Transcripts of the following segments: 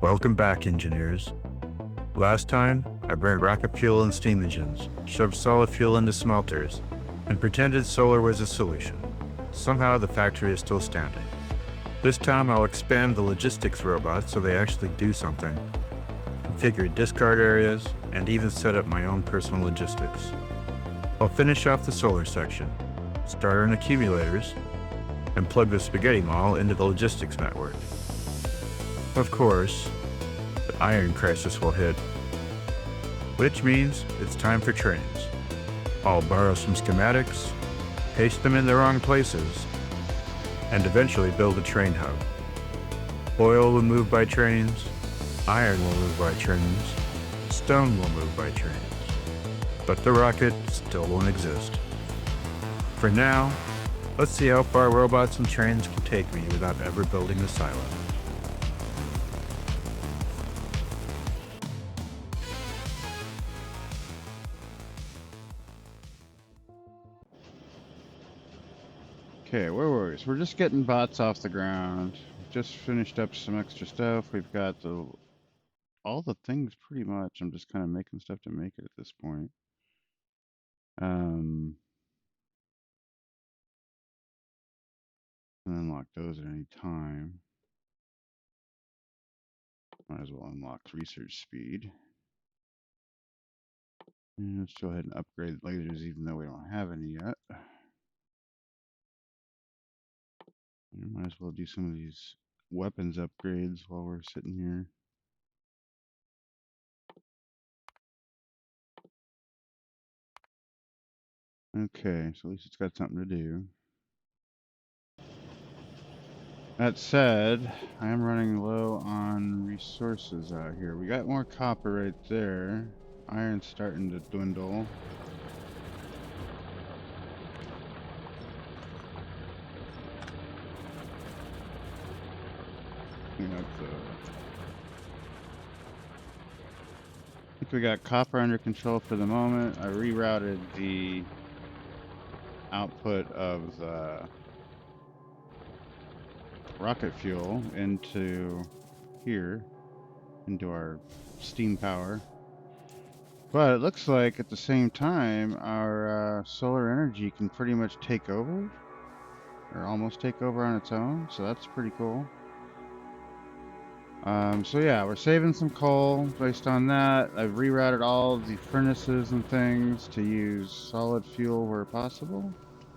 Welcome back, engineers. Last time, I burned rocket fuel and steam engines, shoved solid fuel into smelters, and pretended solar was a solution. Somehow the factory is still standing. This time I'll expand the logistics robots so they actually do something, configure discard areas, and even set up my own personal logistics. I'll finish off the solar section, start on accumulators, and plug the spaghetti mall into the logistics network. Of course, the iron crisis will hit, which means it's time for trains. I'll borrow some schematics, paste them in the wrong places, and eventually build a train hub. Oil will move by trains, iron will move by trains, stone will move by trains, but the rocket still won't exist. For now, let's see how far robots and trains can take me without ever building a silo. Okay, where were we? So we're just getting bots off the ground. Just finished up some extra stuff. We've got all the things pretty much. I'm just kind of making stuff to make it at this point. And unlock those at any time. Might as well unlock research speed. And let's go ahead and upgrade lasers even though we don't have any yet. Might as well do some of these weapons upgrades while we're sitting here. Okay, so at least it's got something to do. That said, I am running low on resources out here. We got more copper right there. Iron's starting to dwindle. I think we got copper under control for the moment. I rerouted the output of the rocket fuel into here, into our steam power. But it looks like at the same time, our solar energy can pretty much take over, or almost take over on its own. So that's pretty cool. So yeah, we're saving some coal based on that. I've rerouted all of the furnaces and things to use solid fuel where possible,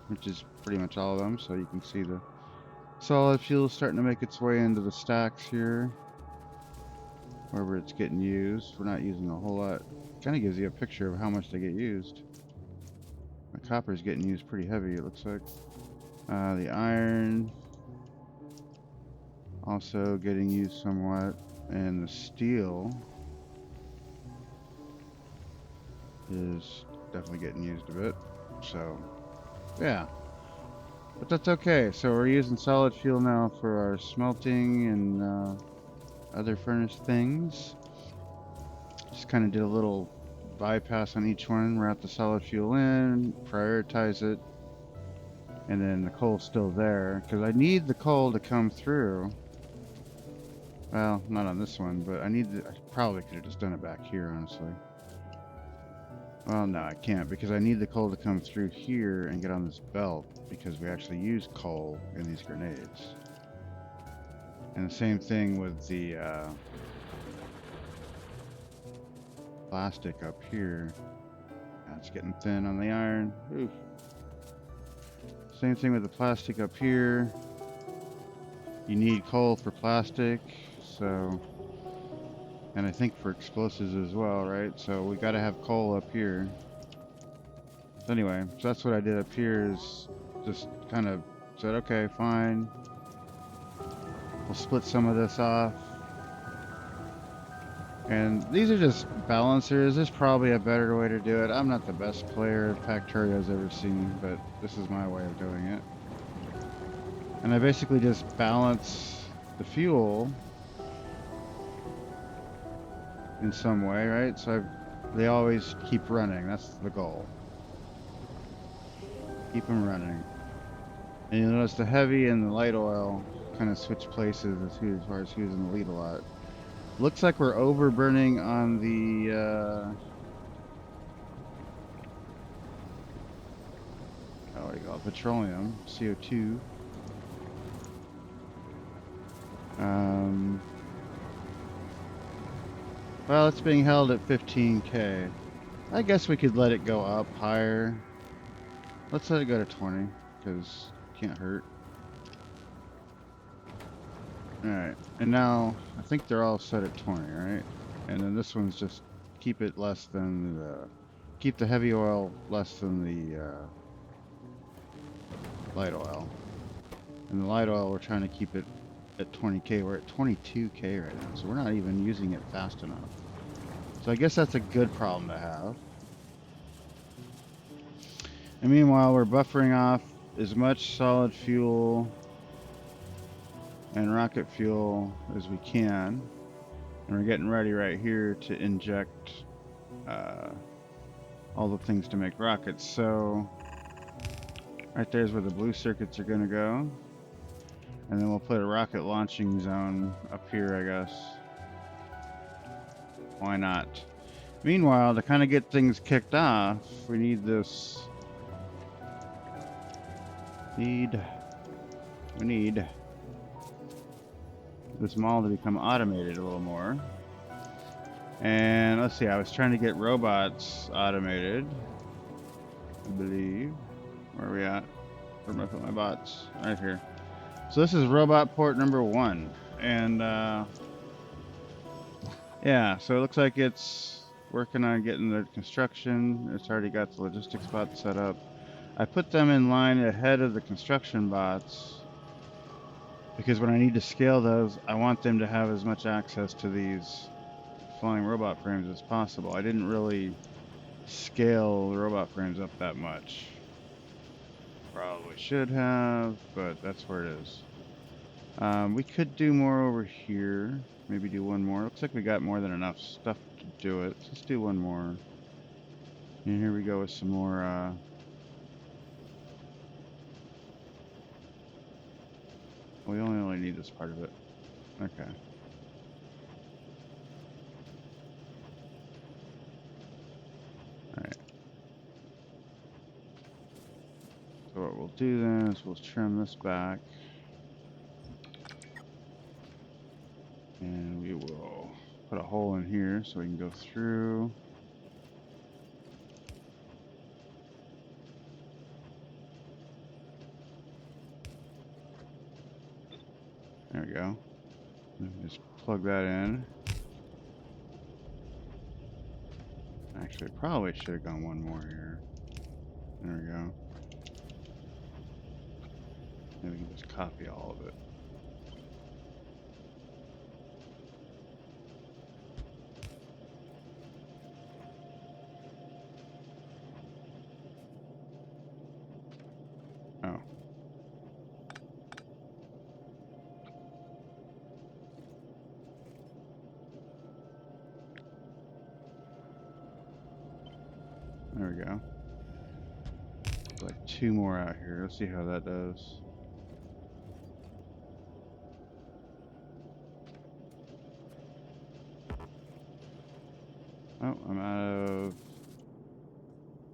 which is pretty much all of them. So you can see the solid fuel starting to make its way into the stacks here, wherever it's getting used. We're not using a whole lot. Kind of gives you a picture of how much they get used. The copper is getting used pretty heavy, it looks like. The iron also getting used somewhat, and the steel is definitely getting used a bit. So, yeah. But that's okay. So we're using solid fuel now for our smelting and other furnace things. Just kind of did a little bypass on each one, route the solid fuel in, prioritize it, and then the coal's still there, because I need the coal to come through. Well, not on this one, but I probably could have just done it back here, honestly. Well, no, I can't, because I need the coal to come through here and get on this belt, because we actually use coal in these grenades. And the same thing with the plastic up here. It's getting thin on the iron. Oof. Same thing with the plastic up here. You need coal for plastic, so, and I think for explosives as well, right? So we got to have coal up here. So anyway, so that's what I did up here, is just kind of said, okay, fine. We'll split some of this off. And these are just balancers. There's probably a better way to do it. I'm not the best player Factorio's ever seen, but this is my way of doing it. And I basically just balance the fuel in some way, right? So they always keep running. That's the goal. Keep them running. And you'll notice the heavy and the light oil kind of switch places as far as who's in the lead a lot. Looks like we're overburning on the, what do you call it? Petroleum, CO2. Well, it's being held at 15K. I guess we could let it go up higher. Let's let it go to 20, because it can't hurt. Alright, and now I think they're all set at 20, right? And then this one's just keep it less than the, keep the heavy oil less than the light oil. And the light oil, we're trying to keep it at 20K. We're at 22K right now, so we're not even using it fast enough. So I guess that's a good problem to have. And meanwhile, we're buffering off as much solid fuel and rocket fuel as we can. And we're getting ready right here to inject all the things to make rockets. So right there's where the blue circuits are going to go. And then we'll put a rocket launching zone up here, I guess. Why not? Meanwhile, to kind of get things kicked off, we need this. We need this mall to become automated a little more. And let's see, I was trying to get robots automated, I believe. Where are we at? Where am I put my bots? Right here. So this is Roboport number 1. And yeah, so it looks like it's working on getting the construction. It's already got the logistics bots set up. I put them in line ahead of the construction bots because when I need to scale those, I want them to have as much access to these flying robot frames as possible. I didn't really scale the robot frames up that much. Probably should have, but that's where it is. We could do more over here. Maybe do one more. Looks like we got more than enough stuff to do it. Let's do one more. And here we go with some more, we only need this part of it. Okay. Alright. So what we'll do then is we'll trim this back. And we will put a hole in here so we can go through. There we go. Just plug that in. Actually, probably should have gone one more here. There we go. And we can just copy all of it. Oh. There we go. Like 2 more out here. Let's see how that does. Oh, I'm out of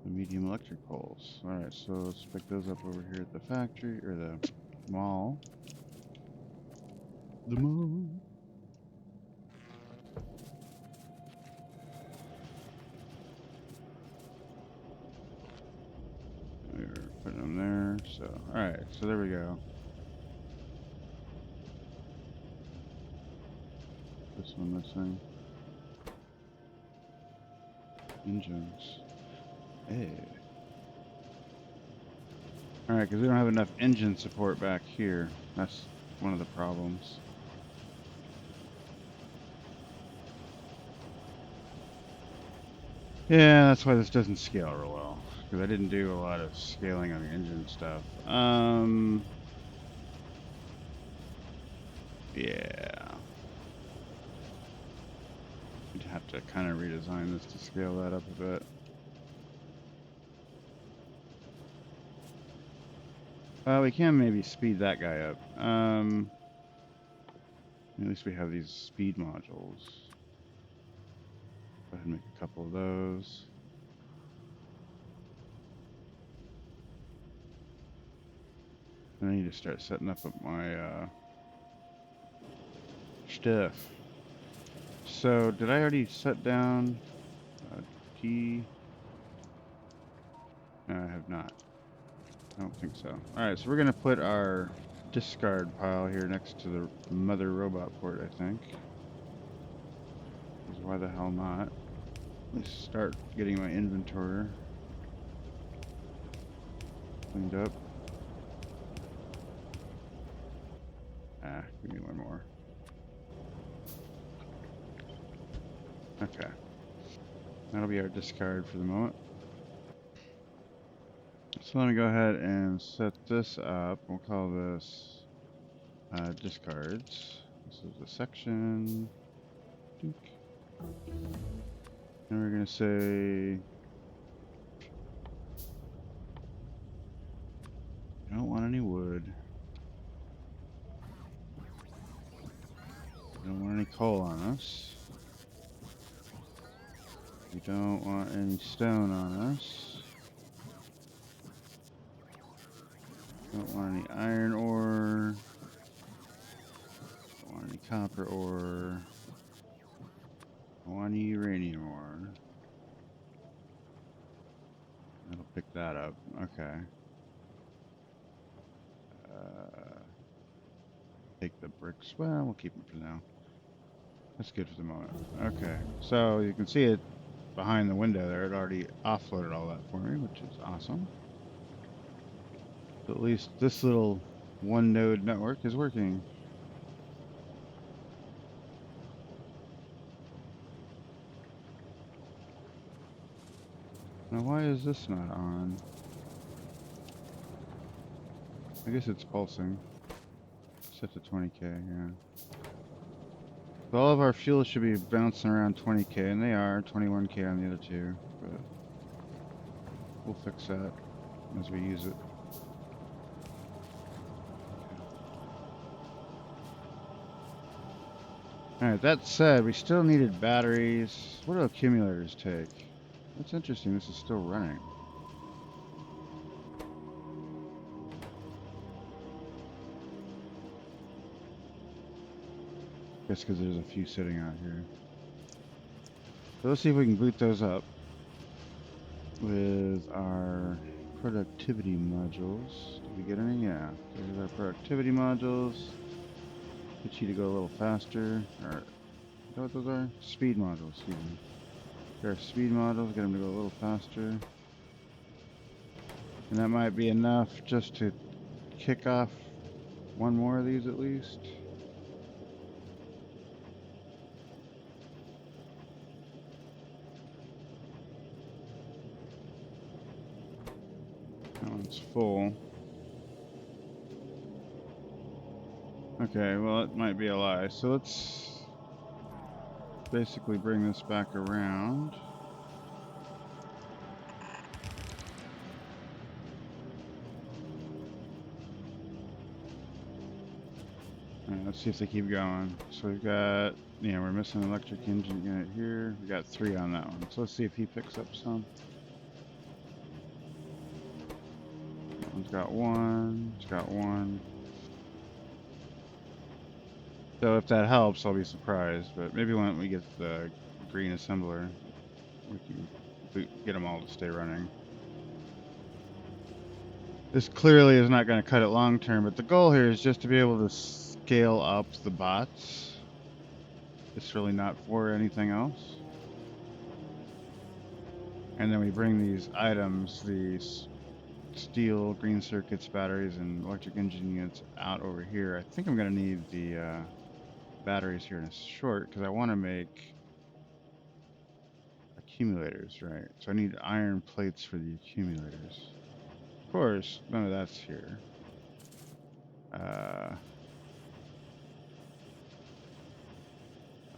the medium electric poles. Alright, so let's pick those up over here at the factory, or the mall. The mall. We're putting them there, so, alright, so there we go. This one missing. Engines. Hey. Alright, because we don't have enough engine support back here. That's one of the problems. Yeah, that's why this doesn't scale real well. Because I didn't do a lot of scaling on the engine stuff. Yeah. We'd have to kind of redesign this to scale that up a bit. We can maybe speed that guy up. At least we have these speed modules. Go ahead and make a couple of those. I need to start setting up my stuff. So, did I already set down a key? No, I have not. I don't think so. Alright, so we're going to put our discard pile here next to the mother robot port, I think. Because why the hell not? Let's start getting my inventory cleaned up. Ah, give me one more. Okay. That'll be our discard for the moment. So let me go ahead and set this up. We'll call this discards. This is the section. Dook. And we're going to say, I don't want any wood. We don't want any coal on us. We don't want any stone on us. Don't want any iron ore. Don't want any copper ore. Don't want any uranium ore. That'll pick that up. Okay. Take the bricks. Well, we'll keep them for now. That's good for the moment. Okay. So you can see it behind the window there. It already offloaded all that for me, which is awesome. So at least this little one node network is working. Now why is this not on? I guess it's pulsing. Set to 20k, yeah. So all of our fuel should be bouncing around 20k, and they are. 21k on the other two, but we'll fix that as we use it. Alright, that said, we still needed batteries. What do accumulators take? That's interesting, this is still running. Just because there's a few sitting out here. So let's see if we can boot those up with our productivity modules. Did we get any? Yeah. There's our productivity modules. Get you to go a little faster. Or, is that what those are? Speed modules, excuse me. There are speed modules, get them to go a little faster. And that might be enough just to kick off one more of these at least. That one's full. Okay, well, it might be a lie. So let's basically bring this back around. Alright, let's see if they keep going. So we've got, yeah, we're missing an electric engine unit here. We got 3 on that one. So let's see if he picks up some. That one's got 1. It's got 1. So if that helps, I'll be surprised. But maybe when we get the green assembler, we can get them all to stay running. This clearly is not going to cut it long term, but the goal here is just to be able to scale up the bots. It's really not for anything else. And then we bring these items, these steel, green circuits, batteries, and electric engine units out over here. I think I'm going to need the batteries here in a short because I want to make accumulators, right? So I need iron plates for the accumulators. Of course, none of that's here.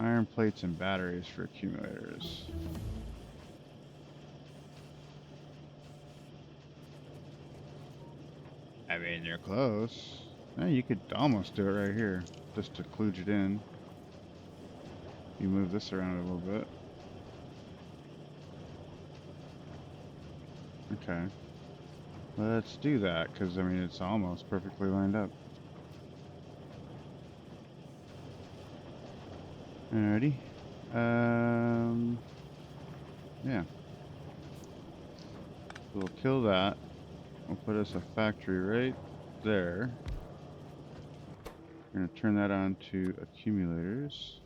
Iron plates and batteries for accumulators. I mean, they're close. You could almost do it right here, just to kludge it in. You move this around a little bit. Okay. Let's do that, because, I mean, it's almost perfectly lined up. Alrighty. Yeah. So we'll kill that. We'll put us a factory right there. We're going to turn that on to accumulators.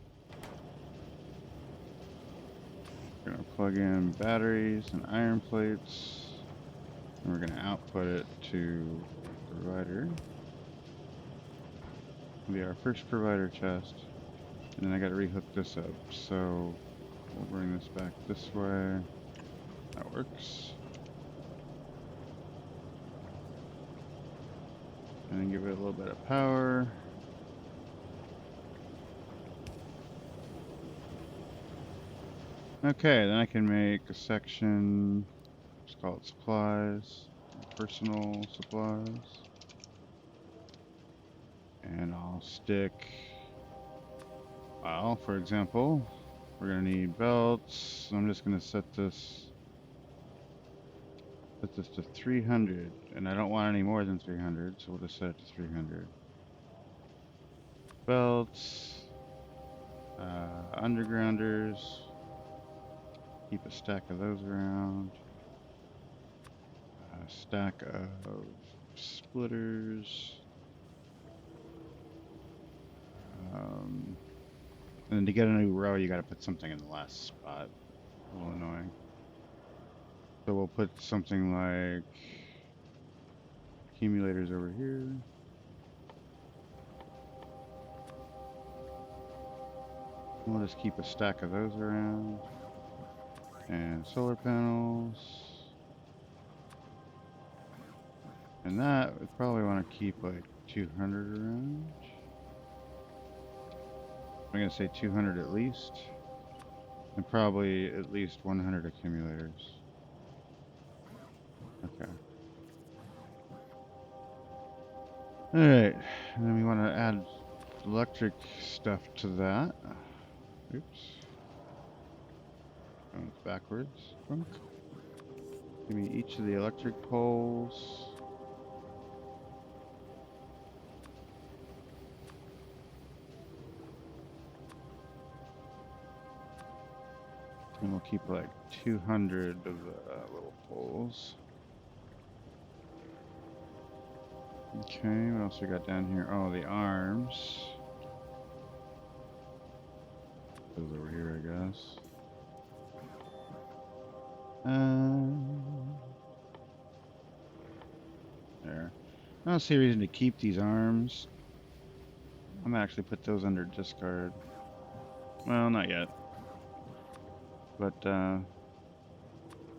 We're going to plug in batteries and iron plates. And we're going to output it to provider. It'll be our first provider chest. And then I got to rehook this up. So we'll bring this back this way. That works. And then give it a little bit of power. Okay, then I can make a section. Let's call it supplies. Personal supplies. And I'll stick, well, for example, we're going to need belts. I'm just going to set this to 300, and I don't want any more than 300, so we'll just set it to 300. Belts, undergrounders, keep a stack of those around. A stack of splitters. And then to get a new row, you got to put something in the last spot. A little annoying. So we'll put something like accumulators over here. We'll just keep a stack of those around. And solar panels. And that, we probably want to keep like 200 around. I'm going to say 200 at least. And probably at least 100 accumulators. Okay. Alright, and then we want to add electric stuff to that. Oops. Going backwards. Give me each of the electric poles. And we'll keep like 200 of the little poles. Okay, what else we got down here? Oh, the arms. Those over here, I guess. There. I don't see a reason to keep these arms. I'm gonna actually put those under discard. Well, not yet. But,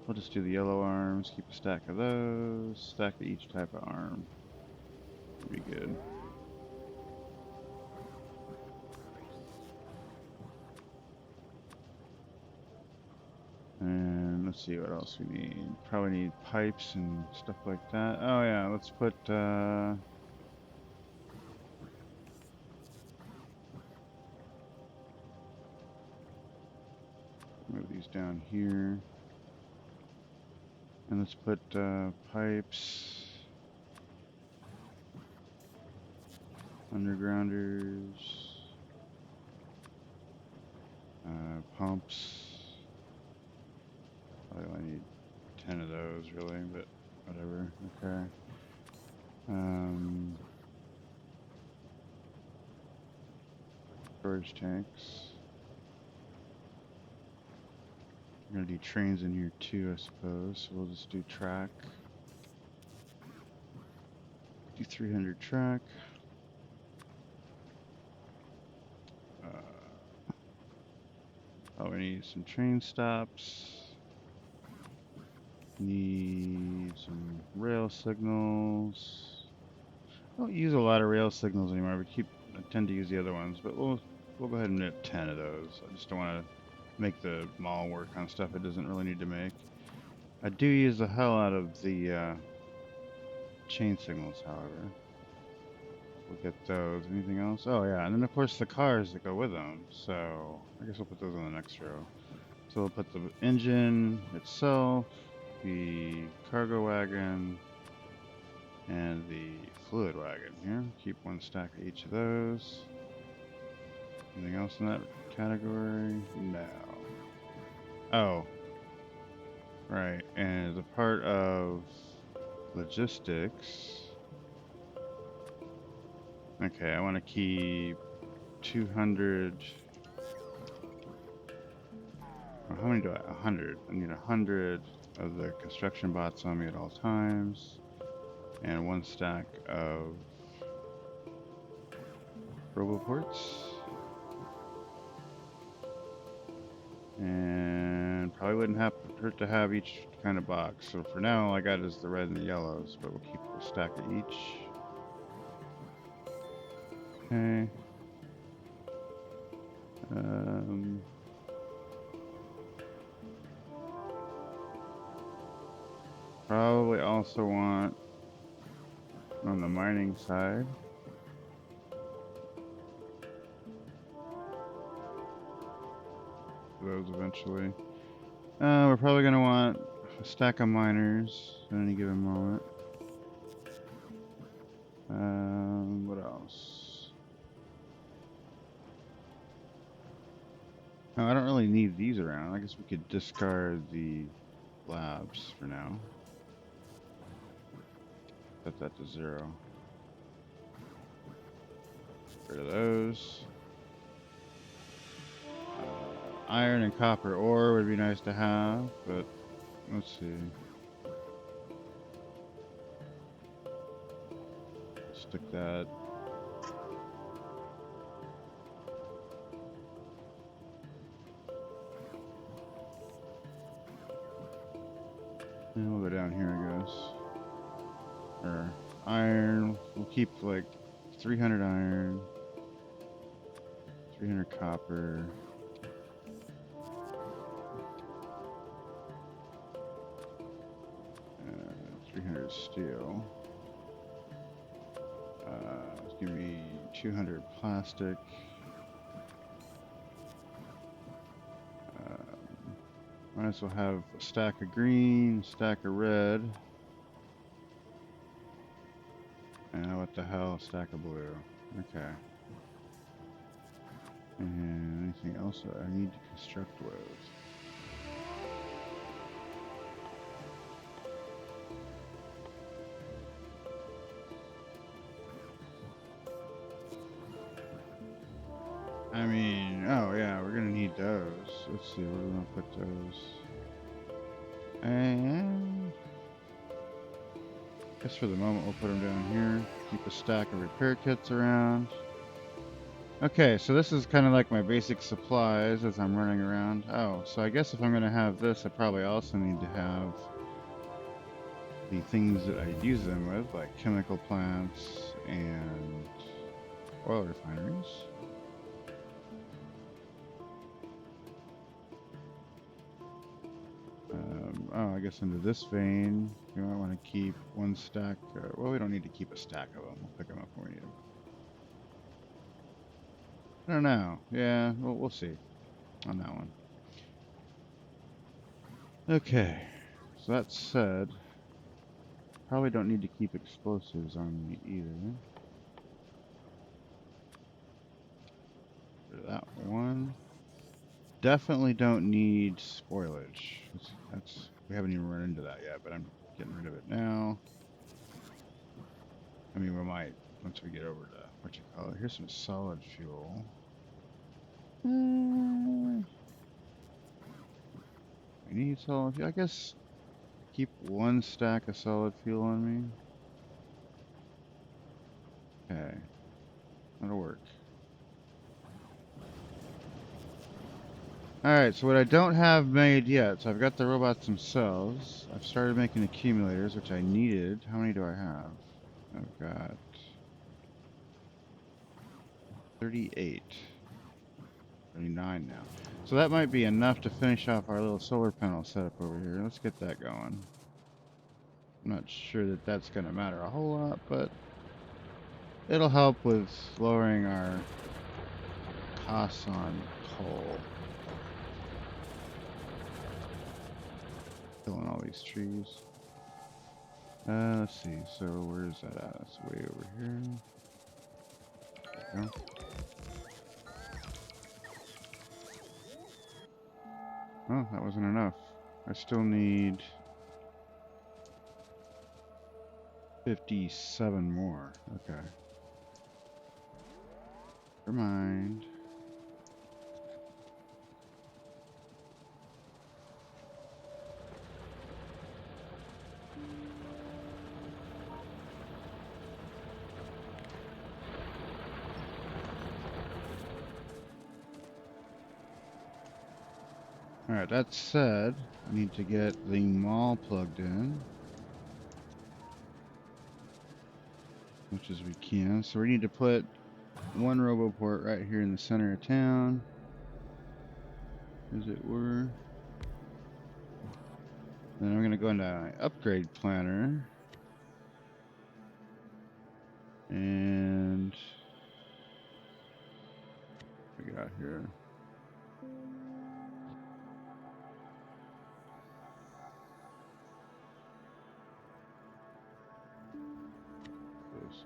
we'll just do the yellow arms, keep a stack of those, stack of each type of arm. Be good. And let's see what else we need. Probably need pipes and stuff like that. Oh yeah, let's put move these down here. And let's put pipes, undergrounders, pumps. Probably only need 10 of those really, but whatever. Okay. Storage tanks. We're gonna do trains in here too, I suppose. So we'll just do track. Do 300 track. Oh, we need some train stops. Need some rail signals. I don't use a lot of rail signals anymore. I tend to use the other ones, but we'll go ahead and get 10 of those. I just don't want to make the mall work on stuff it doesn't really need to make. I do use the hell out of the chain signals, however. we'll get those. Anything else? Oh yeah, and then of course the cars that go with them. So I guess we'll put those on the next row. So we'll put the engine itself, the cargo wagon, and the fluid wagon here. Keep one stack of each of those. Anything else in that category? No. Oh. Right, and as a part of logistics, okay, I want to keep 200. Well, how many do I? 100. I need 100 of the construction bots on me at all times, and one stack of Roboports. And probably wouldn't hurt to have each kind of box. So for now, all I got is the red and the yellows, but we'll keep a stack of each. Okay. Probably also want on the mining side. Those eventually. We're probably going to want a stack of miners at any given moment. What else? No, I don't really need these around. I guess we could discard the labs for now. Set that to 0. Get rid of those. Iron and copper ore would be nice to have, but let's see. Stick that. And we'll go down here, I guess. Or iron. We'll keep like 300 iron, 300 copper. 300 steel. Give me 200 plastic. Might as well have a stack of green, stack of red. And what the hell, a stack of blue. Okay. And anything else that I need to construct with? I mean, oh yeah, we're gonna need those. Let's see, where do we want to put those? And I guess for the moment we'll put them down here. Keep a stack of repair kits around. Okay, so this is kind of like my basic supplies as I'm running around. Oh, so I guess if I'm gonna have this, I probably also need to have the things that I use them with, like chemical plants and oil refineries. Oh, I guess into this vein, we might want to keep one stack. Well, we don't need to keep a stack of them. We'll pick them up when we need them. I don't know. Yeah, we'll see on that one. Okay, so that said, probably don't need to keep explosives on me either. That one. Definitely don't need spoilage. We haven't even run into that yet, but I'm getting rid of it now. I mean, we might once we get over to what you call it. Here's some solid fuel. We need solid fuel. I guess keep one stack of solid fuel on me. Okay, that'll work. Alright, so what I don't have made yet, so I've got the robots themselves. I've started making accumulators, which I needed. How many do I have? I've got 38. 39 now. So that might be enough to finish off our little solar panel setup over here. Let's get that going. I'm not sure that that's going to matter a whole lot, but it'll help with lowering our costs on coal. Killing all these trees. Let's see. So where's that at? That's way over here. There we go. Oh, that wasn't enough. I still need 57 more. Okay. Never mind. Alright, that said, I need to get the mall plugged in. Much as we can. So we need to put one Roboport right here in the center of town, as it were. Then I'm going to go into my upgrade planner. And what we got here?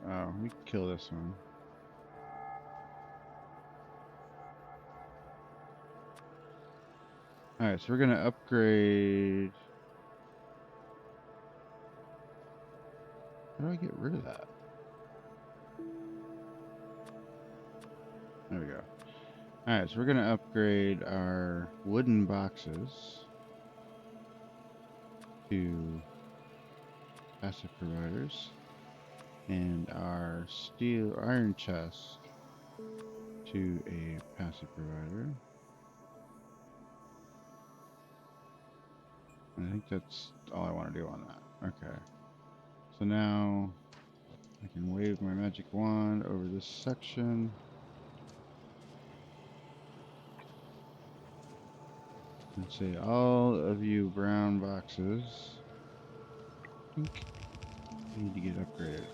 Oh, we can kill this one. Alright, so we're going to upgrade. How do I get rid of that? There we go. Alright, so we're going to upgrade our wooden boxes to passive providers and our steel iron chest to a passive provider. I think that's all I want to do on that. Okay. So now I can wave my magic wand over this section. And say, all of you brown boxes, need to get upgraded.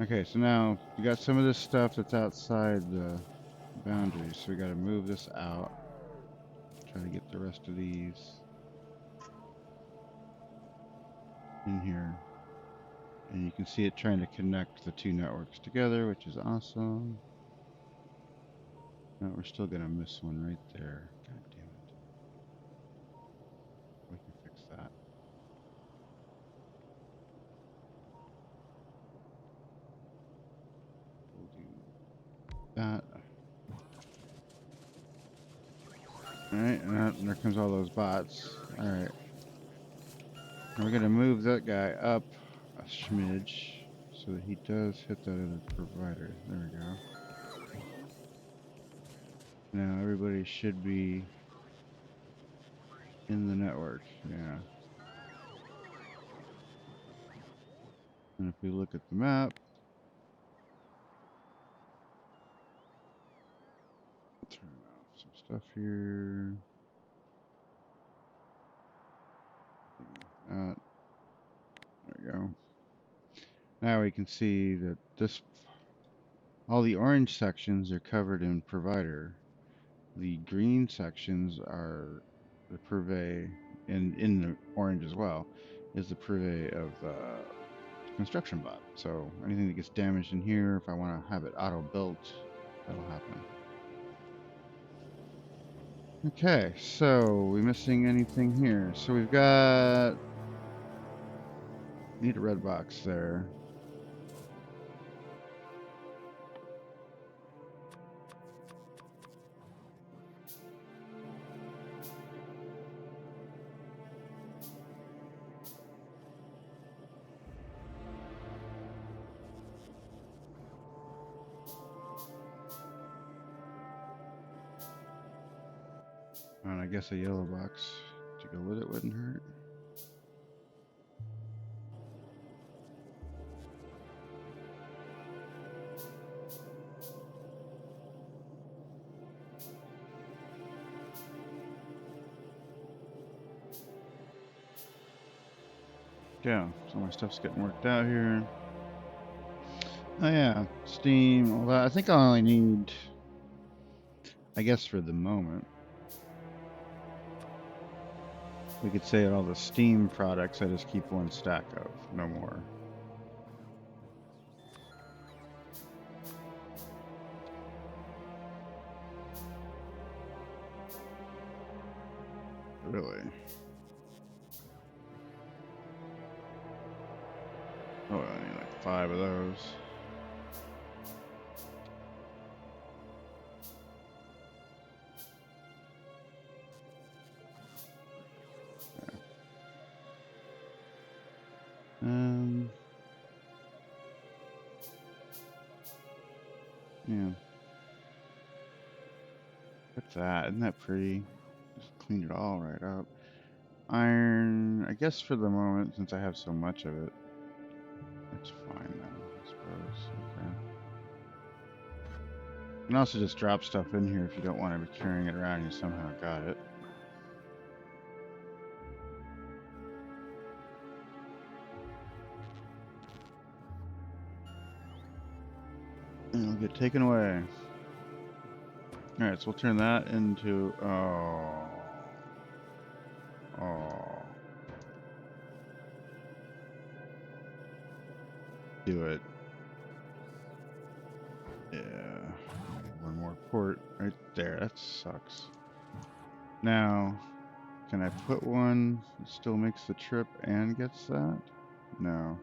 Okay, so now we got some of this stuff that's outside the boundaries, so we got to move this out. Try to get the rest of these in here. And you can see it trying to connect the two networks together, which is awesome. No, we're still gonna miss one right there. God damn it. We can fix that. We'll do that. Alright, and there comes all those bots. Alright. We're gonna move that guy up a smidge so that he does hit that other provider. There we go. Now everybody should be in the network. Yeah. And if we look at the map, turn off some stuff here. There we go. Now we can see that all the orange sections are covered in provider. The green sections are the purvey, and in the orange as well, is the purvey of the construction bot. So anything that gets damaged in here, if I want to have it auto built, that'll happen. Okay, so we missing anything here? So we've got, need a red box there. And I guess a yellow box to go with it wouldn't hurt. Yeah, so my stuff's getting worked out here. Oh yeah, steam. Well, I think I only need, I guess for the moment, we could say all the steam products I just keep one stack of, no more. Really? Oh, I need like 5 of those. Um, yeah. What's that? Isn't that pretty? Just cleaned it all right up. Iron, I guess for the moment, since I have so much of it, it's fine though, I suppose. Okay. You can also just drop stuff in here if you don't want to be carrying it around. You somehow got it. And it'll get taken away. Alright, so we'll turn that into... Oh. Oh. Do it. Yeah. One more port right there. That sucks. Now, can I put one that still makes the trip and gets that? No.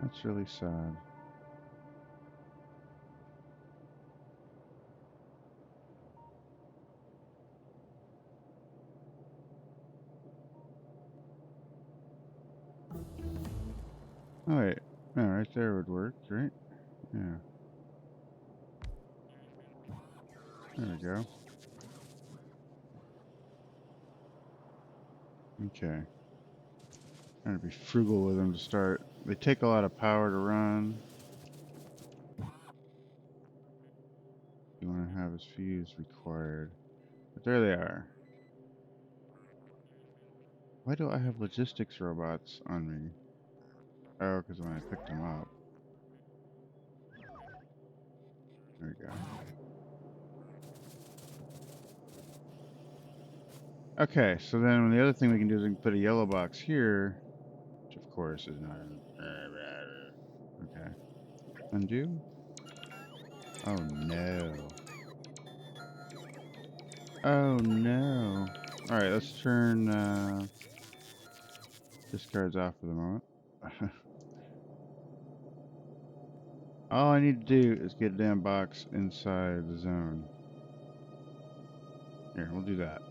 That's really sad. Oh wait. Oh, right there would work, right? Yeah. There we go. Okay. Trying to be frugal with them to start. They take a lot of power to run. You want to have as few as required. But there they are. Why do I have logistics robots on me? Oh, because when I picked them up. There we go. Okay, so then the other thing we can do is we can put a yellow box here, which of course is not in. Okay. Undo? Oh no. Oh no. Alright, let's turn discards off for the moment. All I need to do is get a damn box inside the zone. Here, we'll do that.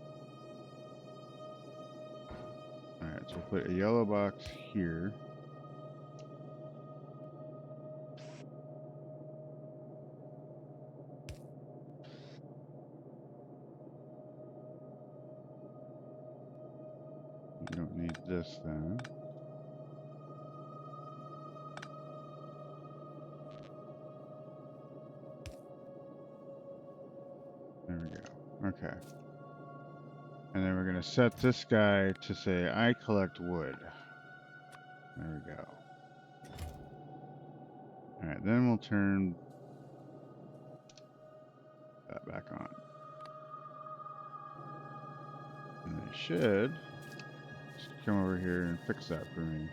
Alright, so we'll put a yellow box here. You don't need this then. There we go. Okay. And then we're going to set this guy to say, I collect wood. There we go. Alright, then we'll turn that back on. And they should just come over here and fix that for me.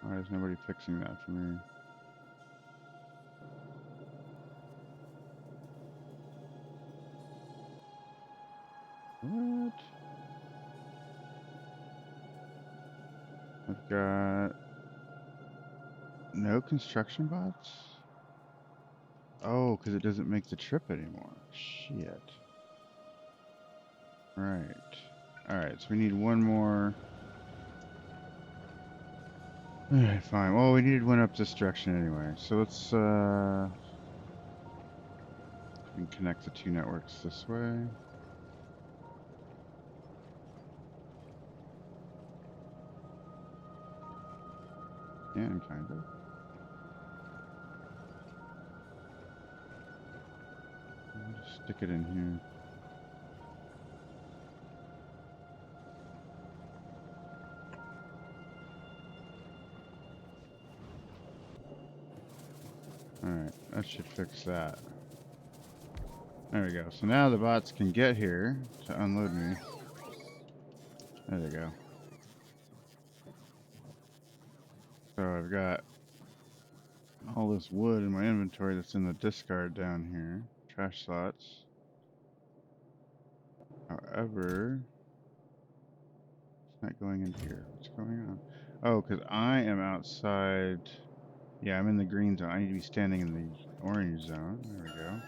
Why is nobody fixing that for me? What? I've got no construction bots? Oh, because it doesn't make the trip anymore. Shit. Right. Alright, so we need one more. Alright, fine. Well, we needed one up this direction anyway. So let's, we can connect the two networks this way. Yeah, kind of. I'll just stick it in here. Alright, that should fix that. There we go. So now the bots can get here to unload me. There they go. So I've got all this wood in my inventory that's in the discard down here. Trash slots. However, it's not going in here. What's going on? Oh, because I am outside. Yeah, I'm in the green zone. I need to be standing in the orange zone. There we go.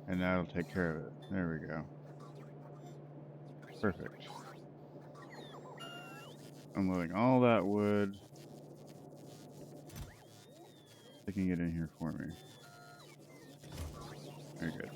And that'll take care of it. There we go. Perfect. Unloading all that wood. Taking it in here for me. Very good.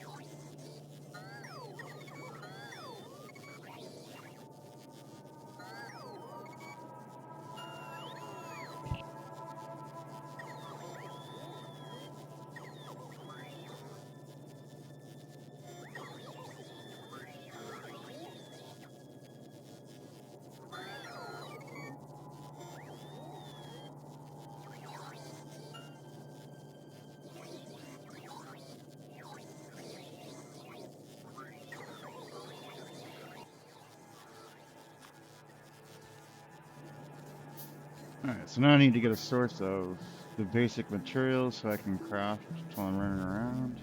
Alright, so now I need to get a source of the basic materials so I can craft while I'm running around.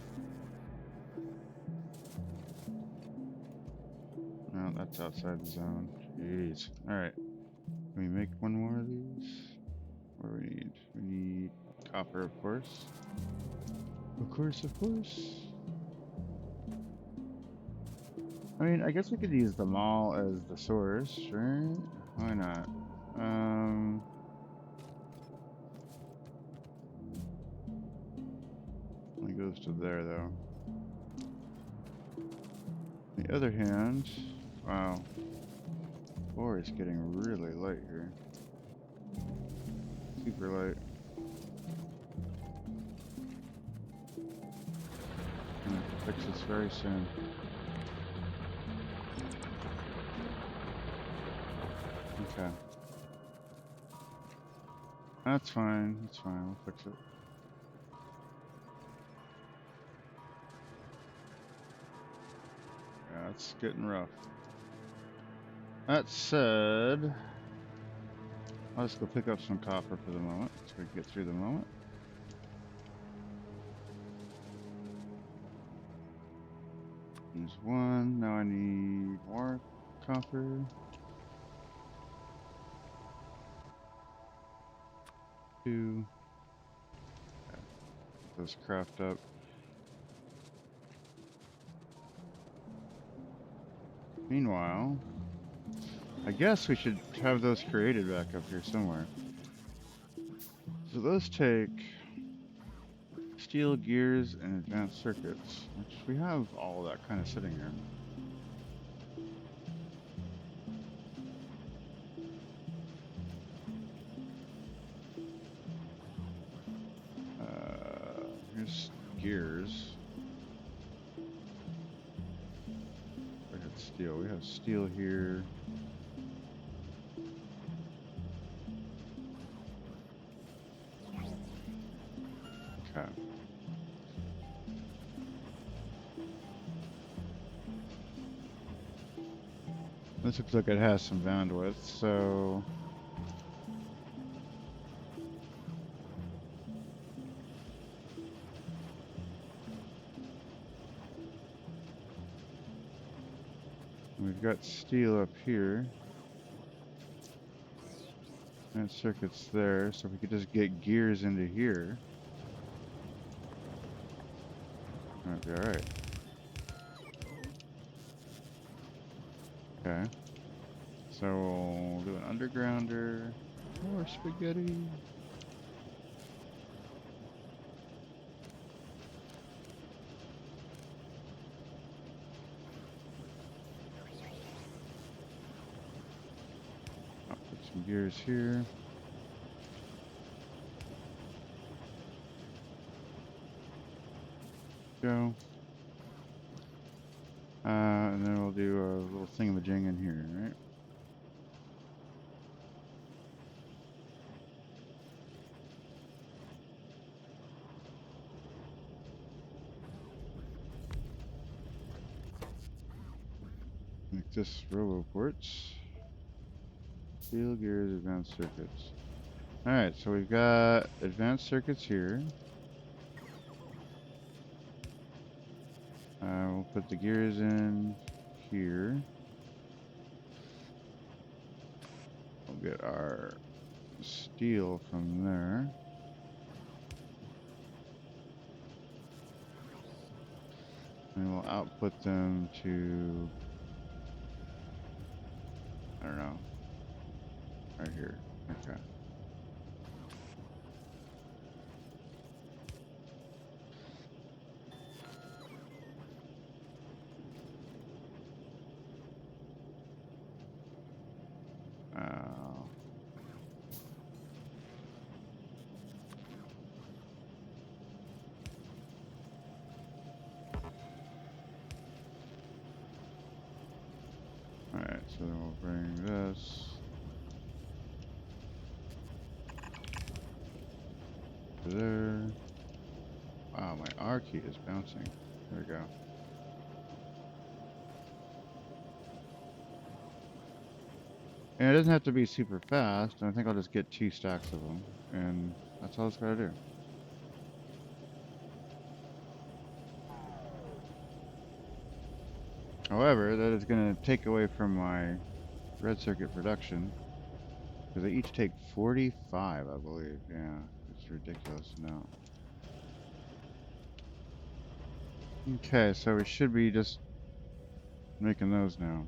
No, that's outside the zone. Jeez. Alright. Can we make one more of these? What do we need? We need copper, of course. Of course, of course. I mean, I guess we could use them all as the source, right? Why not? Only goes to there, though. On the other hand, wow. Boy, it's getting really light here. Super light. I'm gonna have to fix this very soon. Okay. That's fine. That's fine. We'll fix it. Yeah, it's getting rough. That said, I'll just go pick up some copper for the moment so we can get through the moment. There's one. Now I need more copper. Two. Okay. Those craft up. Meanwhile, I guess we should have those created back up here somewhere. So those take steel, gears, and advanced circuits, which we have all that kind of sitting here. Here's gears. We have steel. We have steel here. Okay. This looks like it has some bandwidth, so we've got steel up here. And circuits there, so we could just get gears into here. Might be alright. Okay. So we'll do an undergrounder. More spaghetti. I'll put some gears here. Go. And then we'll do a little thingamajig in here, right? this Roboports. Steel gears, advanced circuits. Alright, so we've got advanced circuits here. We'll put the gears in here. We'll get our steel from there. And we'll output them to, I don't know, right here. Okay. Alright, so then we'll bring this to there. Wow, my R key is bouncing. There we go. And it doesn't have to be super fast. I think I'll just get 2 stacks of them, and that's all it's gotta do. However, that is going to take away from my red circuit production, because they each take 45, I believe. Yeah, it's ridiculous now. Okay, so we should be just making those now.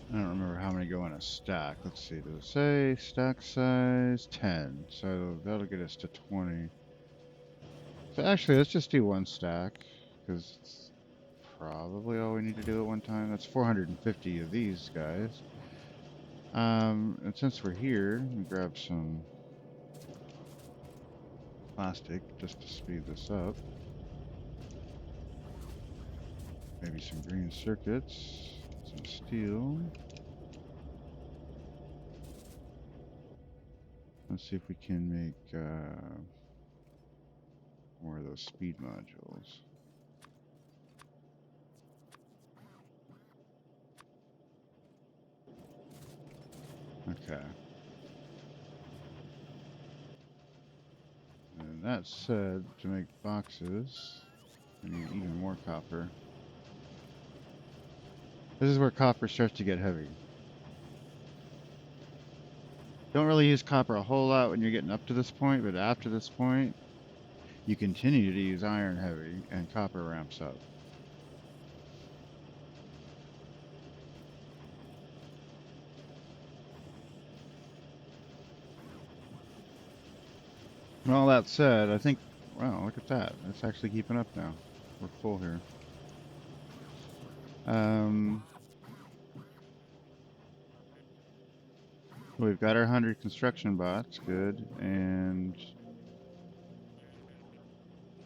I don't remember how many go in a stack. Let's see, does it say stack size 10? So that'll get us to 20. So actually, let's just do 1 stack, because it's probably all we need to do at one time. That's 450 of these guys. And since we're here, let me grab some plastic just to speed this up. Maybe some green circuits, some steel. Let's see if we can make more of those speed modules. Okay. And that said, to make boxes, we need even more copper. This is where copper starts to get heavy. Don't really use copper a whole lot when you're getting up to this point, but after this point, you continue to use iron heavy, and copper ramps up. And all that said, I think, wow, look at that. It's actually keeping up now. We're full here. We've got our 100 construction bots, good, and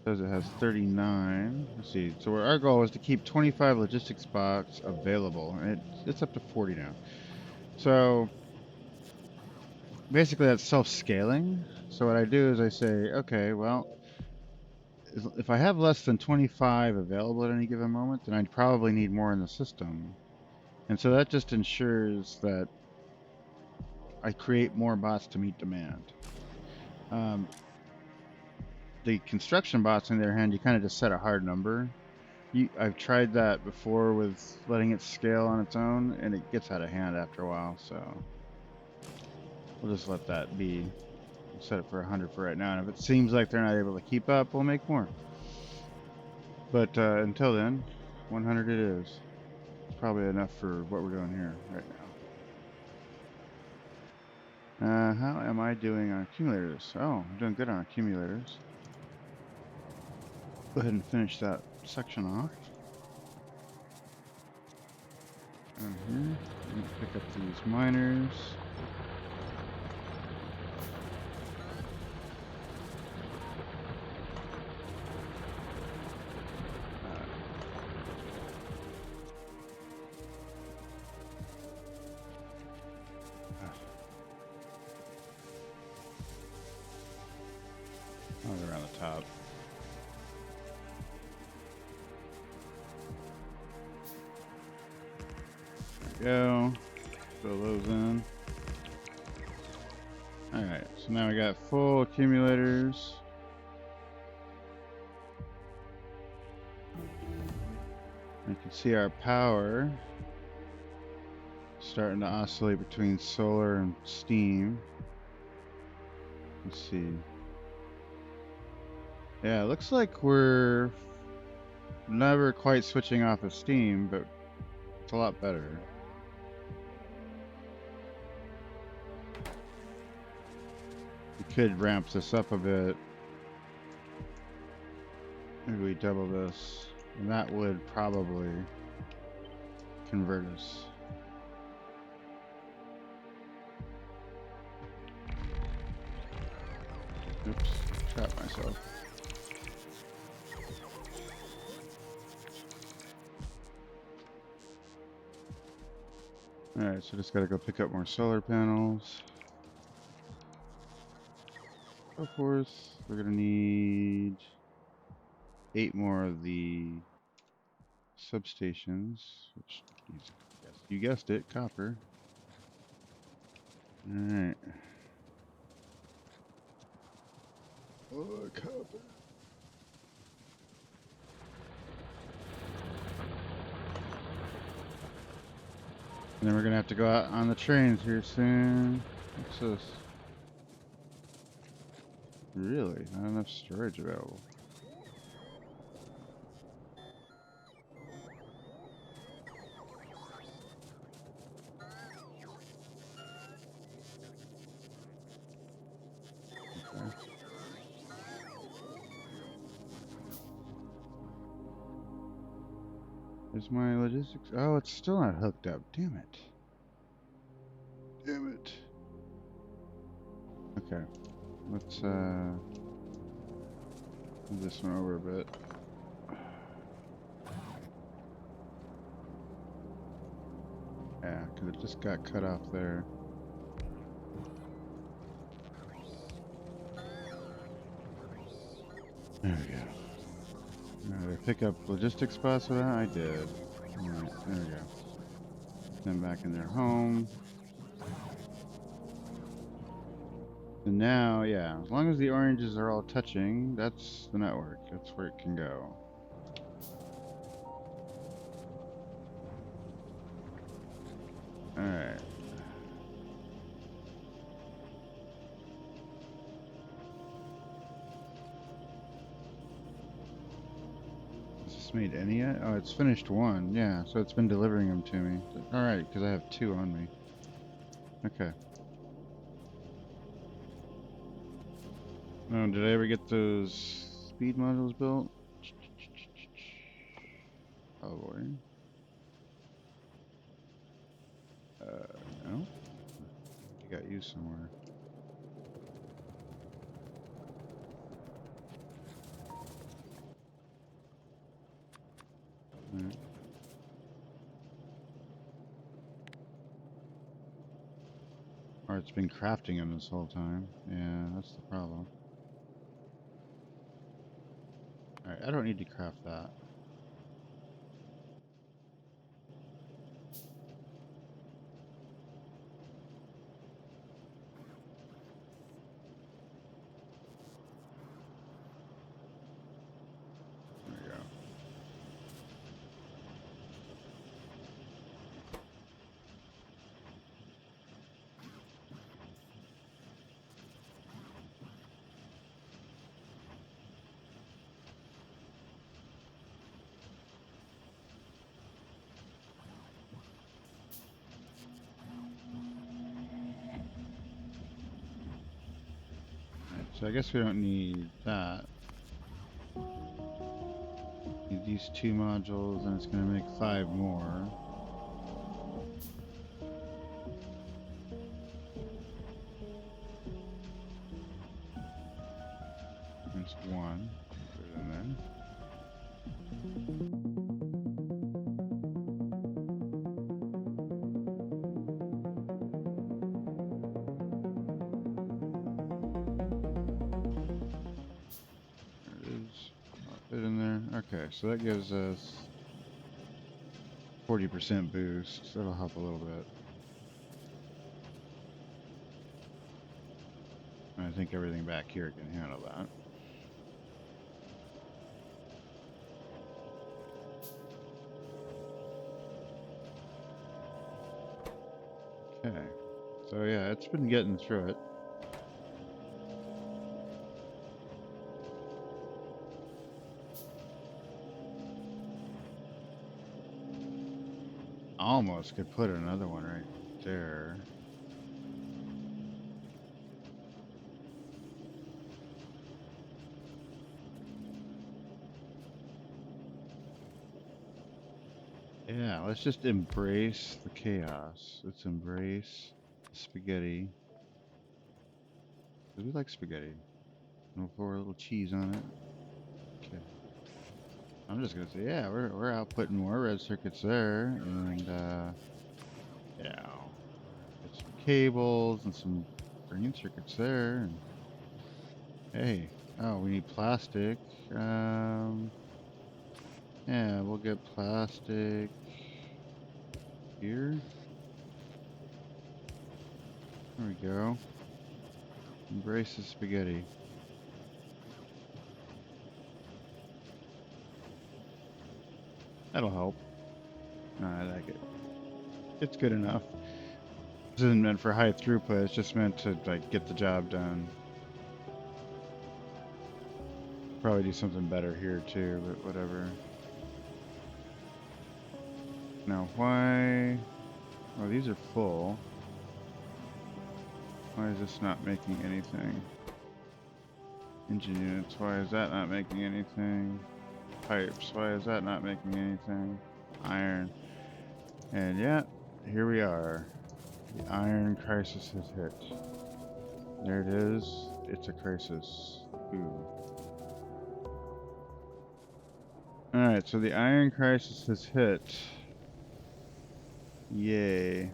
says it has 39. Let's see. So our goal is to keep 25 logistics bots available, and it's up to 40 now. So basically, that's self-scaling. So what I do is I say, okay, well, if I have less than 25 available at any given moment, then I'd probably need more in the system. And so that just ensures that I create more bots to meet demand. The construction bots, on the other hand, you kind of just set a hard number. I've tried that before with letting it scale on its own, and it gets out of hand after a while, so we'll just let that be. We'll set it for 100 for right now, and if it seems like they're not able to keep up, we'll make more. But until then, 100 it is. It's probably enough for what we're doing here right now. How am I doing on accumulators? Oh, I'm doing good on accumulators. Go ahead and finish that section off. Down here, I'm going to pick up these miners. Oh, they're around the top. go. Fill those in. Alright, so now we got full accumulators. You can see our power starting to oscillate between solar and steam. Let's see. Yeah, it looks like we're never quite switching off of steam, but it's a lot better. We could ramp this up a bit. Maybe we double this, and that would probably convert us. Oops, trapped myself. Alright, so just gotta go pick up more solar panels. So forth. We're gonna need 8 more of the substations, which needs, yes, you guessed it, copper. Alright. Oh, copper. And then we're gonna have to go out on the trains here soon. What's this? Really? Not enough storage available. Okay. There's my logistics. Oh, it's still not hooked up. Damn it. Damn it. Okay. Let's move this one over a bit. Yeah, because it just got cut off there. There we go. Did I pick up logistics spots for that? I did. Alright, there we go. Then back in their home. And now, yeah, as long as the oranges are all touching, that's the network. That's where it can go. Alright. Has this made any yet? Oh, it's finished one. Yeah, so it's been delivering them to me. Alright, because I have 2 on me. Okay. Oh, did I ever get those speed modules built? Oh boy. No? You got used somewhere. Alright. Or it's been crafting them this whole time. Yeah, that's the problem. Alright, I don't need to craft that. There we go. Alright, so I guess we don't need that. Need these 2 modules, and it's going to make 5 more. There's 1. Put it in there. There it is. I'll fit in there. Okay, so that gives us 40% boost. That'll help a little bit. I think everything back here can handle that. Okay. So yeah, it's been getting through it. Almost could put another one right there. Yeah, let's just embrace the chaos. Let's embrace the spaghetti. 'Cause we like spaghetti. We'll pour a little cheese on it. Okay. I'm just gonna say, yeah, we're outputting more red circuits there, and yeah, get some cables and some green circuits there. And hey, oh, we need plastic. Yeah, we'll get plastic here. There we go. Embrace the spaghetti. That'll help. No, I like it. It's good enough. This isn't meant for high throughput. It's just meant to like get the job done. Probably do something better here too, but whatever. Now why? Oh, these are full. Why is this not making anything? Engine units. Why is that not making anything? Pipes. Why is that not making anything? Iron. And yeah, here we are. The iron crisis has hit. There it is. It's a crisis. Ooh. Alright, so the iron crisis has hit. Yay.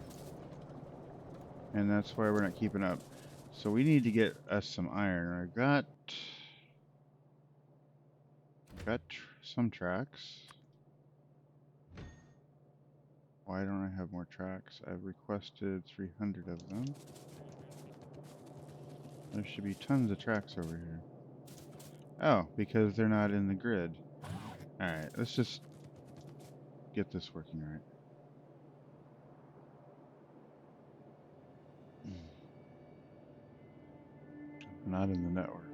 And that's why we're not keeping up. So we need to get us some iron. I've got some tracks. Why don't I have more tracks? I've requested 300 of them. There should be tons of tracks over here. Oh, because they're not in the grid. Alright, let's just get this working right. Not in the network.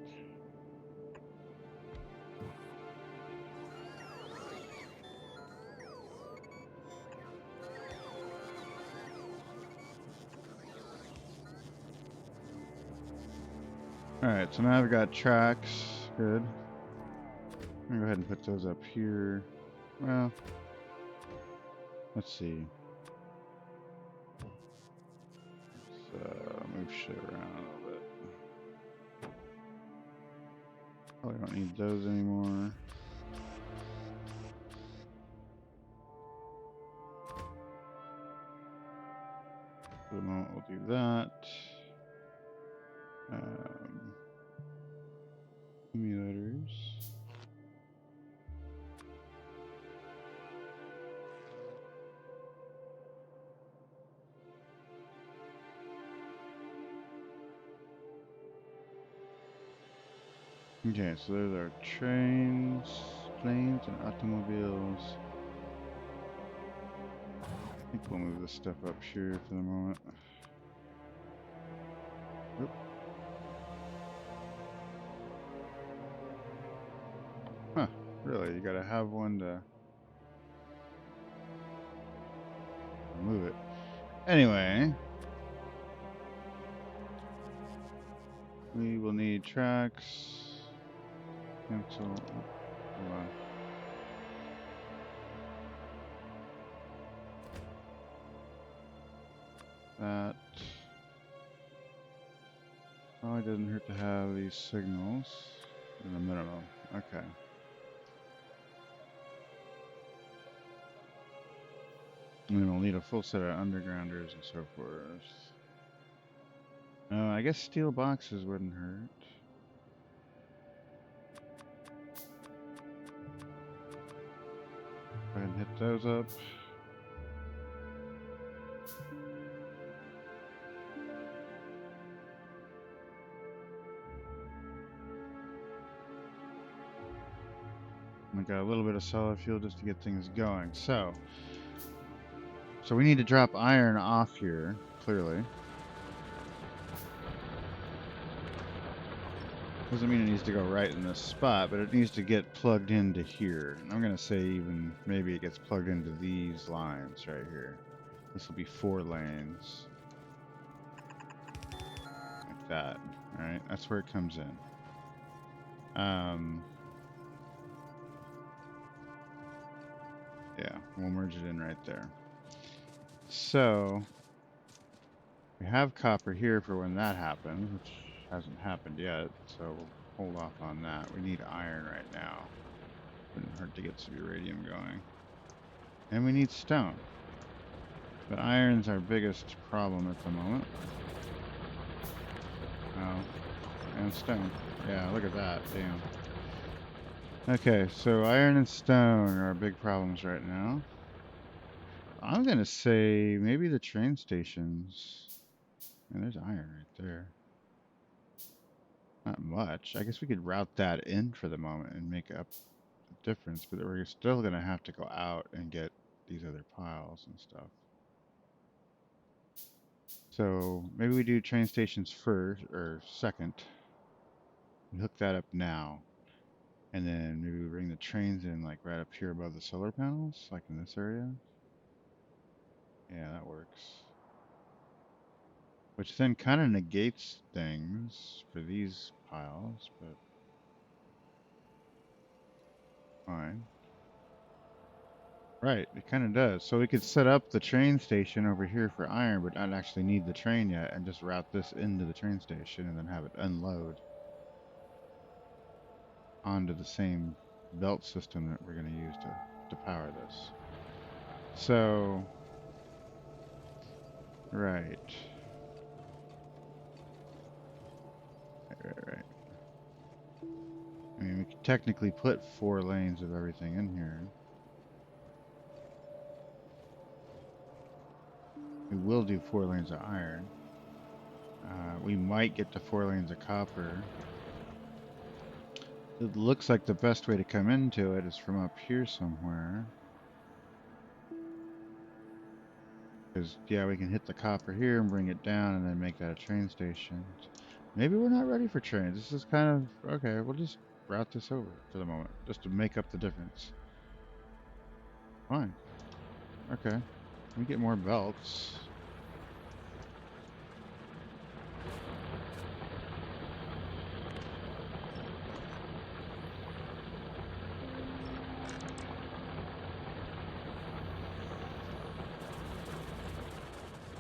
Alright, so now I've got tracks. Good. I'm gonna go ahead and put those up here. Well, let's see. Let's move shit around a little bit. Probably don't need those anymore. For the moment, we'll do that. Accumulators. Okay, so there's our trains, planes, and automobiles. I think we'll move this stuff up here for the moment. Oop. Huh, really? You gotta have one to move it. Anyway, we will need tracks. Cancel. Hold on. That probably doesn't hurt to have these signals in a minimum. Okay. And then we'll need a full set of undergrounders and so forth. I guess steel boxes wouldn't hurt. Go ahead and hit those up. We got a little bit of solid fuel just to get things going. So we need to drop iron off here, clearly. Doesn't mean it needs to go right in this spot, but it needs to get plugged into here. And I'm going to say even maybe it gets plugged into these lines right here. This will be 4 lanes. Like that. Alright, that's where it comes in. Yeah, we'll merge it in right there. So, we have copper here for when that happens, which hasn't happened yet, so we'll hold off on that. We need iron right now. Wouldn't hurt to get some uranium going. And we need stone. But iron's our biggest problem at the moment. Oh, and stone. Yeah, look at that. Damn. Okay, so iron and stone are our big problems right now. I'm gonna say maybe the train stations. And there's iron right there. Not much. I guess we could route that in for the moment and make up the difference, but we're still gonna have to go out and get these other piles and stuff. So maybe we do train stations first, or second. We hook that up now. And then maybe we bring the trains in like right up here above the solar panels, like in this area. Yeah, that works. Which then kind of negates things for these piles, but fine. Right, it kind of does. So we could set up the train station over here for iron, but not actually need the train yet, and just route this into the train station and then have it unload onto the same belt system that we're going to use to power this. So, right. Right. I mean, we could technically put 4 lanes of everything in here. We will do 4 lanes of iron. We might get to 4 lanes of copper. It looks like the best way to come into it is from up here somewhere. Because, yeah, we can hit the copper here and bring it down and then make that a train station. Maybe we're not ready for trains. This is kind of, okay, we'll just route this over for the moment, just to make up the difference. Fine. Okay. We get more belts.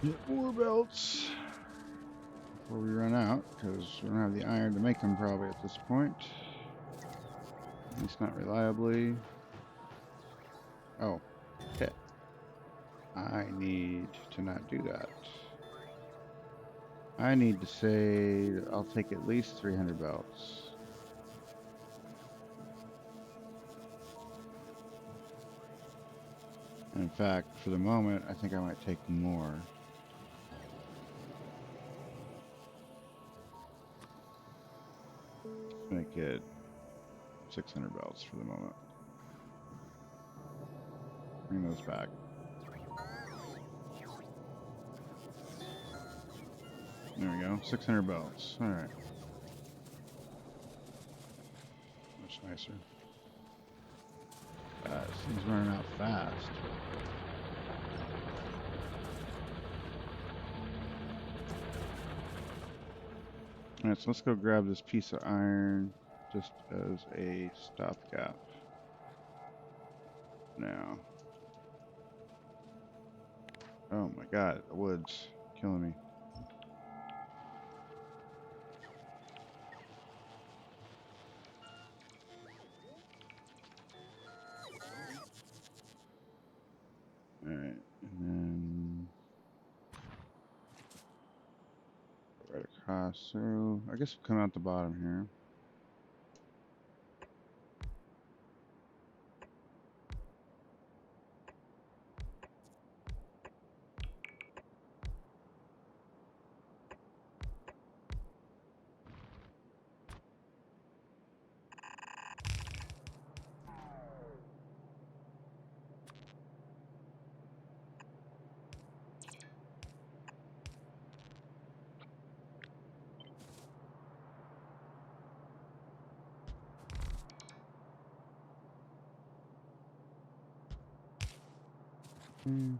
Get more belts before we run out, because we don't have the iron to make them probably at this point. At least not reliably. Oh, okay. I need to not do that. I need to say I'll take at least 300 belts. And in fact, for the moment, I think I might take more. Let's make it 600 belts for the moment. Bring those back. There we go, 600 belts. All right. Much nicer. This thing's running out fast. Alright, so let's go grab this piece of iron just as a stopgap. Now. Oh my god, the wood's killing me. Alright, and then right across. So I guess we'll come out the bottom here. Hmm.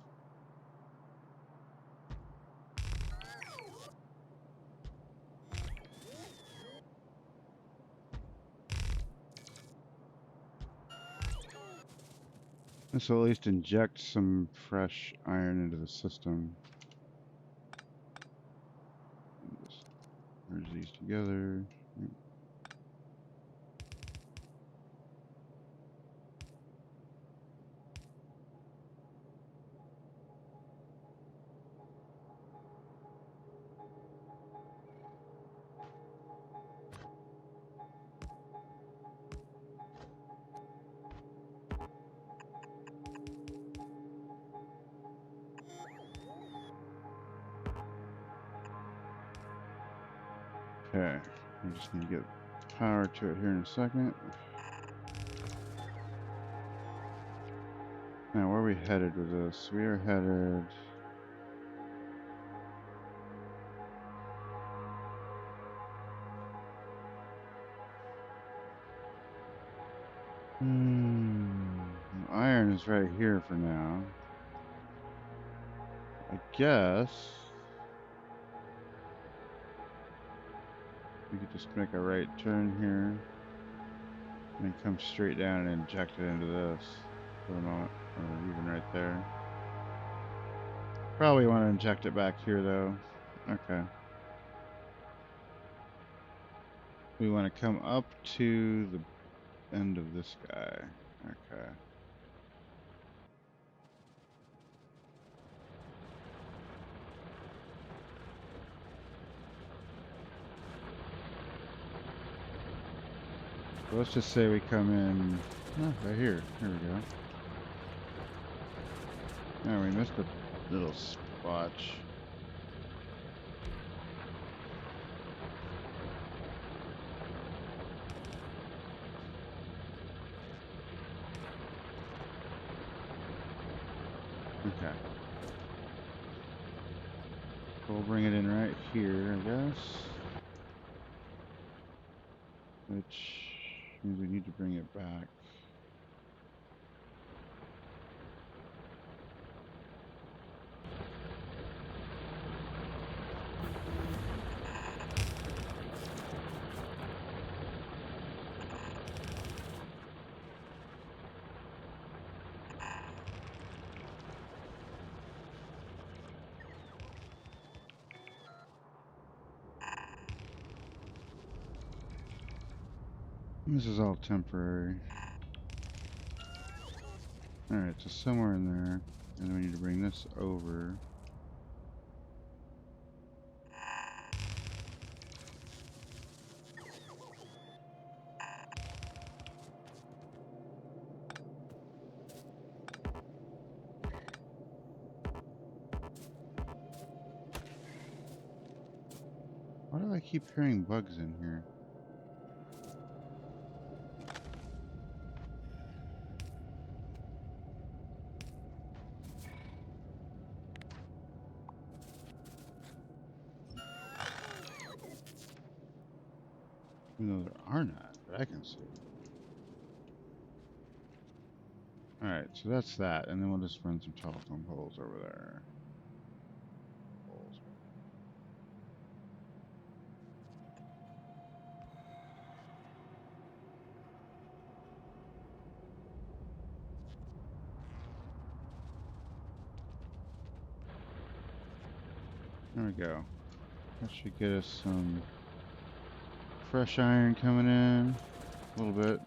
This will at least inject some fresh iron into the system. Just merge these together. Yep. Okay, we just need to get power to it here in a second. Now, where are we headed with this? We are headed... Iron is right here for now. I guess... we could just make a right turn here. And then come straight down and inject it into this for the moment. Or even right there. Probably want to inject it back here though. Okay. We want to come up to the end of this guy. Okay. So let's just say we come in right here. Here we go. Yeah, we missed a little splotch. Okay. So we'll bring it in right here, I guess. Which means we need to bring it back. This is all temporary. Alright, so somewhere in there. And then we need to bring this over. Why do I keep hearing bugs in here? Even though there are not, that I can see. Alright, so that's that, and then we'll just run some telephone poles over there. Poles. There we go. That should get us some fresh iron coming in. A little bit.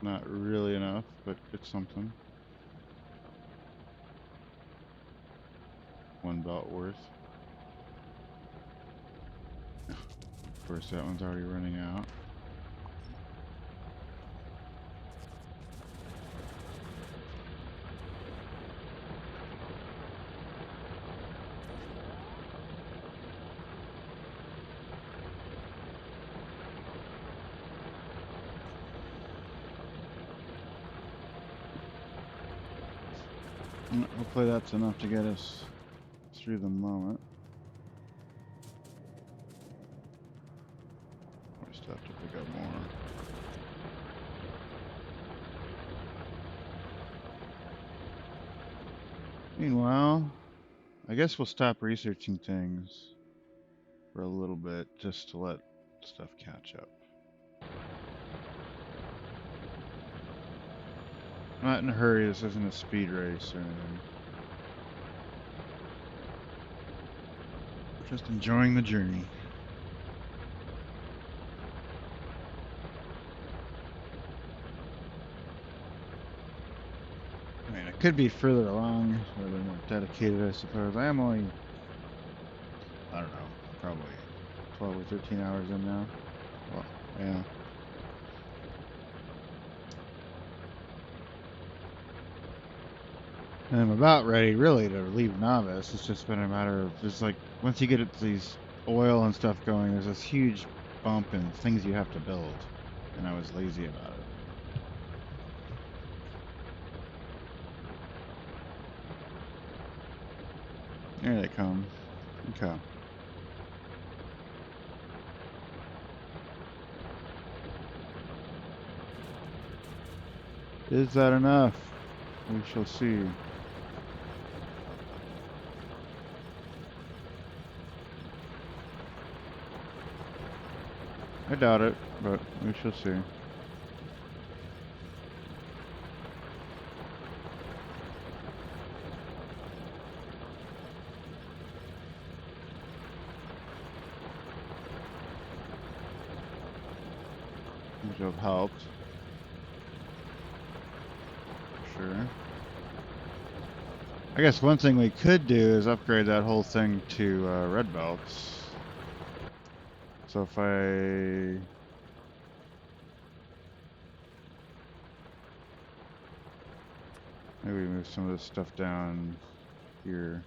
Not really enough, but it's something. One belt worth. Of course, that one's already running out. Hopefully that's enough to get us through the moment. We still have to pick up more. Meanwhile, I guess we'll stop researching things for a little bit just to let stuff catch up. I'm not in a hurry. This isn't a speed race or anything. Just enjoying the journey. I mean, I could be further along, a little more dedicated, I suppose. I am only, I don't know, probably 12 or 13 hours in now. Well, yeah. And I'm about ready, really, to leave Novice. It's just been a matter of just like, once you get these oil and stuff going, there's this huge bump in things you have to build. And I was lazy about it. There they come. Okay. Is that enough? We shall see. I doubt it, but we shall see. Which have helped. Sure. I guess one thing we could do is upgrade that whole thing to red belts. So if I maybe move some of this stuff down here.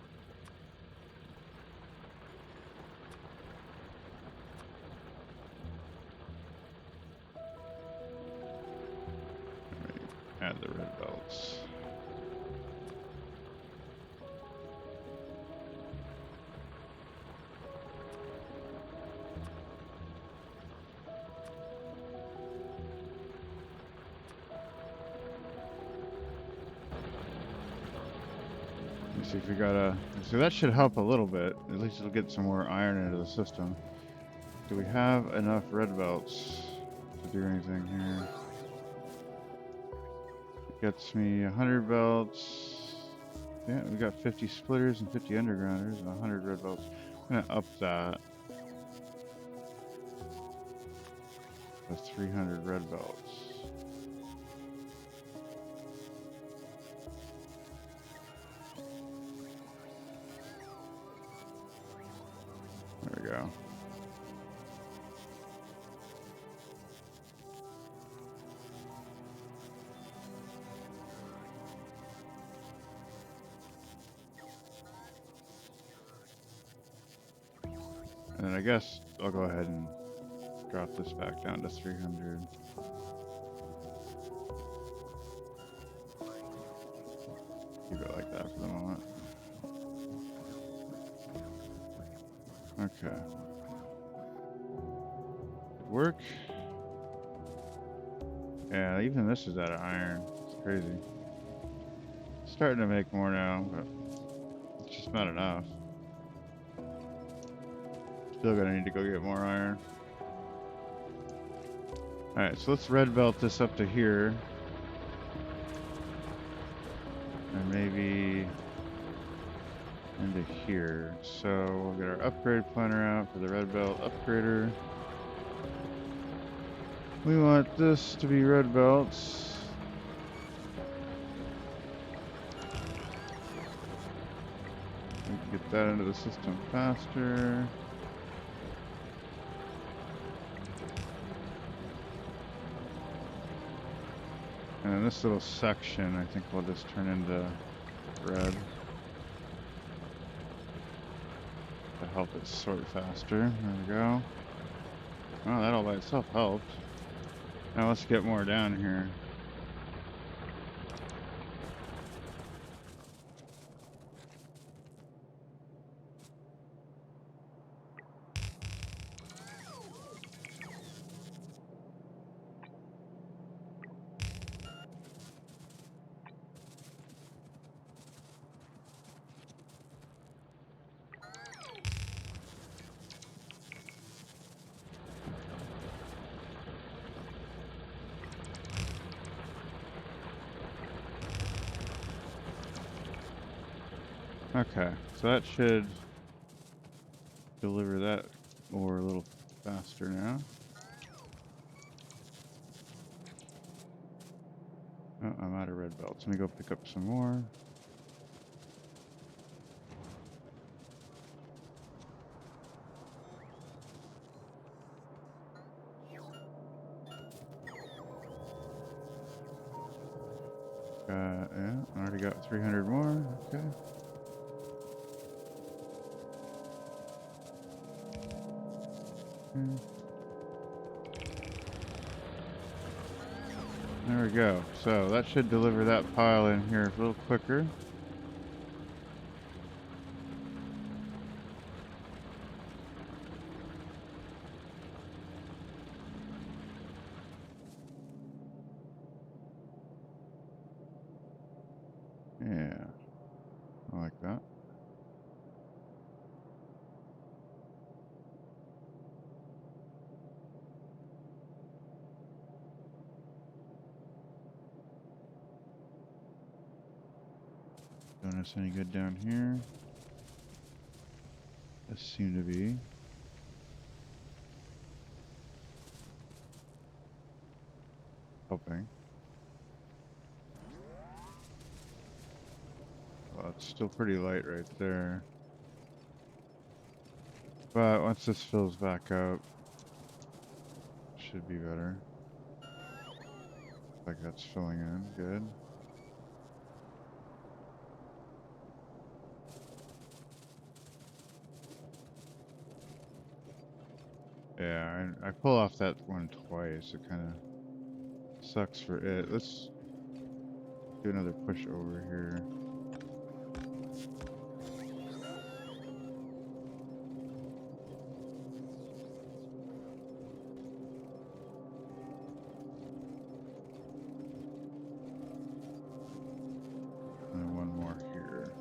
Add the red belts. See if we got a. So that should help a little bit. At least it'll get some more iron into the system. Do we have enough red belts to do anything here? Gets me 100 belts. Yeah, we got 50 splitters and 50 undergrounders and 100 red belts. I'm gonna up that to 300 red belts. There we go. And then I guess I'll go ahead and drop this back down to 300. Keep it like that for the moment. Okay. Work. Yeah, even this is out of iron. It's crazy. Starting to make more now, but it's just not enough. Still gonna need to go get more iron. Alright, so let's red belt this up to here. And maybe into here. So we'll get our upgrade planner out for the red belt upgrader. We want this to be red belts. We can get that into the system faster. And then this little section, I think we'll just turn into red to help it sort faster. There we go. Oh, that all by itself helped. Now let's get more down here. Okay, so that should deliver that ore a little faster now. Oh, I'm out of red belts. Let me go pick up some more. Yeah, I already got 300 more. Okay. There we go. So that should deliver that pile in here a little quicker. Yeah, I like that. Doing us any good down here? This seem to be. Hoping. Well, it's still pretty light right there. But once this fills back up, should be better. Looks like that's filling in. Good. Yeah, I pull off that one twice. It kind of sucks for it. Let's do another push over here. And one more here.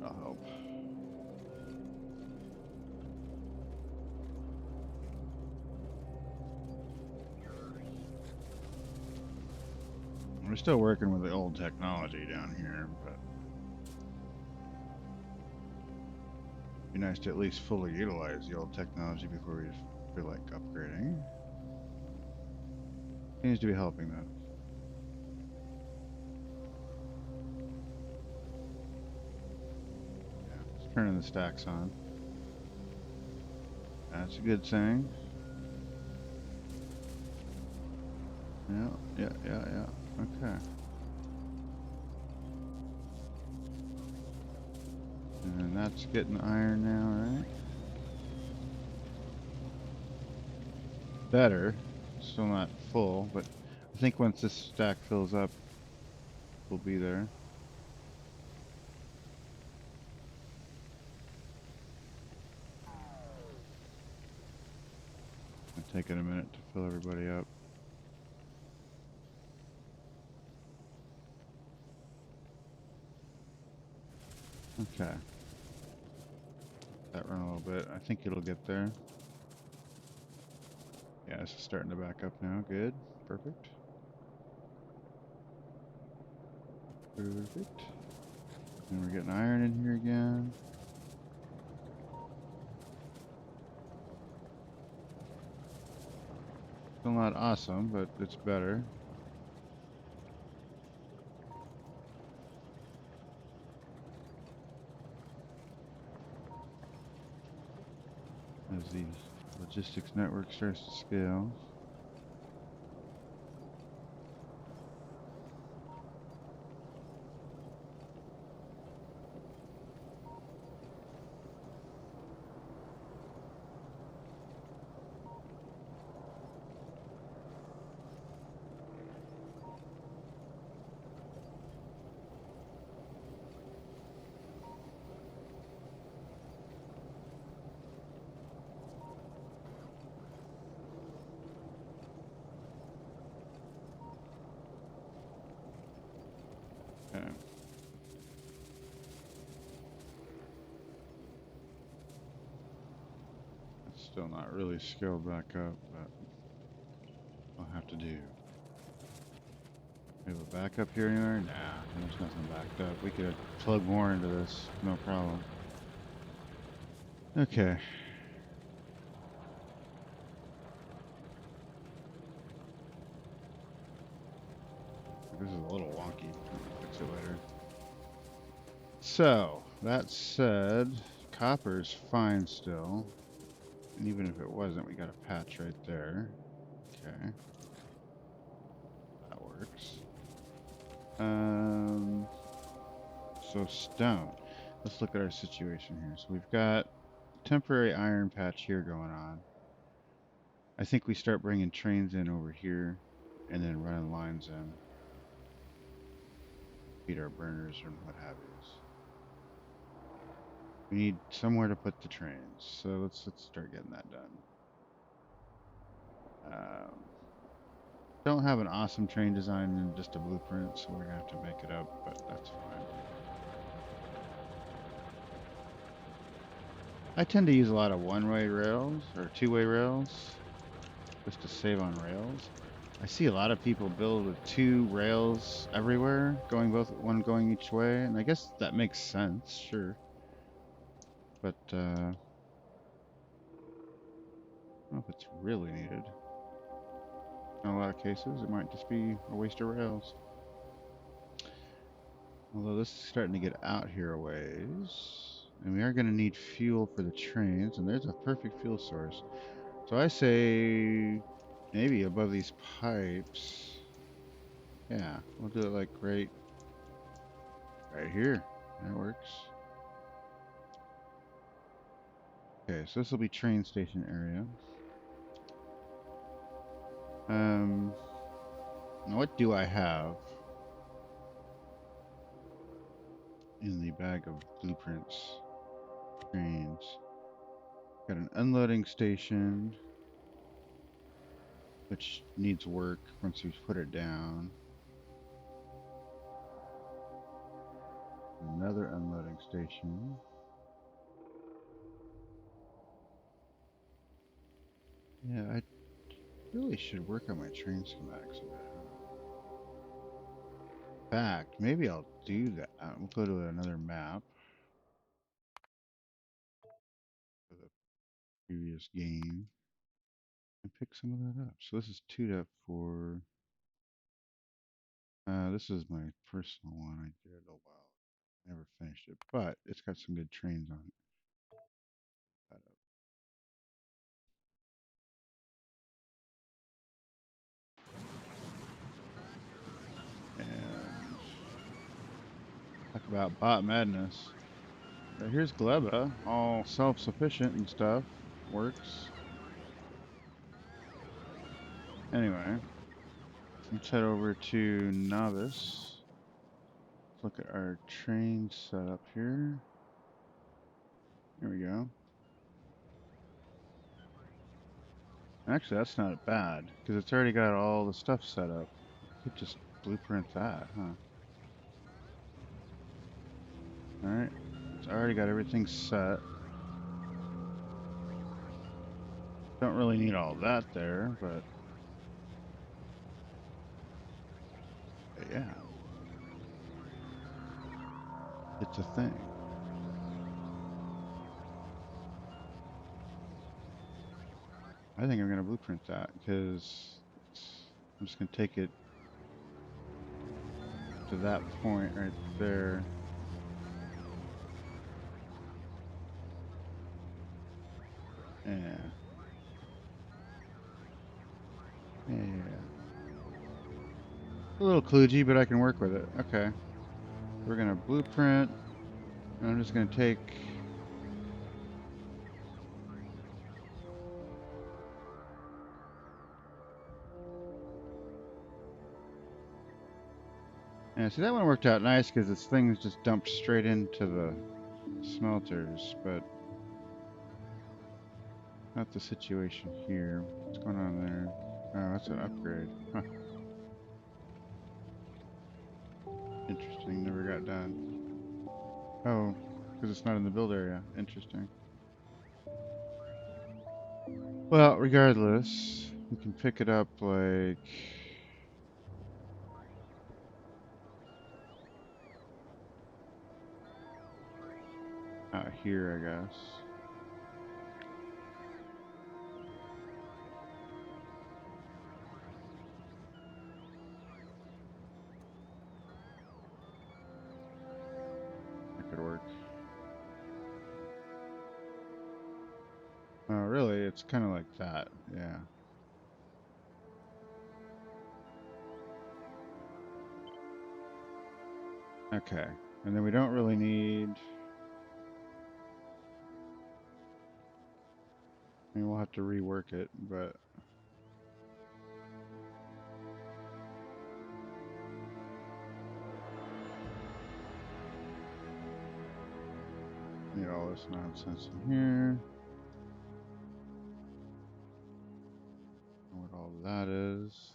That'll help. We're still working with the old technology down here, but it'd be nice to at least fully utilize the old technology before we feel like upgrading. Seems to be helping though. Yeah, it's turning the stacks on. That's a good thing. Yeah. Okay. And that's getting iron now, right? Better. Still not full, but I think once this stack fills up, we'll be there. It's taking a minute to fill everybody up. Okay. That run a little bit. I think it'll get there. Yeah, it's starting to back up now. Good. Perfect. Perfect. And we're getting iron in here again. Still not awesome, but it's better. As the logistics network starts to scale. Still not really scaled back up, but I'll have to do. We have a backup here anywhere? Nah, there's nothing backed up. We could plug more into this, no problem. Okay. This is a little wonky. I'll fix it later. So, that said, copper's fine still. And even if it wasn't, we got a patch right there. Okay. That works. So stone. Let's look at our situation here. So we've got temporary iron patch here going on. I think we start bringing trains in over here and then running lines in. Feed our burners and what have you. We need somewhere to put the trains. So let's start getting that done. Don't have an awesome train design and just a blueprint, so we're gonna have to make it up, but that's fine. I tend to use a lot of one-way rails or two-way rails just to save on rails. I see a lot of people build with two rails everywhere, one going each way, and I guess that makes sense, sure. But I don't know if it's really needed. In a lot of cases, it might just be a waste of rails. Although this is starting to get out here a ways. And we are going to need fuel for the trains, and there's a perfect fuel source. So I say maybe above these pipes. Yeah, we'll do it like right here. That works. Okay, so this will be train station area. Now what do I have in the bag of blueprints? Trains. Got an unloading station, which needs work once we put it down. Another unloading station. Yeah, I really should work on my train schematics a bit. In fact, maybe I'll do that. We'll go to another map for the previous game and pick some of that up. So this is 2.4. This is my personal one. I did a while. Never finished it, but it's got some good trains on it. And talk about bot madness. Here's Gleba, all self-sufficient and stuff. Works. Anyway, let's head over to Novice. Let's look at our train setup here. Here we go. Actually, that's not bad, because it's already got all the stuff set up. We could just blueprint that, huh? Alright, it's already got everything set. Don't really need all that there, but yeah. It's a thing. I think I'm going to blueprint that, because I'm just going to take it to that point right there. Yeah. Yeah. A little kludgy, but I can work with it. Okay. We're going to blueprint. And I'm just going to take... Yeah, see, that one worked out nice because this thing is just dumped straight into the smelters, but not the situation here. What's going on there? Oh, that's an upgrade. Huh. Interesting, never got done. Oh, because it's not in the build area. Interesting. Well, regardless, we can pick it up like out here, I guess. That could work. Oh, really? It's kind of like that. Yeah. Okay. And then we don't really need. I mean, we'll have to rework it, but need all this nonsense in here. What all that is.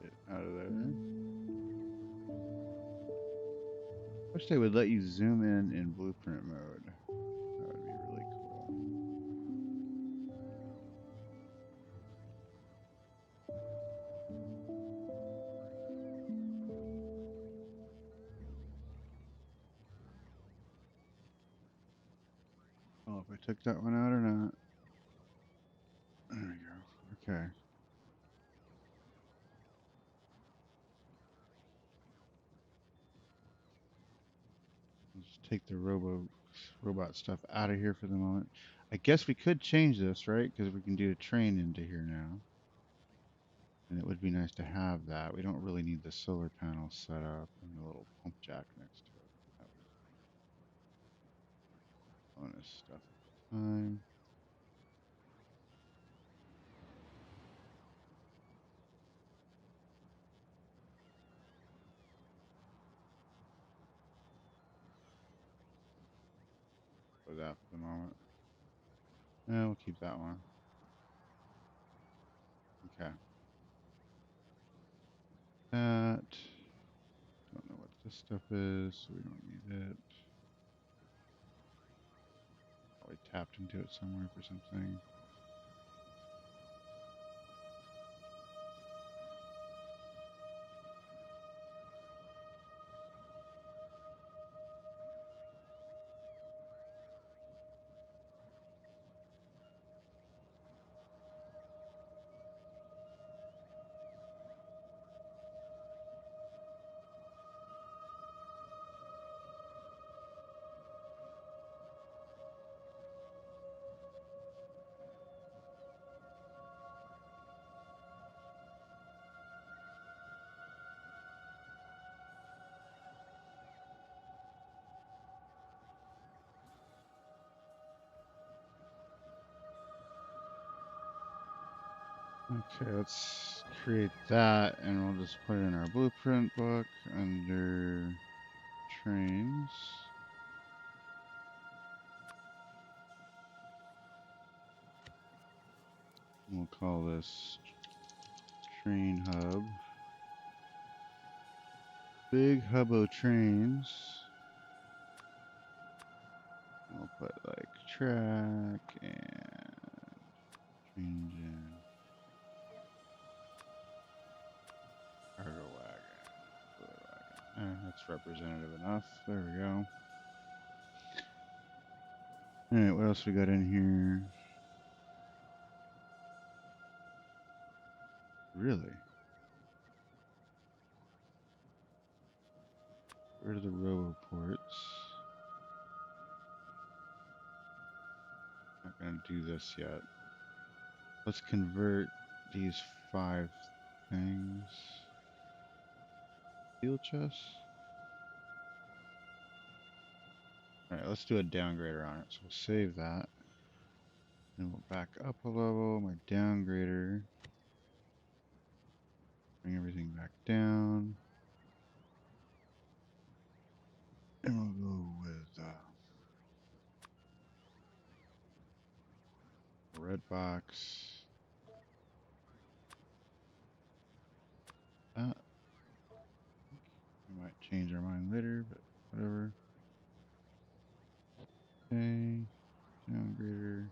Get out of there. Wish they would let you zoom in blueprint mode. That would be really cool. Oh, if I took that one out or not. There we go. Okay. Let's just take the robot stuff out of here for the moment. I guess we could change this, right? Because we can do a train into here now. And it would be nice to have that. We don't really need the solar panel set up and the little pump jack next to it. That was bonus stuff at the time. For that for the moment. Yeah, we'll keep that one. Okay. That. Don't know what this stuff is, so we don't need it. Probably tapped into it somewhere for something. Okay, let's create that and we'll just put it in our blueprint book under trains. We'll call this train hub. Big hubbo trains. We'll put like track and train engine. Cargo wagon. That's representative enough. There we go. Alright, what else we got in here? Really? Where are the Roboports? Not gonna do this yet. Let's convert these 5 things. Steel chests? Alright, let's do a downgrader on it. So we'll save that. Then we'll back up a level. My downgrader. Bring everything back down. And we'll go with red box. That. We might change our mind later, but whatever. Okay, downgrader.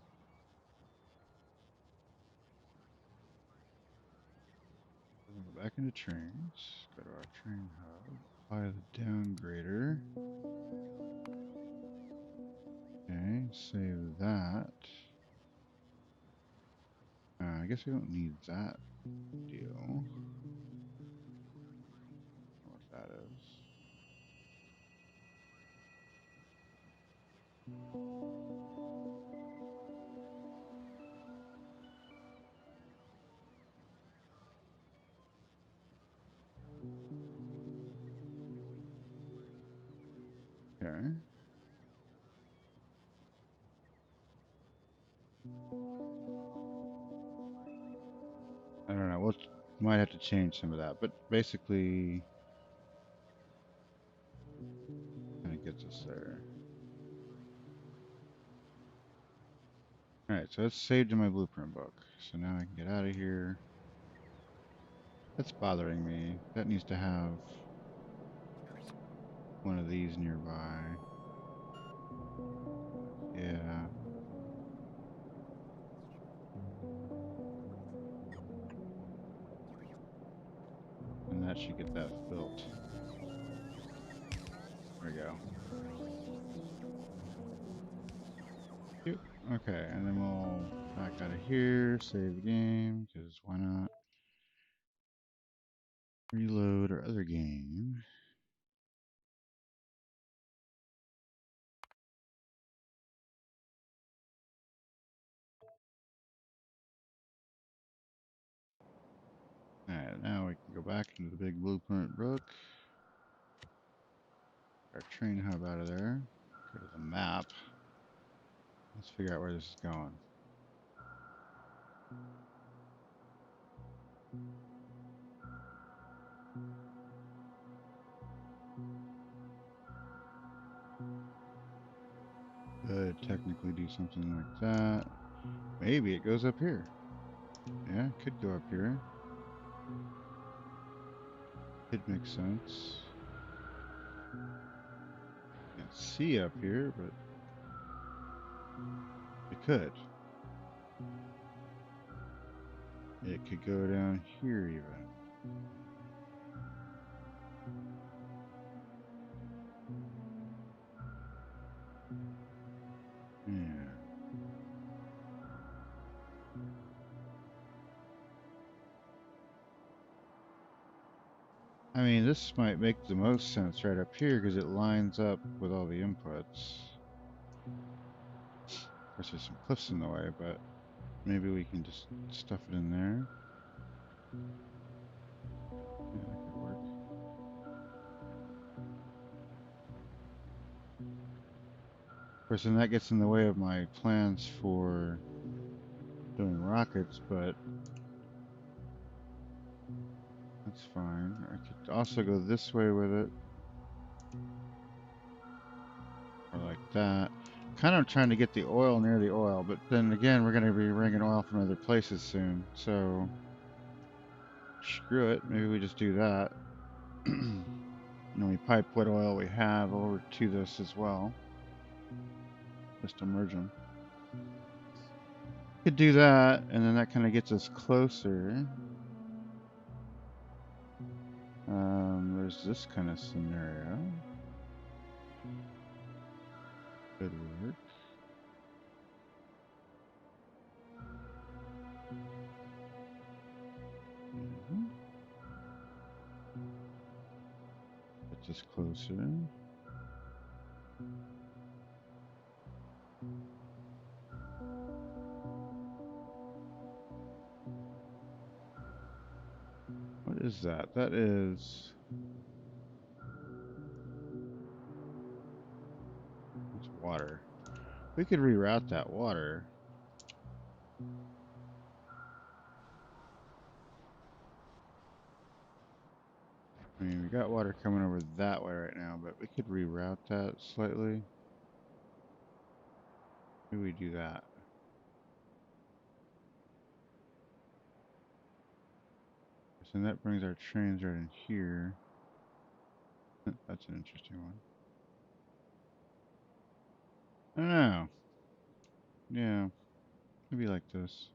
We'll go back into trains. Go to our train hub. Apply the downgrader. Okay, save that. I guess we don't need that deal. What that is. Okay. I don't know. We'll might have to change some of that, but basically, kind of gets us there. All right, so it's saved in my blueprint book. So now I can get out of here. That's bothering me. That needs to have one of these nearby. Yeah. And that should get that built. There we go. Yep. Okay, and then we'll back out of here, save the game, because why not? Reload our other game. Alright, now we can go back into the big blueprint book. Our train hub out of there. Go to the map. Let's figure out where this is going. Could technically do something like that. Maybe it goes up here. Yeah, it could go up here. Could make sense. Can't see up here, but it could. It could go down here even. Yeah. I mean, this might make the most sense right up here because it lines up with all the inputs. Of course, there's some cliffs in the way, but maybe we can just stuff it in there. Yeah, that could work. Of course, then that gets in the way of my plans for doing rockets, but that's fine. I could also go this way with it. Or like that. Kind of trying to get the oil near the oil, but then again, we're going to be bringing oil from other places soon, so screw it. Maybe we just do that. And we pipe what oil we have over to this as well. Just to merge them. Could do that, and then that kind of gets us closer. There's this kind of scenario. Could work. Gets us closer. What is that? That is... It's water. We could reroute that water. I mean, we got water coming over that way right now, but we could reroute that slightly. Maybe we do that. So that brings our trains right in here. That's an interesting one. I don't know. Yeah, maybe like this.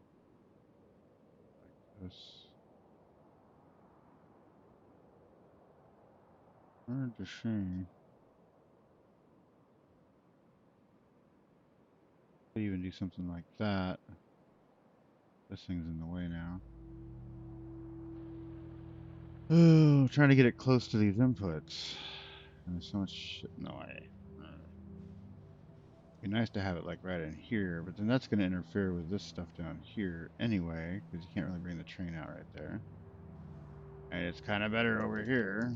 Like this. Hard to see. Could even do something like that. This thing's in the way now. Oh, trying to get it close to these inputs. And there's so much shit in the way. Be nice to have it like right in here, but then that's going to interfere with this stuff down here anyway, because you can't really bring the train out right there. And it's kind of better over here.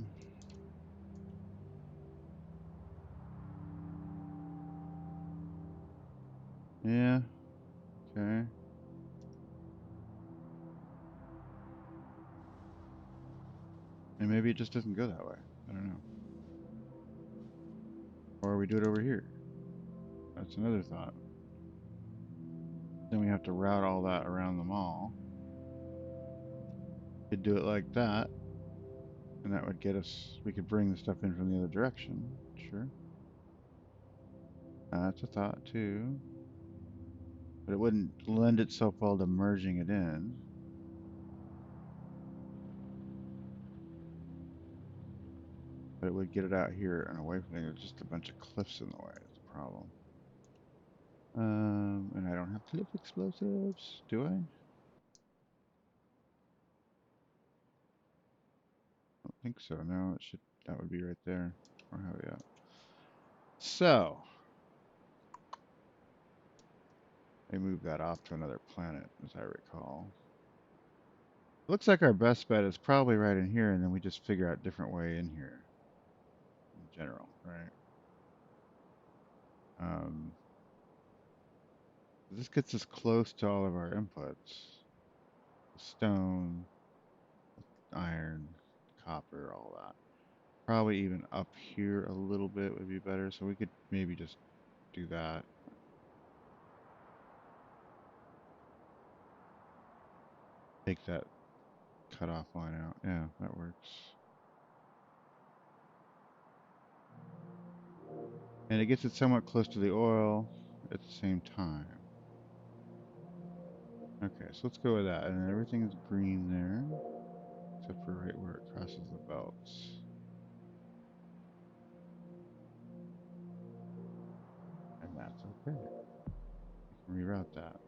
Yeah. Okay. And maybe it just doesn't go that way. I don't know. Or we do it over here. That's another thought. Then we have to route all that around the mall. Could do it like that. And that would get us, we could bring the stuff in from the other direction. Sure. That's a thought too. But it wouldn't lend itself well to merging it in. But it would get it out here and away from there. There's just a bunch of cliffs in the way is the problem. And I don't have cliff explosives, do I? I don't think so. No, it should. That would be right there. Or how we at? So they moved that off to another planet, as I recall. Looks like our best bet is probably right in here, and then we just figure out a different way in here. In general, right? This gets us close to all of our inputs. Stone, iron, copper, all that. Probably even up here a little bit would be better, so we could maybe just do that. Take that cutoff line out. Yeah, that works. And it gets it somewhat close to the oil at the same time. Okay, so let's go with that. And everything is green there, except for right where it crosses the belts. And that's okay. We can reroute that.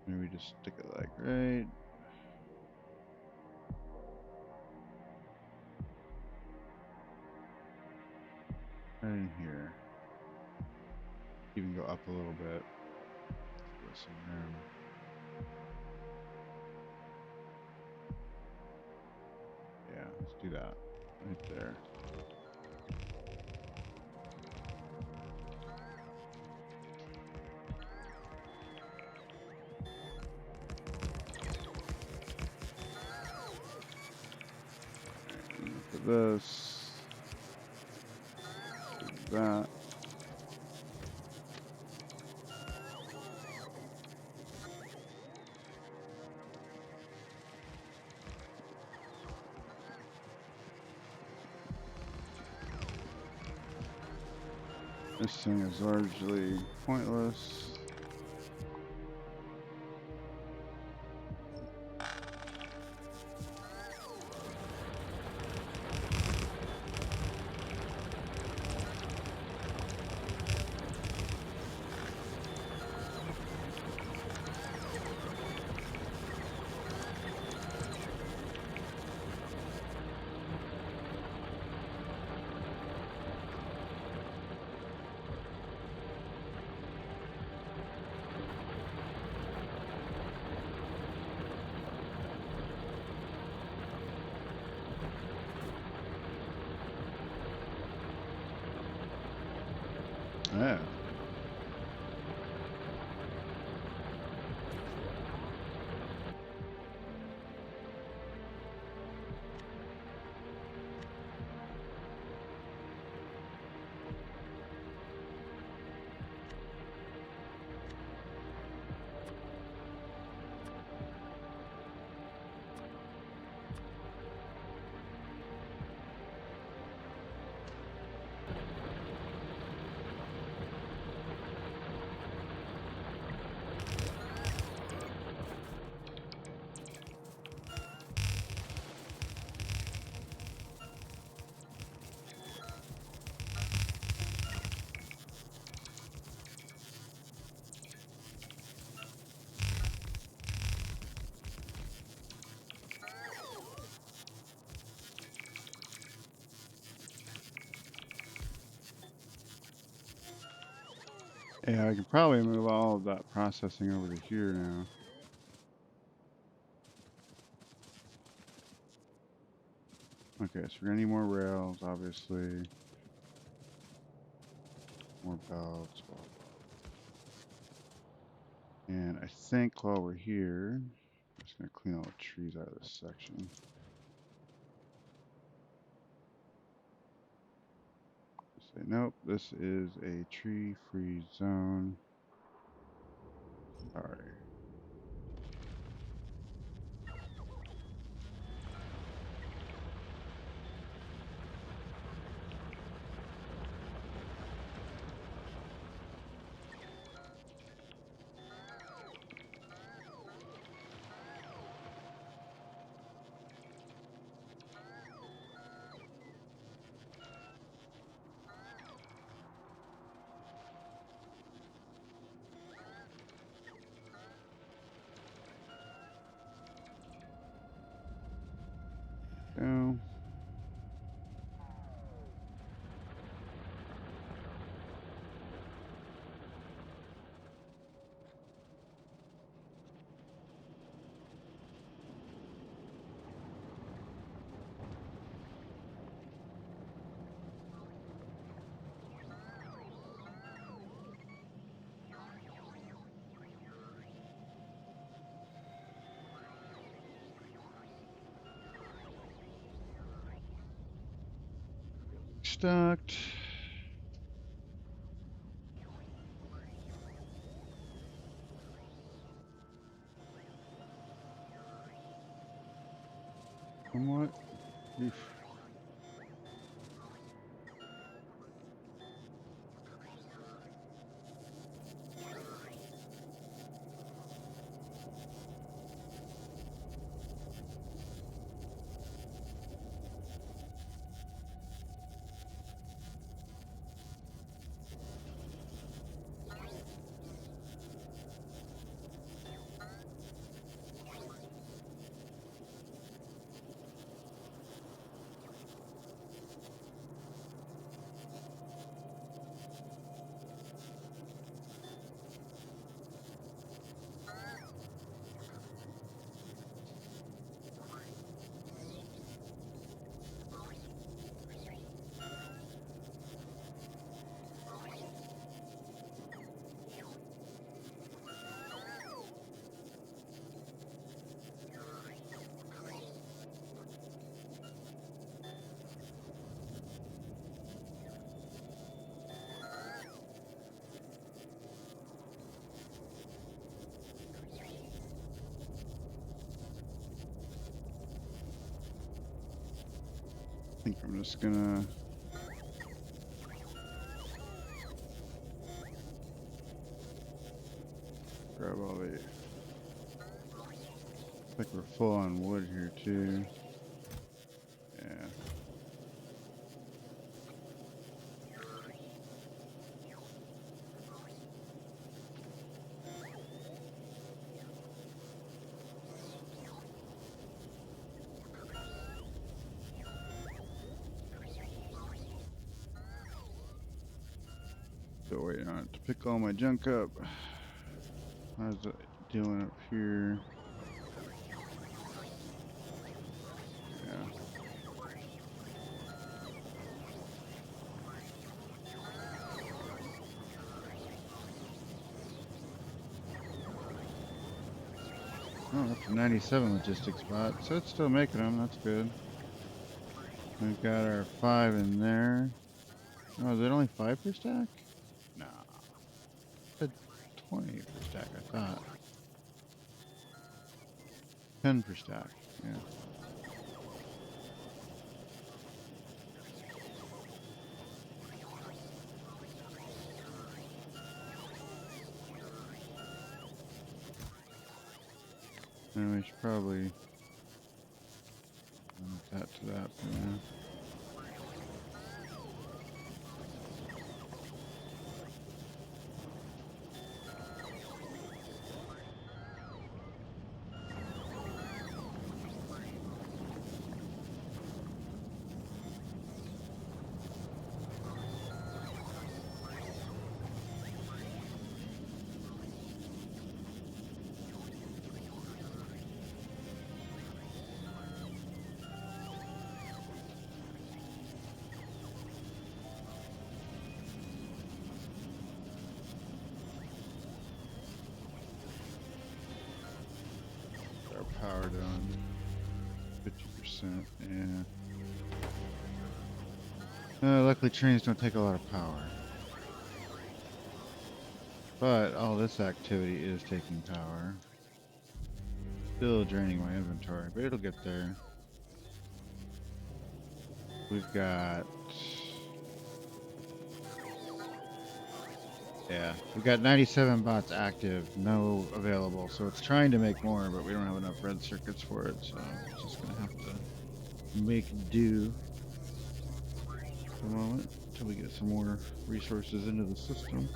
Maybe just stick it like right in here. Even go up a little bit. Give us some room. Yeah, let's do that. Right there. Look at this. Do that. This thing is largely pointless. Yeah. Yeah, I can probably move all of that processing over to here now. Okay, so we're gonna need more rails, obviously. More belts, blah, blah. And I think while we're here, I'm just gonna clean all the trees out of this section. Say, nope, this is a tree-free zone. Sorry. Go. Stocked. Somewhat. Oof. I think I'm just gonna grab all the. I think we're full on wood here too. Yeah. Still waiting on it to pick all my junk up. How's it doing up here? Yeah. Oh, up to 97 logistics spots. So it's still making them. That's good. We've got our 5 in there. Oh, is it only 5 per stack? Nah. It said 20 per stack, I thought. 10 per stack. Yeah. And we should probably limit that to that for now. 100%. Yeah. Luckily, trains don't take a lot of power. But all this activity is taking power. Still draining my inventory, but it'll get there. We've got... Yeah, we've got 97 bots active, no available. So it's trying to make more, but we don't have enough red circuits for it. So it's just going to have to make do for the moment until we get some more resources into the system.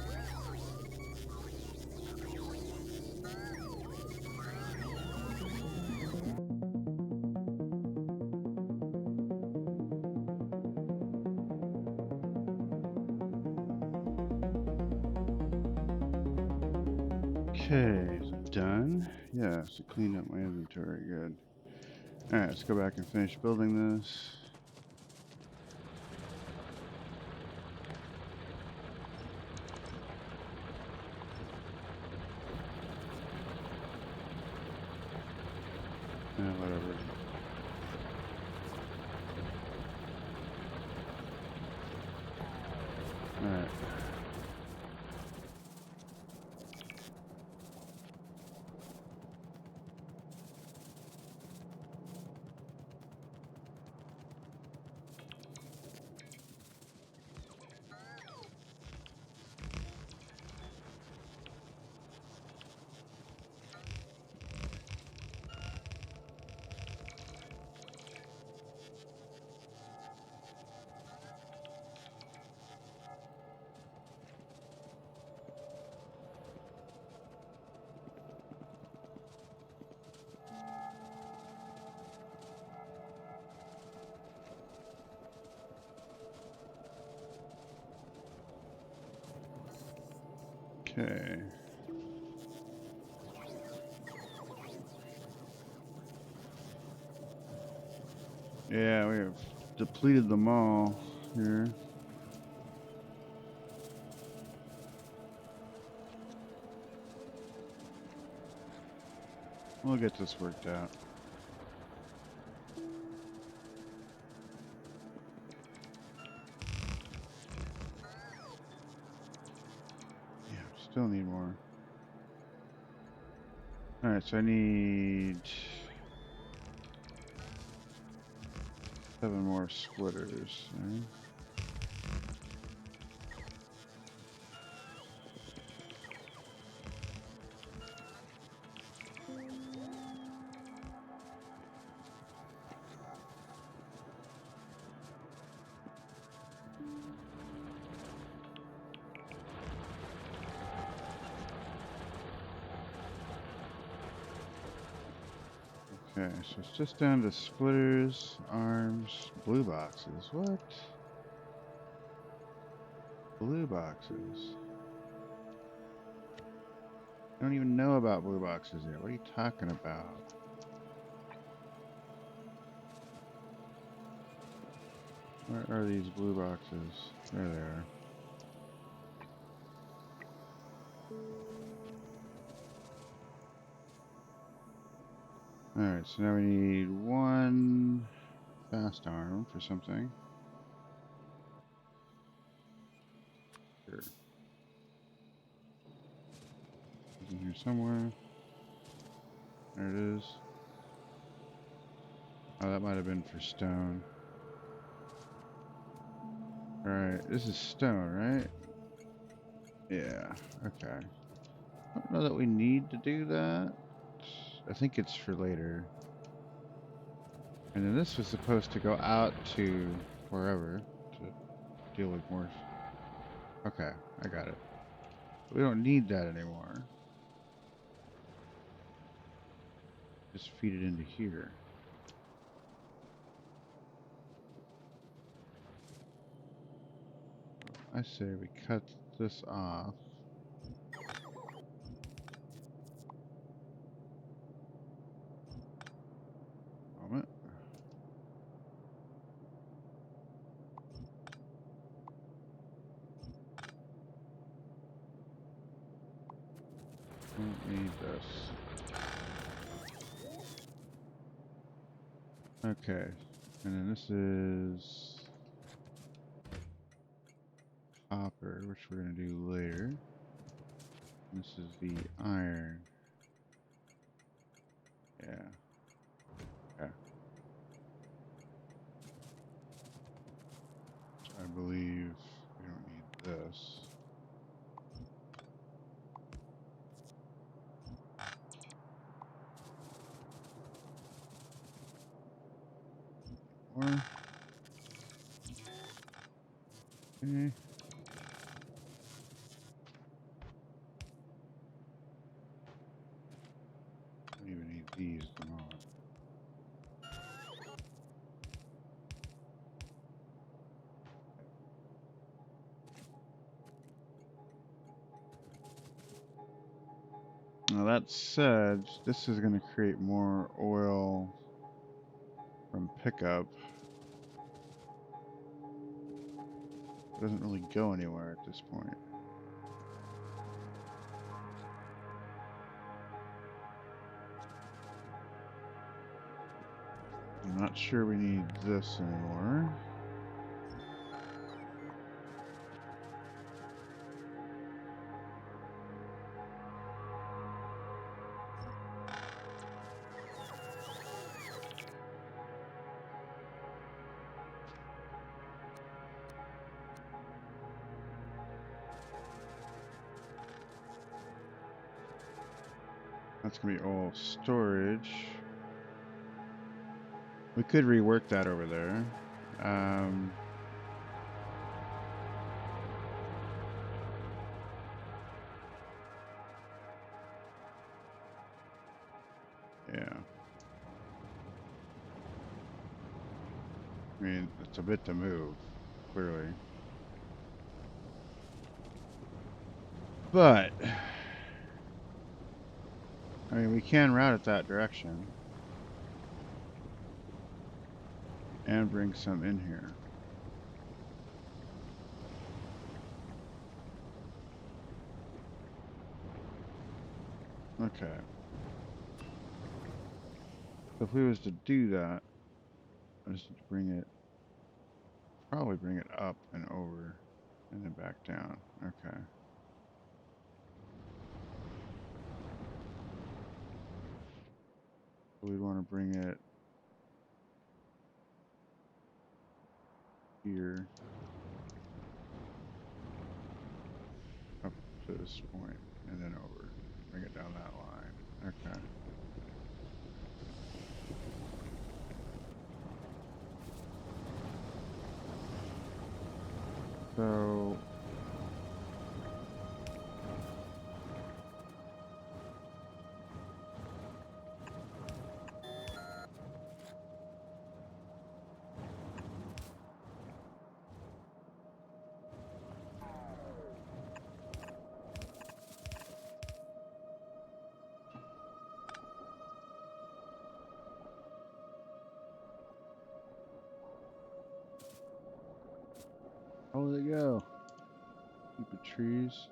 Okay, done. Yeah, so cleaned up my inventory, good. Alright, let's go back and finish building this. Yeah, whatever. Alright. Okay. Yeah, we have depleted them all here. We'll get this worked out. Yeah, still need more. Alright, so I need 7 more splitters. Right? Okay, so it's just down to splitters, arms, blue boxes. What? Blue boxes? I don't even know about blue boxes yet. What are you talking about? Where are these blue boxes? There they are. Alright, so now we need 1 fast arm for something. Sure. It's in here somewhere. There it is. Oh, that might have been for stone. Alright, this is stone, right? Yeah, okay. I don't know that we need to do that. I think it's for later. And then this was supposed to go out to wherever to deal with more. Okay, I got it. We don't need that anymore. Just feed it into here. I say we cut this off. Moment. Don't need this. Okay, and then this is copper, which we're gonna do later. This is the iron. Yeah. Okay. So I believe we don't need this. Or okay. Don't even need these at the moment. Now that said, this is going to create more oil from pickup. It doesn't really go anywhere at this point. I'm not sure we need this anymore. That's going to be oil storage. We could rework that over there. Yeah. I mean, it's a bit to move, clearly. But, I mean, we can route it that direction. And bring some in here. Okay. So if we was to do that, I just need to bring it, probably bring it up and over, and then back down. Okay. So we'd want to bring it here, up to this point, and then over. Bring it down that line. Okay. So how will it go? Stupid trees.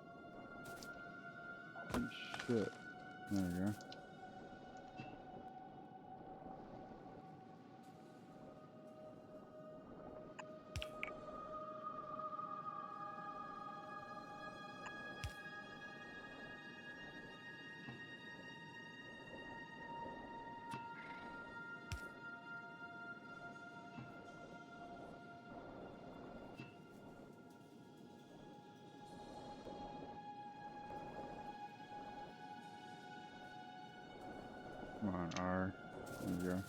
Oh, shit. There we go. Come on, R. There we go.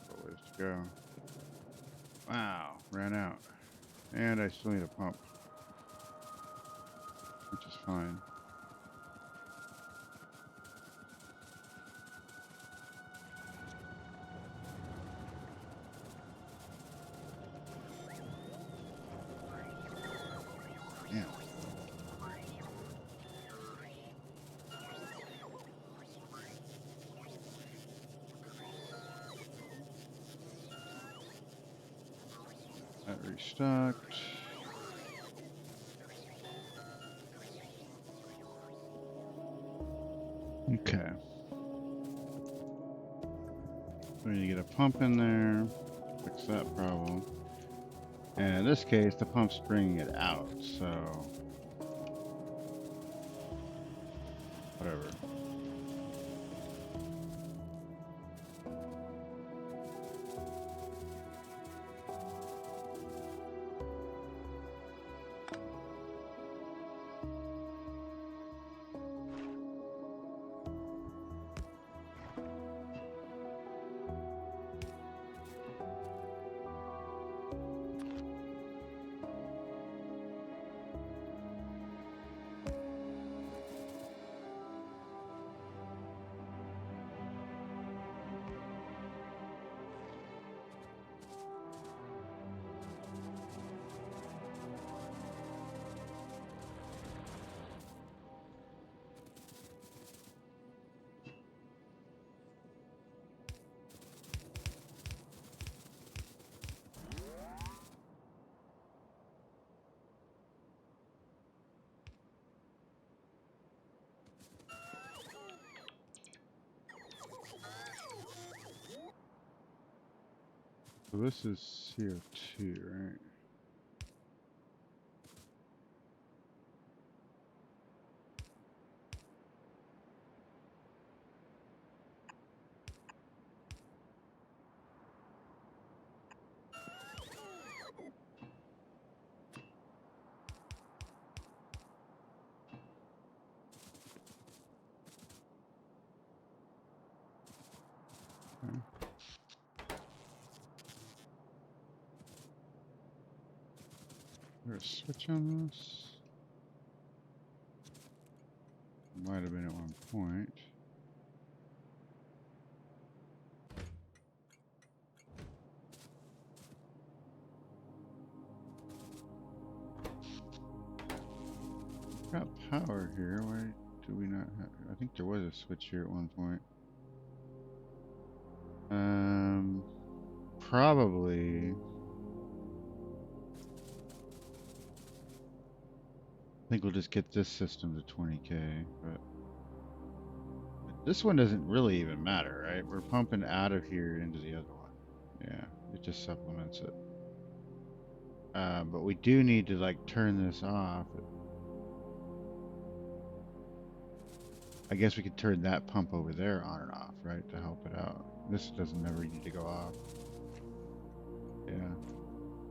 Got ways to go. Wow, ran out. And I still need a pump, which is fine. Damn. That restocked. Okay. We need to get a pump in there, fix that problem. And in this case, the pump's bringing it out, so whatever. So this is CO2, right? Okay. Is there a switch on this? Might have been at one point. Got power here. Why do we not have? I think there was a switch here at one point. Probably. I think we'll just get this system to 20K, but this one doesn't really even matter, right? We're pumping out of here into the other one. Yeah, it just supplements it. But we do need to like turn this off. I guess we could turn that pump over there on and off, right, to help it out. This doesn't never need to go off. Yeah,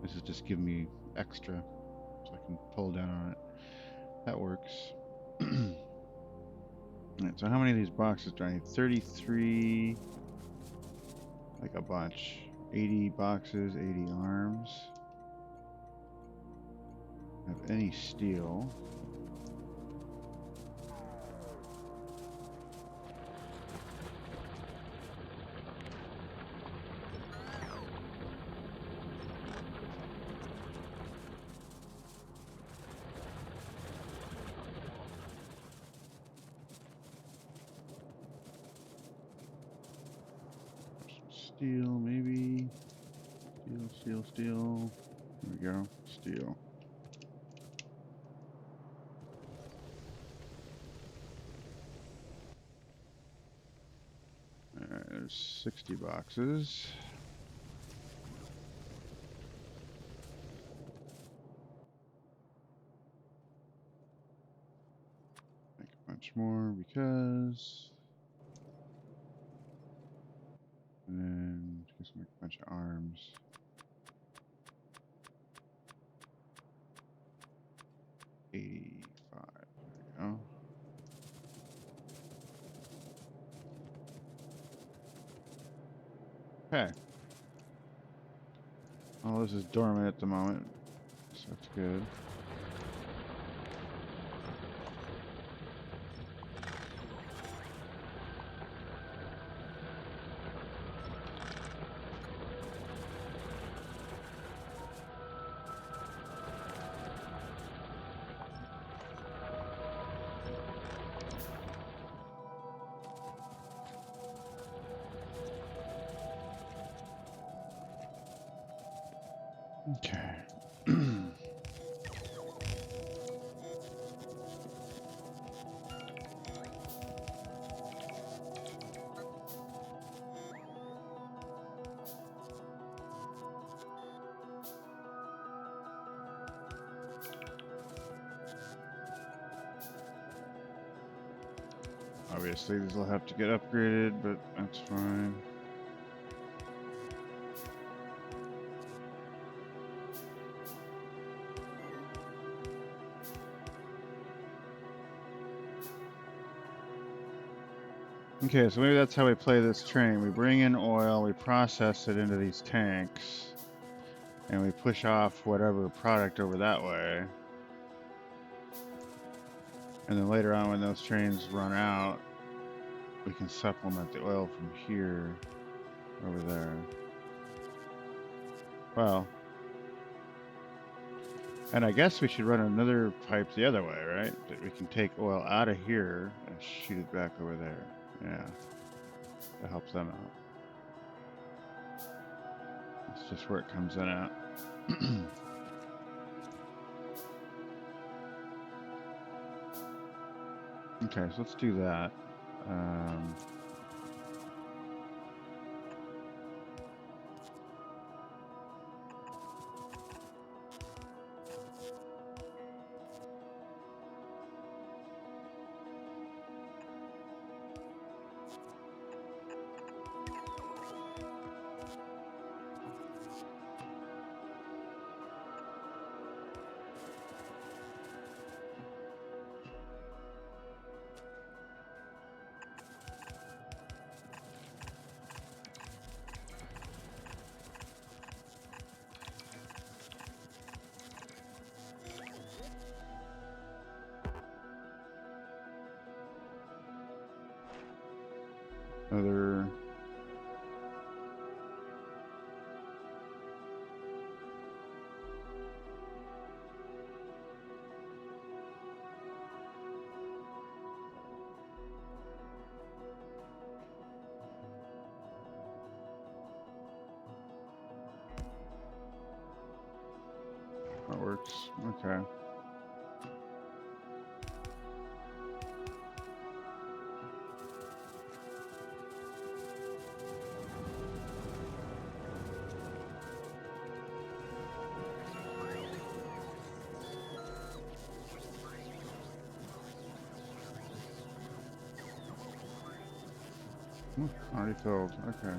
this is just giving me extra so I can pull down on it. That works. Alright, so how many of these boxes do I need? 33, like a bunch. 80 boxes, 80 arms. Have any steel? Steel, maybe. Steel. There we go. Steel. Alright, there's 60 boxes. Make a bunch more because. And then just make a bunch of arms. $85. There we go. Okay. Well, this is dormant at the moment, so that's good. Okay. Obviously, these will have to get upgraded, but that's fine. Okay, so maybe that's how we play this train. We bring in oil, we process it into these tanks, and we push off whatever product over that way. And then later on, when those trains run out, we can supplement the oil from here over there. Well, and I guess we should run another pipe the other way, right? That we can take oil out of here and shoot it back over there. Yeah, that helps them out. That's just where it comes in at. Okay, so let's do that. Other. That works. Okay. Already filled. Okay.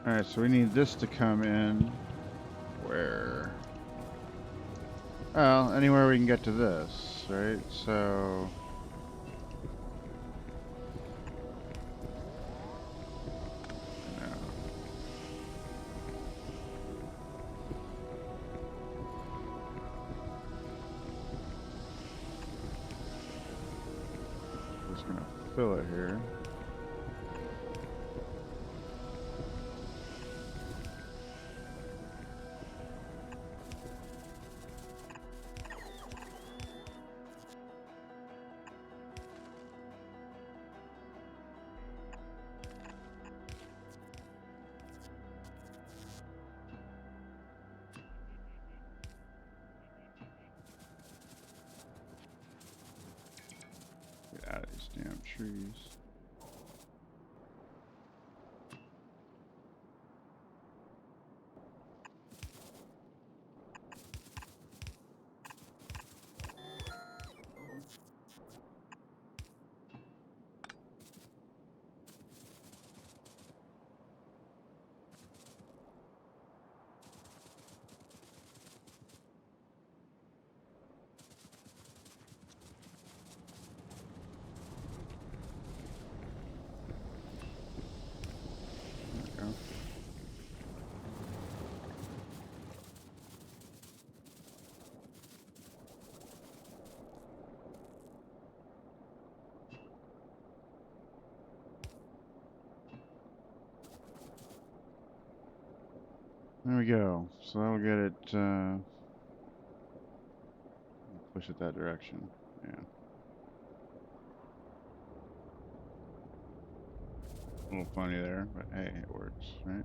Alright, so we need this to come in. Where? Well, anywhere we can get to this, right? So. No. Just gonna fill it here. Get out of these damn trees. There we go. There we go. So that'll get it, push it that direction. Yeah. A little funny there, but hey, it works, right?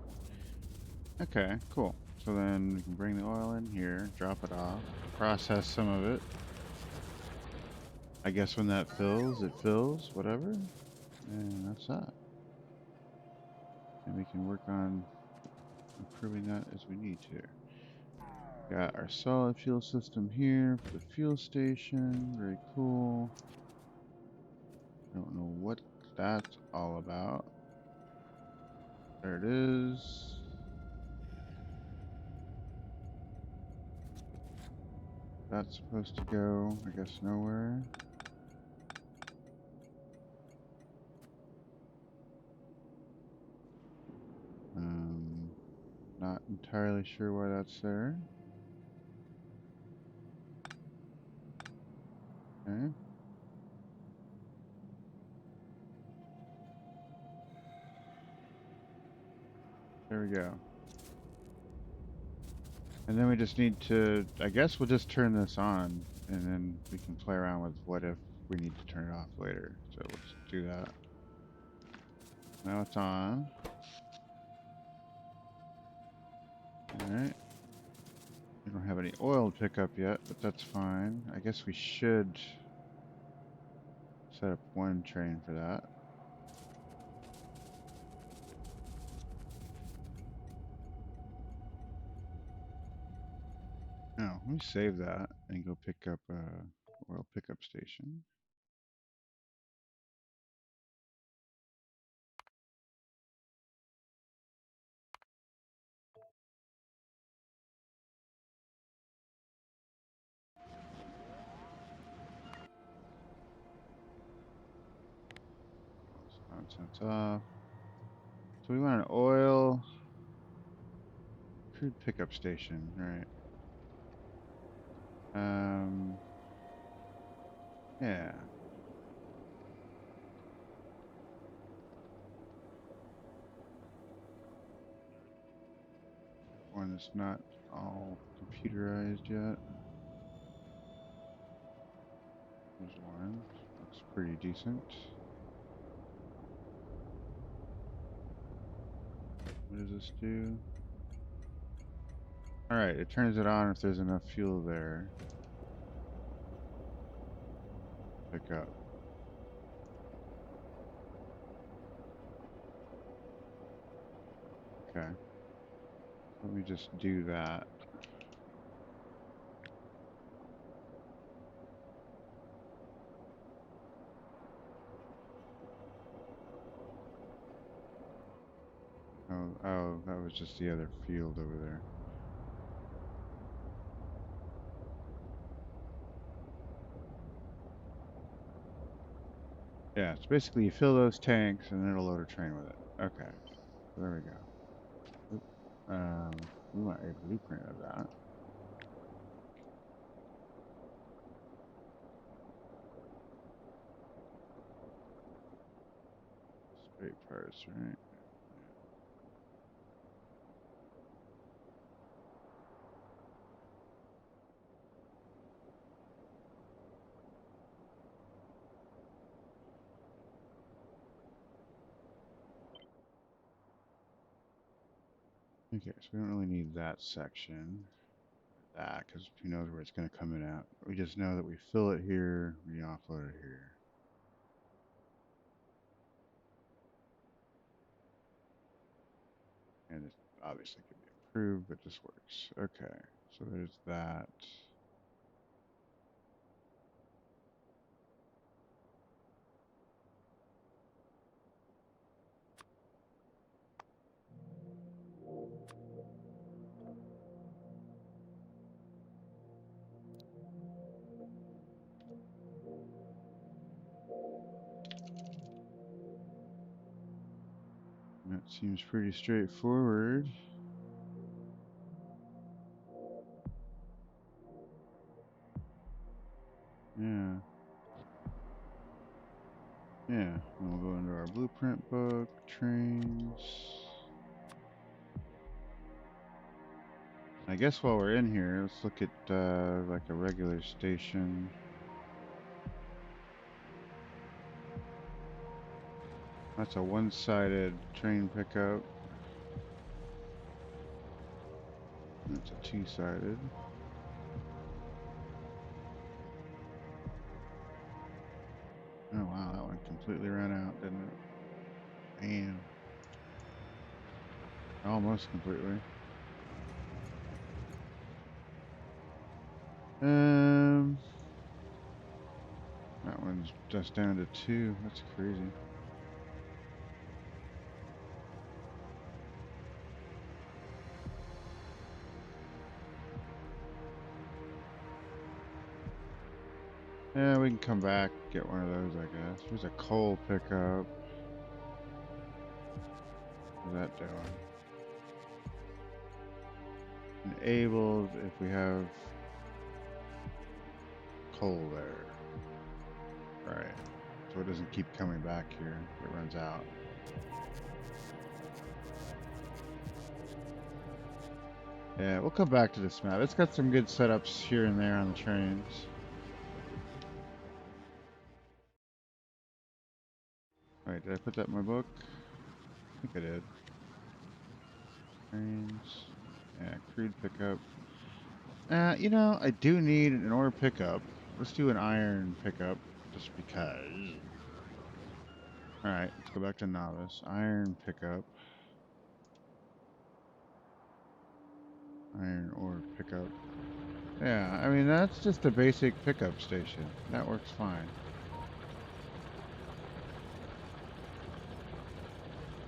Okay, cool. So then we can bring the oil in here, drop it off, process some of it. I guess when that fills, it fills, whatever. And that's that. And we can work on improving that as we need to. Got our solid fuel system here for the fuel station. Very cool. Don't know what that's all about. There it is. That's supposed to go, I guess, nowhere. Not entirely sure why that's there. Okay. There we go. And then we just need to, I guess we'll just turn this on and then we can play around with what if we need to turn it off later. So we'll just do that. Now it's on. Alright. We don't have any oil to pick up yet, but that's fine. I guess we should set up one train for that. Now, let me save that and go pick up a oil pickup station. Nonsense off. So we want an oil crude pickup station, right? Yeah. One that's not all computerized yet. There's one. Looks pretty decent. What does this do? Alright, it turns it on if there's enough fuel there. Pick up. Okay. Let me just do that. Oh, that was just the other field over there. Yeah, it's basically you fill those tanks and then it'll load a train with it. Okay, so there we go. Oop. We want a blueprint of that. Straight parts, right? Okay, so we don't really need that section. That, because who knows where it's going to come in at. We just know that we fill it here, we offload it here. And it obviously could be improved, but this works. Okay, so there's that. That seems pretty straightforward. Yeah. Yeah, and we'll go into our blueprint book, trains. I guess while we're in here, let's look at like a regular station. That's a one-sided train pickup. That's a two-sided. Oh wow, that one completely ran out, didn't it? Damn. Almost completely. That one's just down to 2. That's crazy. Yeah, we can come back, get one of those, I guess. Here's a coal pickup. What's that doing? Enabled if we have coal there. Right. So it doesn't keep coming back here if it runs out. Yeah, we'll come back to this map. It's got some good setups here and there on the trains. Wait, did I put that in my book? I think I did. Trains. Yeah, crude pickup. You know, I do need an ore pickup. Let's do an iron pickup, just because. Alright, let's go back to novice. Iron pickup. Iron ore pickup. Yeah, I mean, that's just a basic pickup station. That works fine.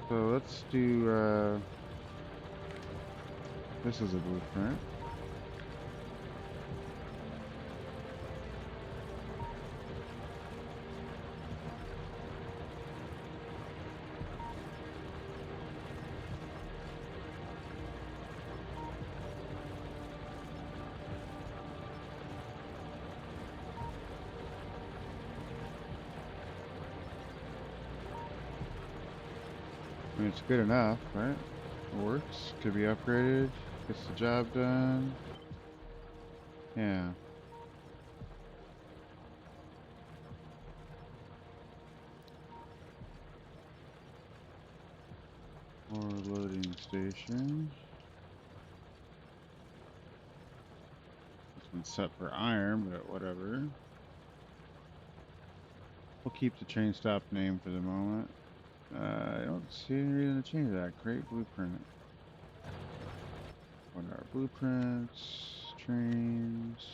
So let's do, this is a blueprint. I mean, it's good enough, right? It works. Could be upgraded. Gets the job done. Yeah. Or loading station. It's been set for iron, but whatever. We'll keep the train stop name for the moment. I don't see any reason to change that. Create blueprint. What are our blueprints? Trains.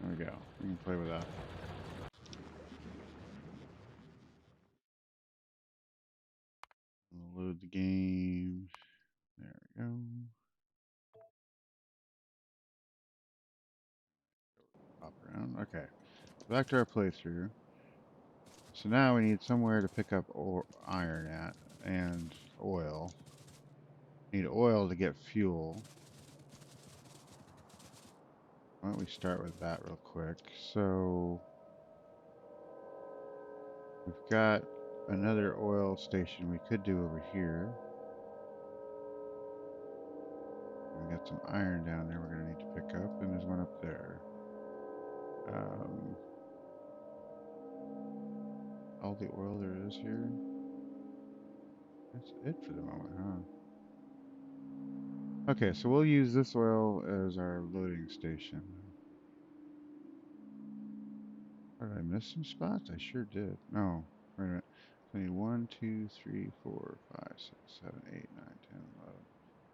There we go. We can play with that. We'll load the game. There we go. Hop around. Okay. Back to our playthrough. So now we need somewhere to pick up iron at and oil. Need oil to get fuel. Why don't we start with that real quick? So we've got another oil station we could do over here. We got some iron down there we're going to need to pick up, and there's one up there. All the oil there is here. That's it for the moment, huh? Okay, so we'll use this oil as our loading station. Oh, did I miss some spots? I sure did. No, wait a minute. So I need 1, 2, 3, 4, 5, 6, 7, 8, 9, 10, 11.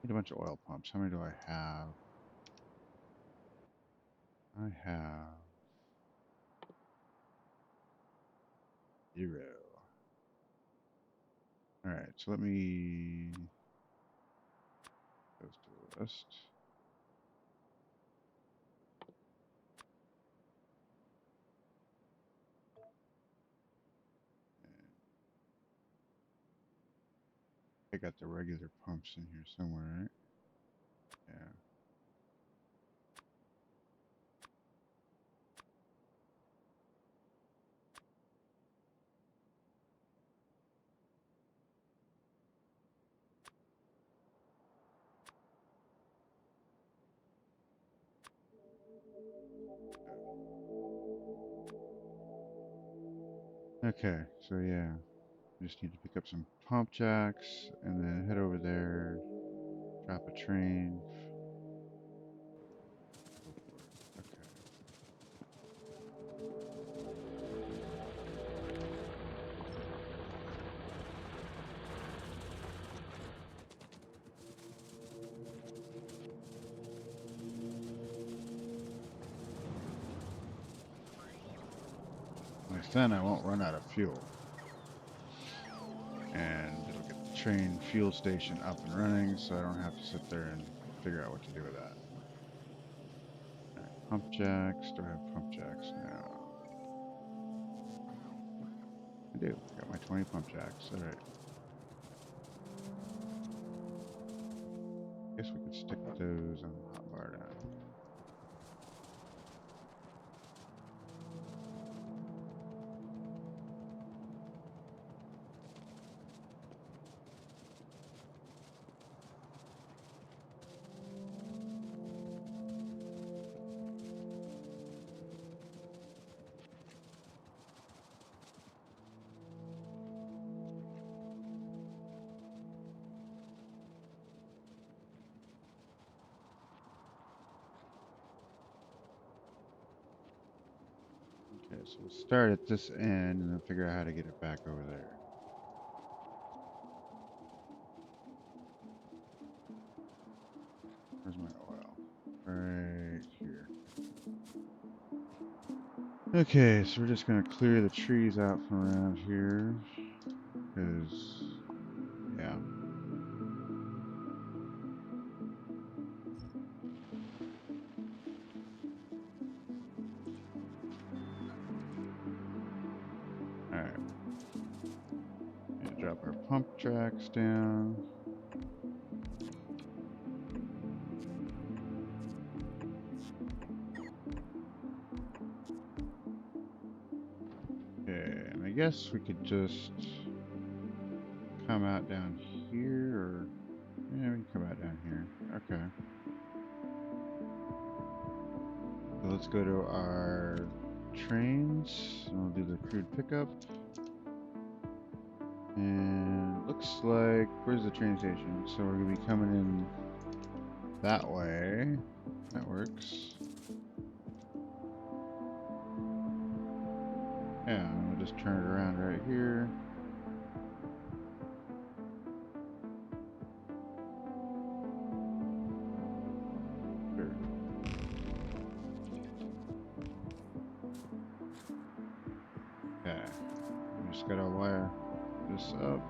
Need a bunch of oil pumps. How many do I have? I have 0. All right, so let me go to the list. I got the regular pumps in here somewhere, right? Yeah. Okay, so yeah, just need to pick up some pump jacks and then head over there, drop a train. Okay. At least then I won't run out of fuel. And it'll get the train fuel station up and running, so I don't have to sit there and figure out what to do with that. Alright, pump jacks. Do I have pump jacks now? I do. Got my 20 pump jacks. Alright. Guess we could stick those on the hotbar down. Okay, so we'll start at this end and then figure out how to get it back over there. Where's my oil? Right here. Okay, so we're just gonna clear the trees out from around here. Because, yeah. Alright. Yeah, drop our pump tracks down. Okay, and I guess we could just come out down here, or yeah, we can come out down here. Okay. So let's go to our trains, and we'll do the crude pickup. And it looks like, where's the train station? So we're gonna be coming in that way. That works. Yeah, and we'll just turn it around right here. Sure. Okay. We just gotta wire this up.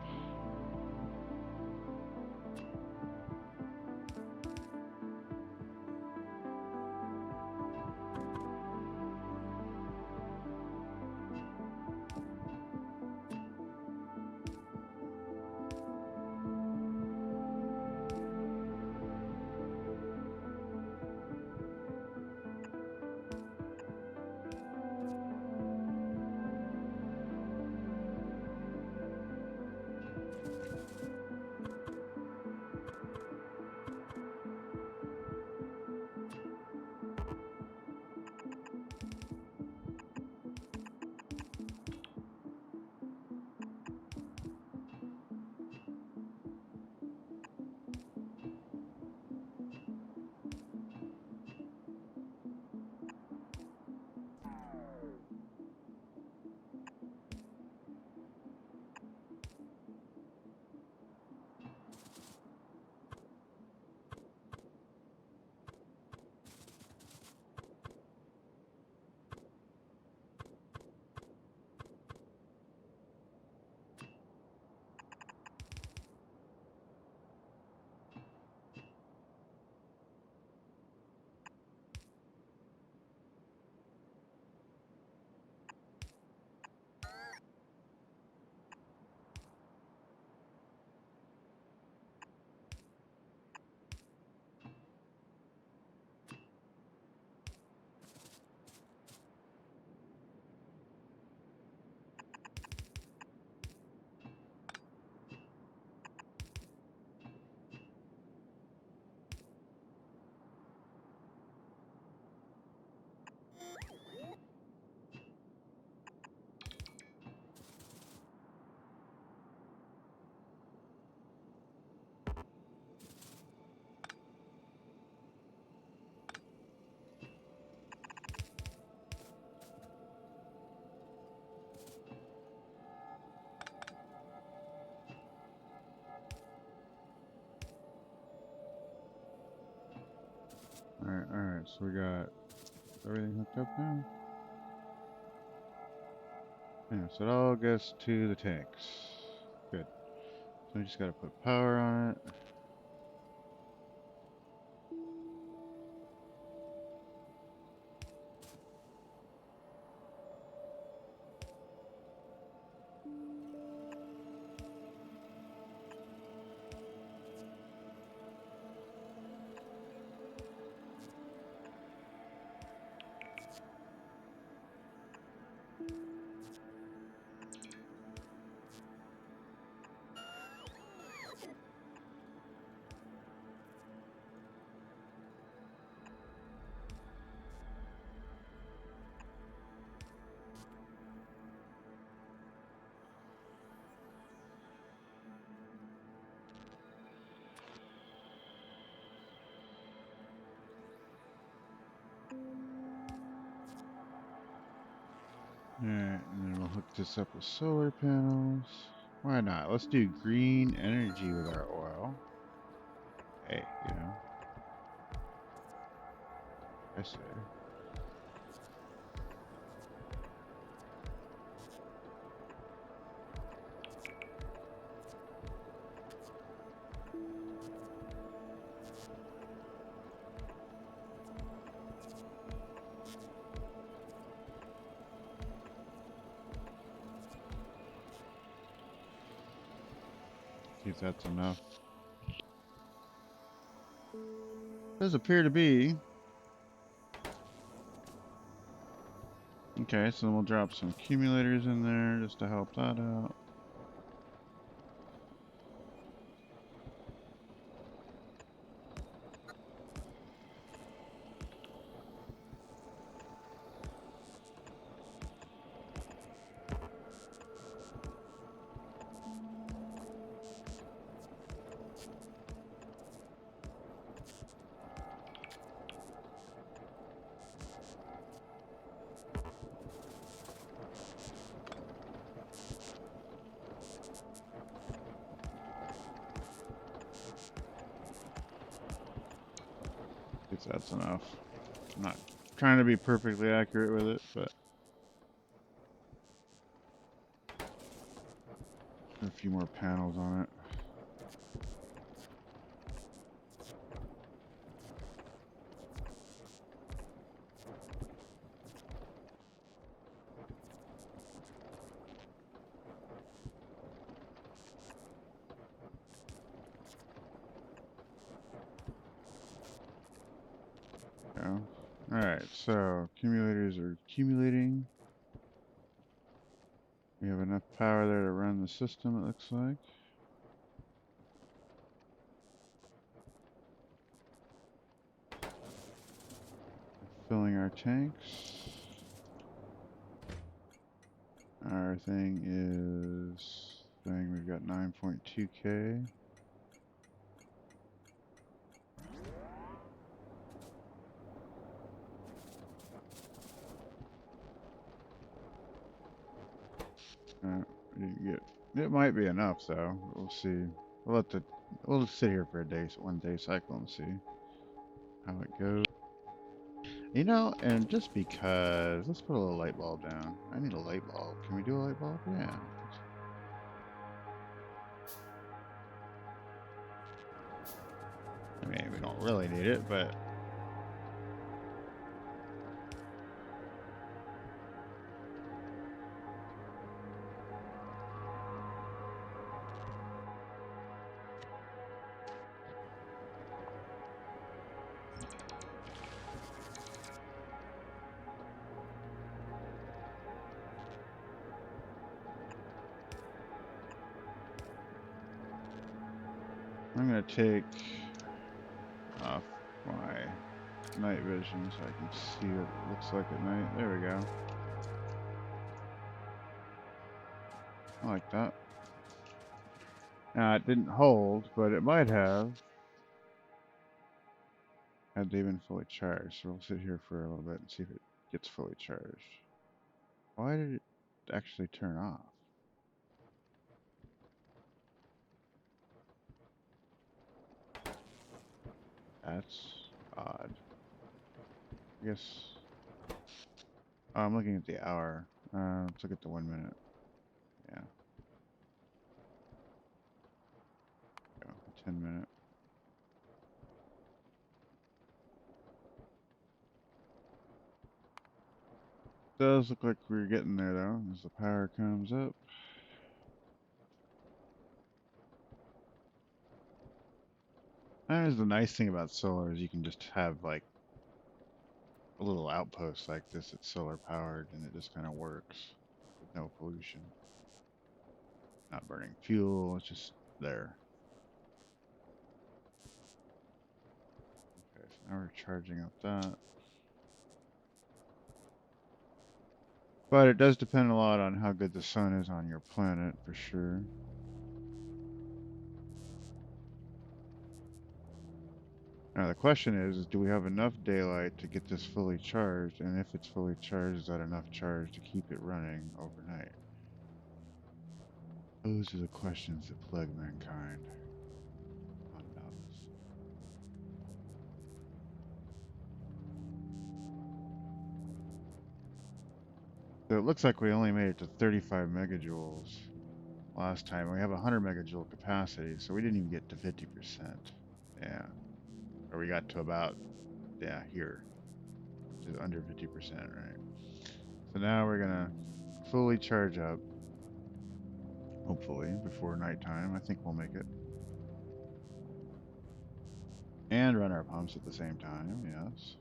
so we got everything hooked up now. Yeah, so it all goes to the tanks. Good. So we just gotta put power on it. Alright, and then we'll hook this up with solar panels. Why not? Let's do green energy with our oil. Hey, you know. I say. See if that's enough. Does appear to be. Okay, so then we'll drop some accumulators in there just to help that out. If that's enough. I'm not trying to be perfectly accurate with it, but a few more panels on it. Yeah. Alright, so accumulators are accumulating. We have enough power there to run the system, it looks like. Filling our tanks. Our thing is saying we've got 9.2K. We didn't get. It might be enough though. We'll see. We'll just sit here for a day, 1 day cycle, and see how it goes. You know, and just because, let's put a little light bulb down. I need a light bulb. Can we do a light bulb? Yeah. I mean, we don't really need it, but I'm gonna take off my night vision so I can see what it looks like at night. There we go. I like that. Now, it didn't hold, but it might have had they been fully charged. So we'll sit here for a little bit and see if it gets fully charged. Why did it actually turn off? That's odd. I guess. Oh, I'm looking at the hour. Let's look at the 1 minute. Yeah. Go. 10-minute. Does look like we're getting there though, as the power comes up. There's the nice thing about solar is you can just have like a little outpost like this that's solar powered and it just kind of works with no pollution. Not burning fuel, it's just there. Okay, so now we're charging up that. But it does depend a lot on how good the sun is on your planet, for sure. Now the question is do we have enough daylight to get this fully charged? And if it's fully charged, is that enough charge to keep it running overnight? Those are the questions that plague mankind. So it looks like we only made it to 35 megajoules last time. We have 100 megajoule capacity, so we didn't even get to 50%. Yeah. Or we got to about, yeah, here, which is under 50%, right? So now we're gonna fully charge up, hopefully, before nighttime. I think we'll make it. And run our pumps at the same time, yes.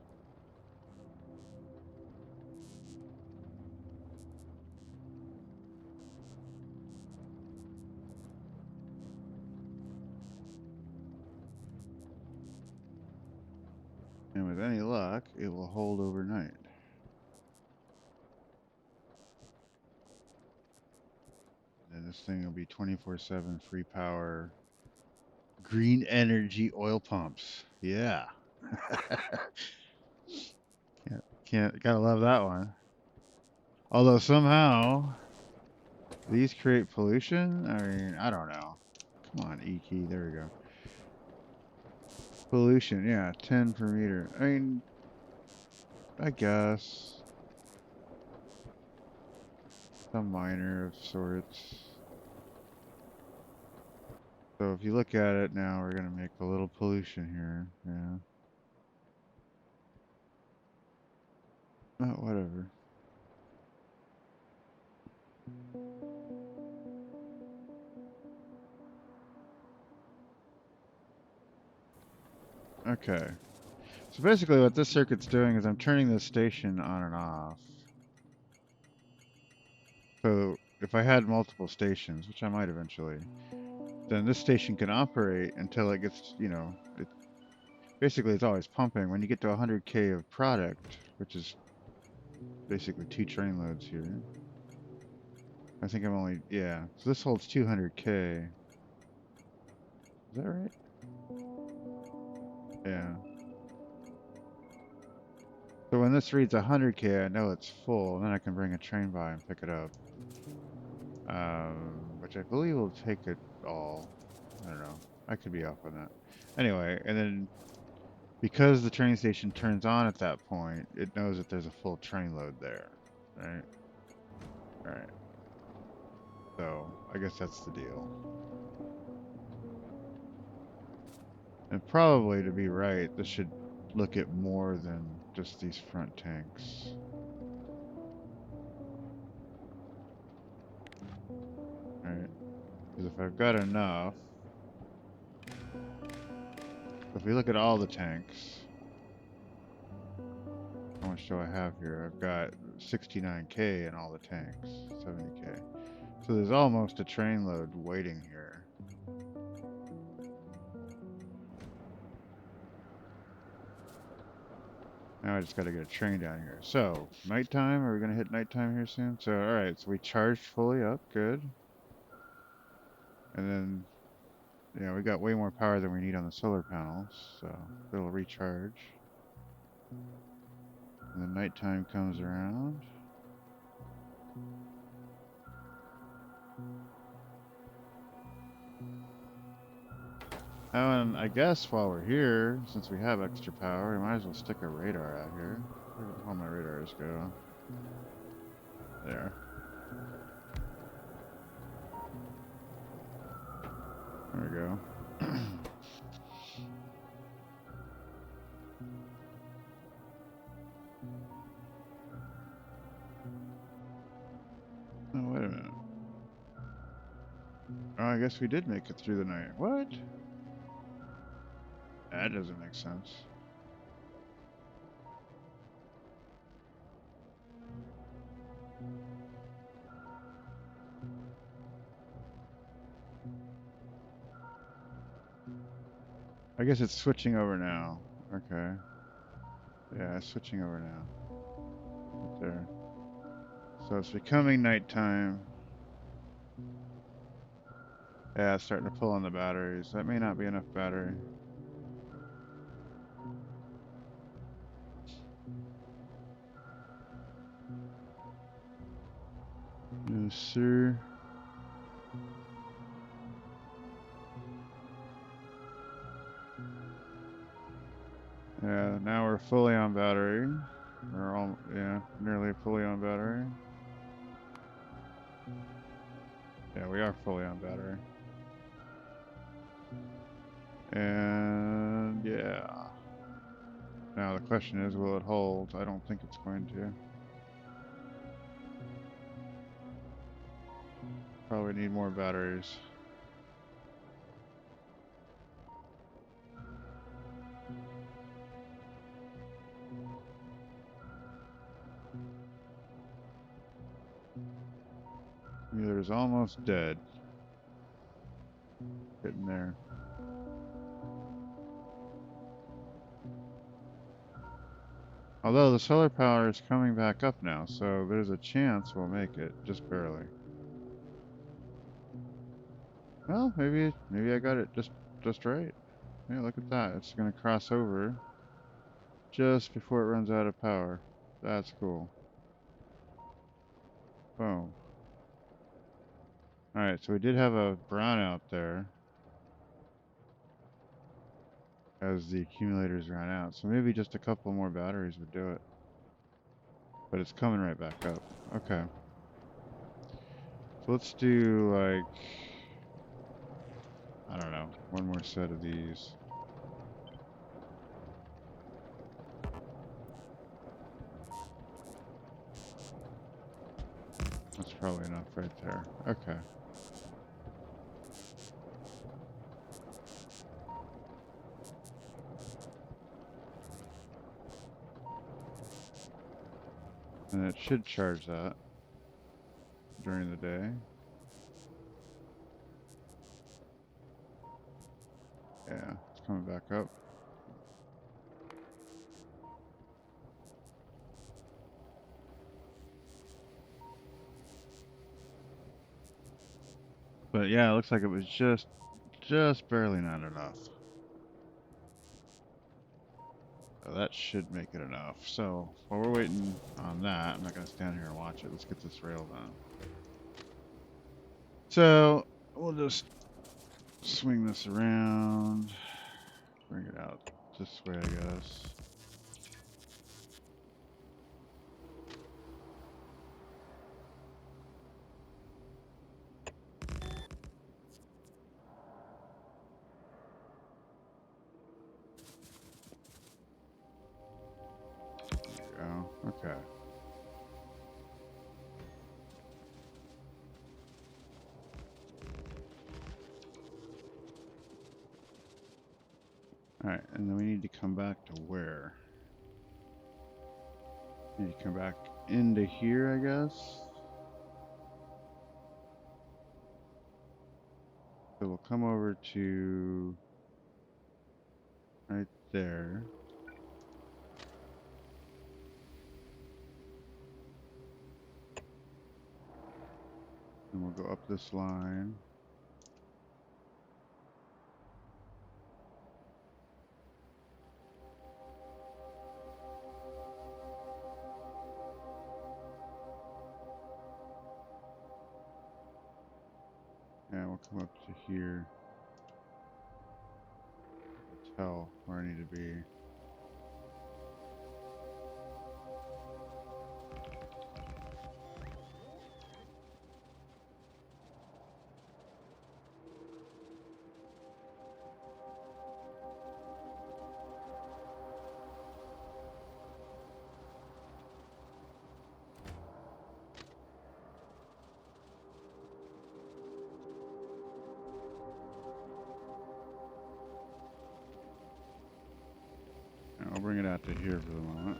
And with any luck, it will hold overnight. And this thing will be 24/7 free power, green energy oil pumps. Yeah. Gotta love that one. Although somehow these create pollution. I mean, I don't know. Come on, E key. There we go. Pollution. Yeah, 10 per meter. I mean, I guess some minor of sorts. So if you look at it now, we're gonna make a little pollution here. Yeah. Oh, whatever. Okay. So basically what this circuit's doing is I'm turning this station on and off. So if I had multiple stations, which I might eventually, then this station can operate until it gets, you know, basically it's always pumping. When you get to 100K of product, which is basically 2 train loads here. I think I'm only, yeah. So this holds 200K. Is that right? Yeah. So when this reads 100K, I know it's full, and then I can bring a train by and pick it up. Which I believe will take it all. I don't know. I could be off on that. Anyway, and then because the train station turns on at that point, it knows that there's a full train load there, right? Right. So I guess that's the deal. And probably to be right, this should look at more than just these front tanks. Right? Because if I've got enough, if we look at all the tanks, how much do I have here? I've got 69K in all the tanks, 70K. So there's almost a train load waiting here. Now I just got to get a train down here. So, nighttime, are we going to hit nighttime here soon? So, alright, so we charged fully up, good. And then, yeah, we got way more power than we need on the solar panels, so it'll recharge. And then nighttime comes around. Oh, and I guess while we're here, since we have extra power, we might as well stick a radar out here. all my radars go? There. There we go. Oh, wait a minute. Oh, I guess we did make it through the night. What? That doesn't make sense. I guess it's switching over now. Okay. Yeah, it's switching over now. Right there. So it's becoming nighttime. Yeah, it's starting to pull on the batteries. That may not be enough battery. Yes, sir. Yeah, now we're fully on battery. We're all, yeah, nearly fully on battery. Yeah, we are fully on battery. And yeah. Now the question is, will it hold? I don't think it's going to. Probably need more batteries. Accumulator's almost dead. Getting there. Although the solar power is coming back up now, so there's a chance we'll make it, just barely. Well, maybe I got it just right. Yeah, look at that. It's gonna cross over just before it runs out of power. That's cool. Boom. Alright, so we did have a brownout there as the accumulators ran out. So maybe just a couple more batteries would do it. But it's coming right back up. Okay. So let's do like, I don't know, one more set of these. That's probably enough right there. Okay. And it should charge that during the day. Yeah, it's coming back up. But yeah, it looks like it was just barely not enough. So that should make it enough. So while we're waiting on that, I'm not going to stand here and watch it. Let's get this rail done. So we'll just swing this around, bring it out this way, I guess. There you go. Okay. Alright, and then we need to come back to where? Need to come back into here, I guess. So we'll come over to right there. And we'll go up this line. And we'll come up to here. Tell where I need to be. to here for the moment.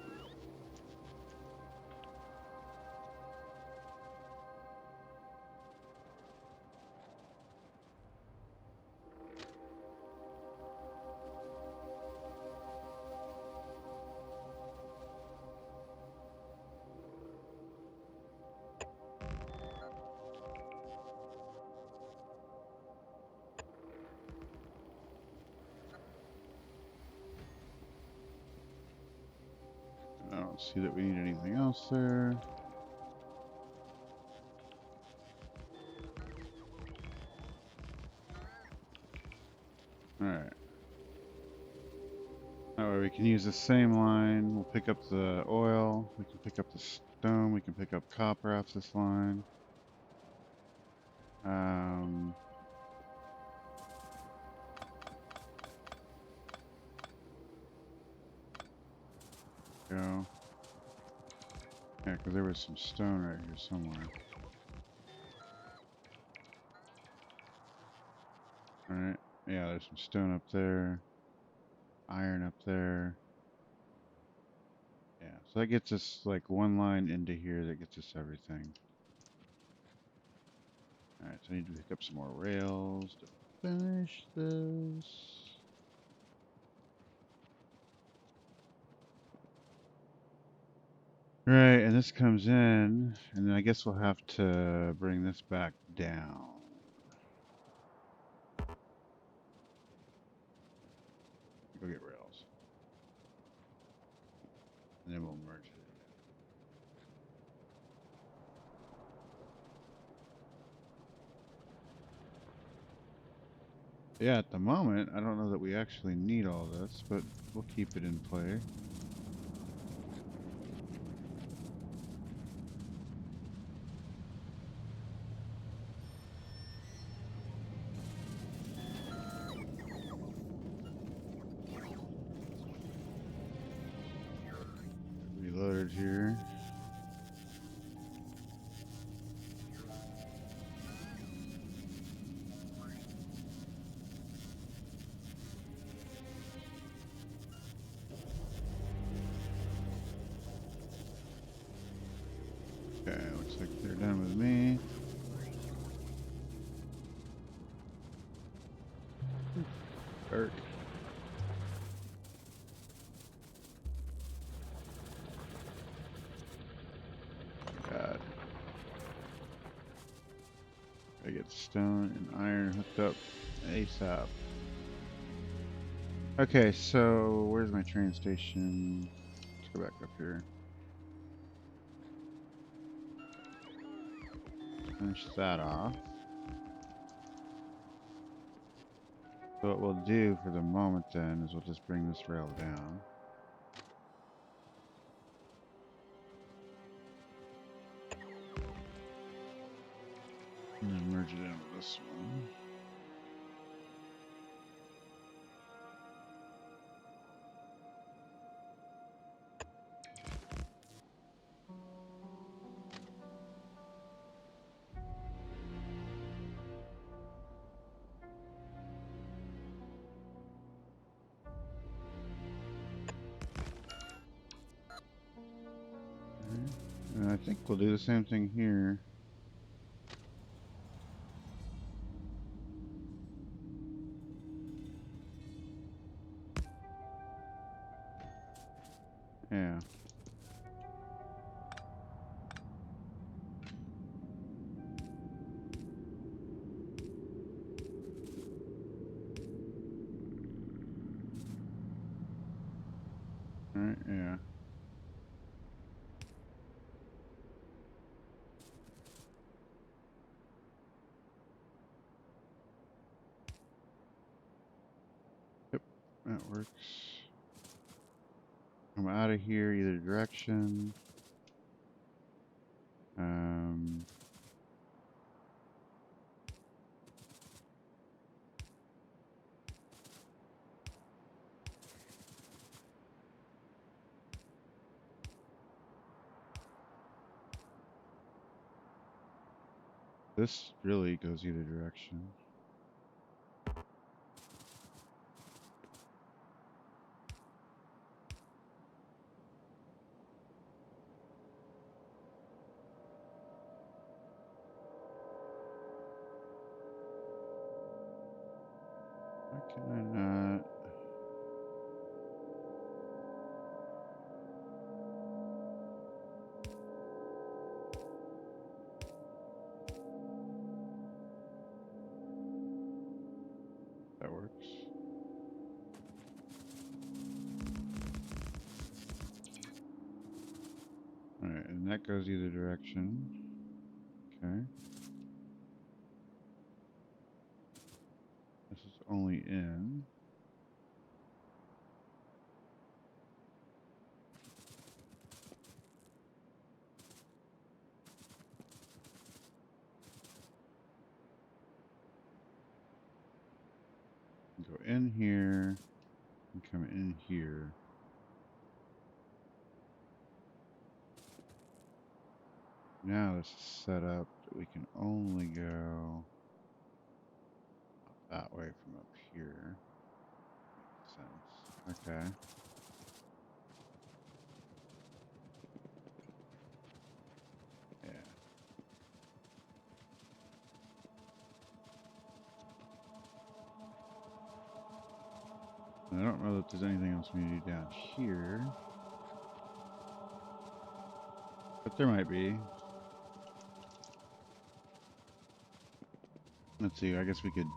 I don't see that we need anything else there. Alright. That way we can use the same line. We'll pick up the oil. We can pick up the stone. We can pick up copper off this line. Go. Yeah, because there was some stone right here somewhere. Alright. Yeah, there's some stone up there. Iron up there. Yeah, so that gets us like one line into here that gets us everything. Alright, so I need to pick up some more rails to finish this. Right, and this comes in, and then I guess we'll have to bring this back down. Go get rails. And then we'll merge it. Yeah, at the moment, I don't know that we actually need all this, but we'll keep it in play. Reloaded here. Okay, looks like they're done with me. Dark. God. I get stone and iron hooked up ASAP. Okay, so where's my train station? Let's go back up here. Finish that off. So what we'll do for the moment then is we'll just bring this rail down. And then merge it in with this one. And I think we'll do the same thing here. Yeah. Alright, yeah. Yep, that works. Come out of here either direction. This really goes either direction. Can I not? That works. Alright, and that goes either direction. Okay. This is only in. Go in here and come in here. Now this is set up that we can only go that way from up here. Makes sense. Okay. Yeah. I don't know that there's anything else we need to do down here. But there might be. Let's see, I guess we could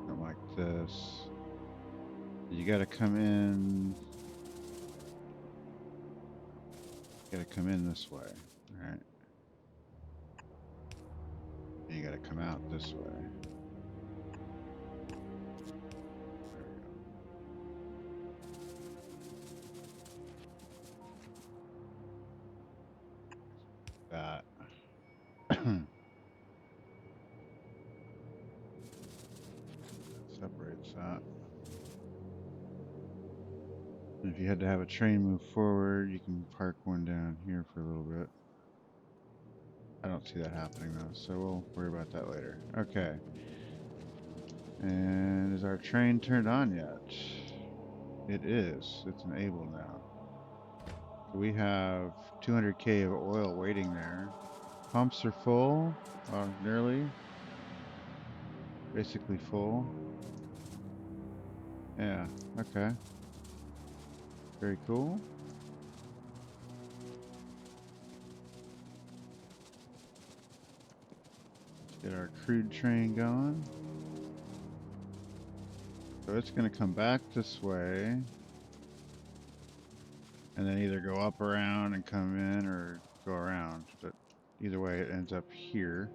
go like this. You gotta come in. You gotta come in this way. Alright. And you gotta come out this way. That. Separates that. And if you had to have a train move forward, you can park one down here for a little bit. I don't see that happening though, so we'll worry about that later. Okay. And is our train turned on yet? It is. It's enabled now. So we have 200k of oil waiting there. Pumps are full, nearly. Basically full. Yeah, okay. Very cool. Let's get our crude train going. So it's going to come back this way. And then either go up around and come in or go around. But either way, it ends up here.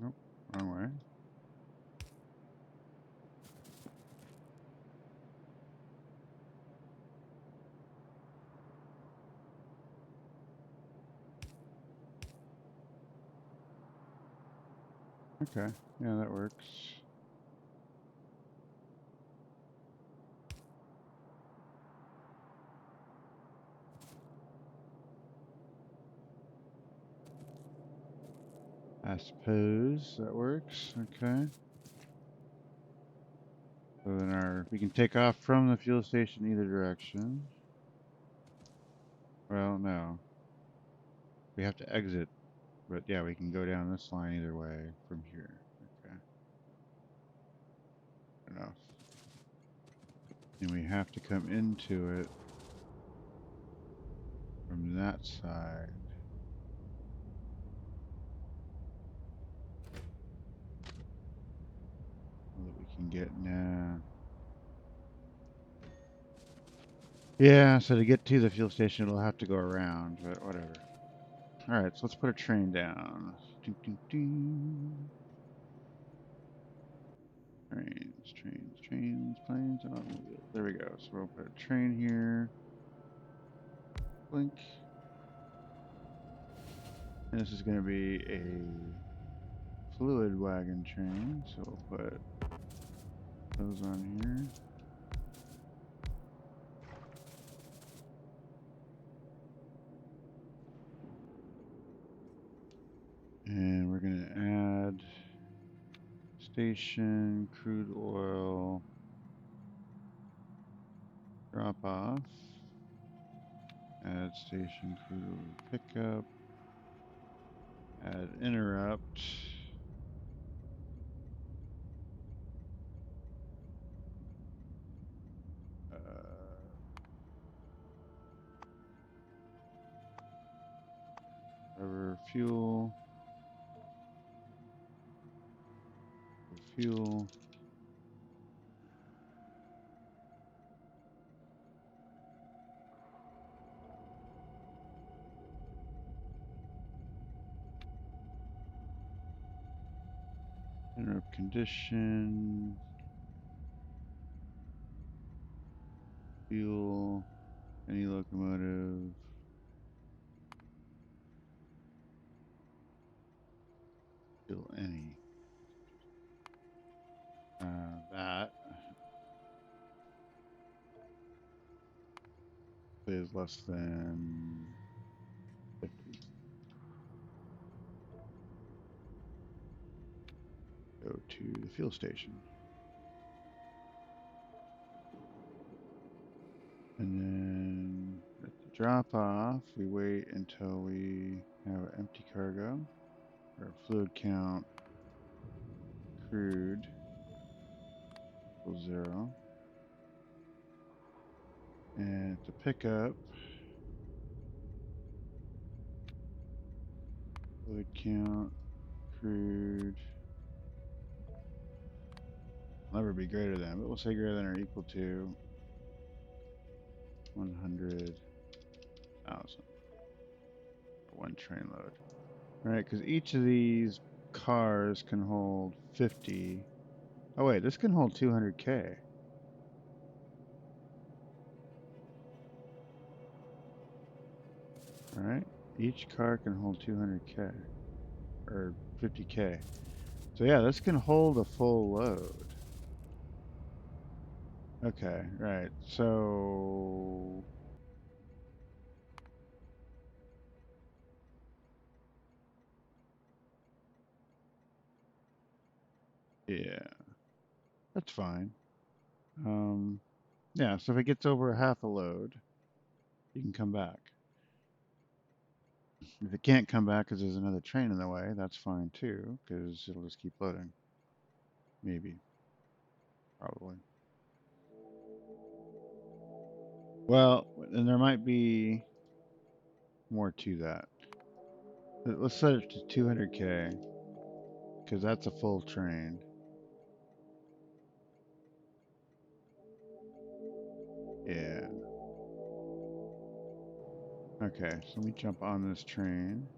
Nope, wrong way. Okay, yeah, that works. I suppose that works. Okay. So then we can take off from the fuel station either direction. Well, no. We have to exit, but yeah, we can go down this line either way from here. Okay. Enough. And we have to come into it from that side. So that we can get now. Yeah, so to get to the fuel station, it'll have to go around, but whatever. Alright, so let's put a train down. Ding, ding, ding. Trains, planes, automobiles. There we go. So we'll put a train here. Blink. And this is going to be a fluid wagon train, so we'll put those on here. And we're going to add station, crude oil, drop off, add station, crude oil pickup, add interrupt, rubber fuel, fuel, interrupt condition, fuel, any locomotive, fuel any. That is less than 50. Go to the fuel station. And then at the drop off, we wait until we have empty cargo, or fluid count, crude, equals 0. And at the pickup, fluid count, crude, will never be greater than, but we'll say greater than or equal to 100,000 for one train load. Right, because each of these cars can hold 50. Oh wait, this can hold 200K. All right, each car can hold 200K or 50K. So yeah, this can hold a full load. Okay, right. So yeah, that's fine. Yeah, so if it gets over half a load, you can come back. If it can't come back because there's another train in the way, that's fine too, because it'll just keep loading. Maybe. Probably. Well, and there might be more to that. Let's set it to 200K, because that's a full train. Yeah. Okay, so let me jump on this train.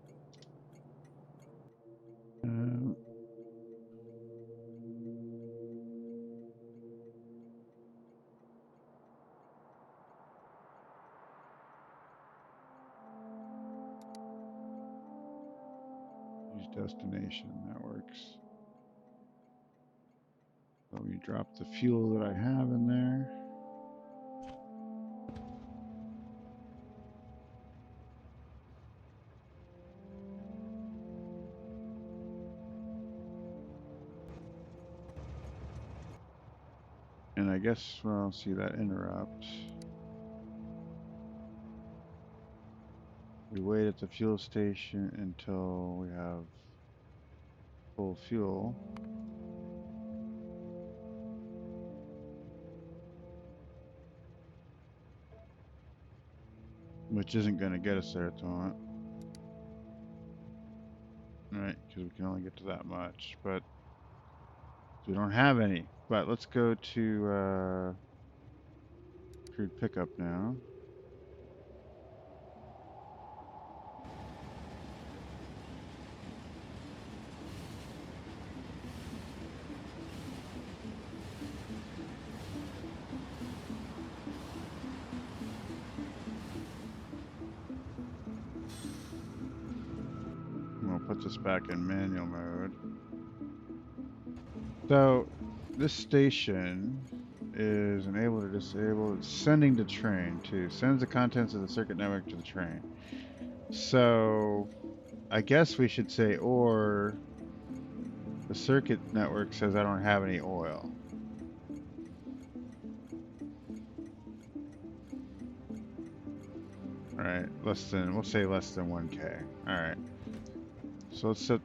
Use destination, that works. So we drop the fuel that I have in there. And I guess, well, see that interrupt. We wait at the fuel station until we have full fuel. Which isn't going to get us there at the moment. Right, because we can only get to that much. But we don't have any. But let's go to crude pickup now. And we'll put this back in manual mode. So this station is enable to disable. It's sending to train too. Sends the contents of the circuit network to the train. So I guess we should say, or the circuit network says I don't have any oil. All right, we'll say less than 1K. All right. So let's set,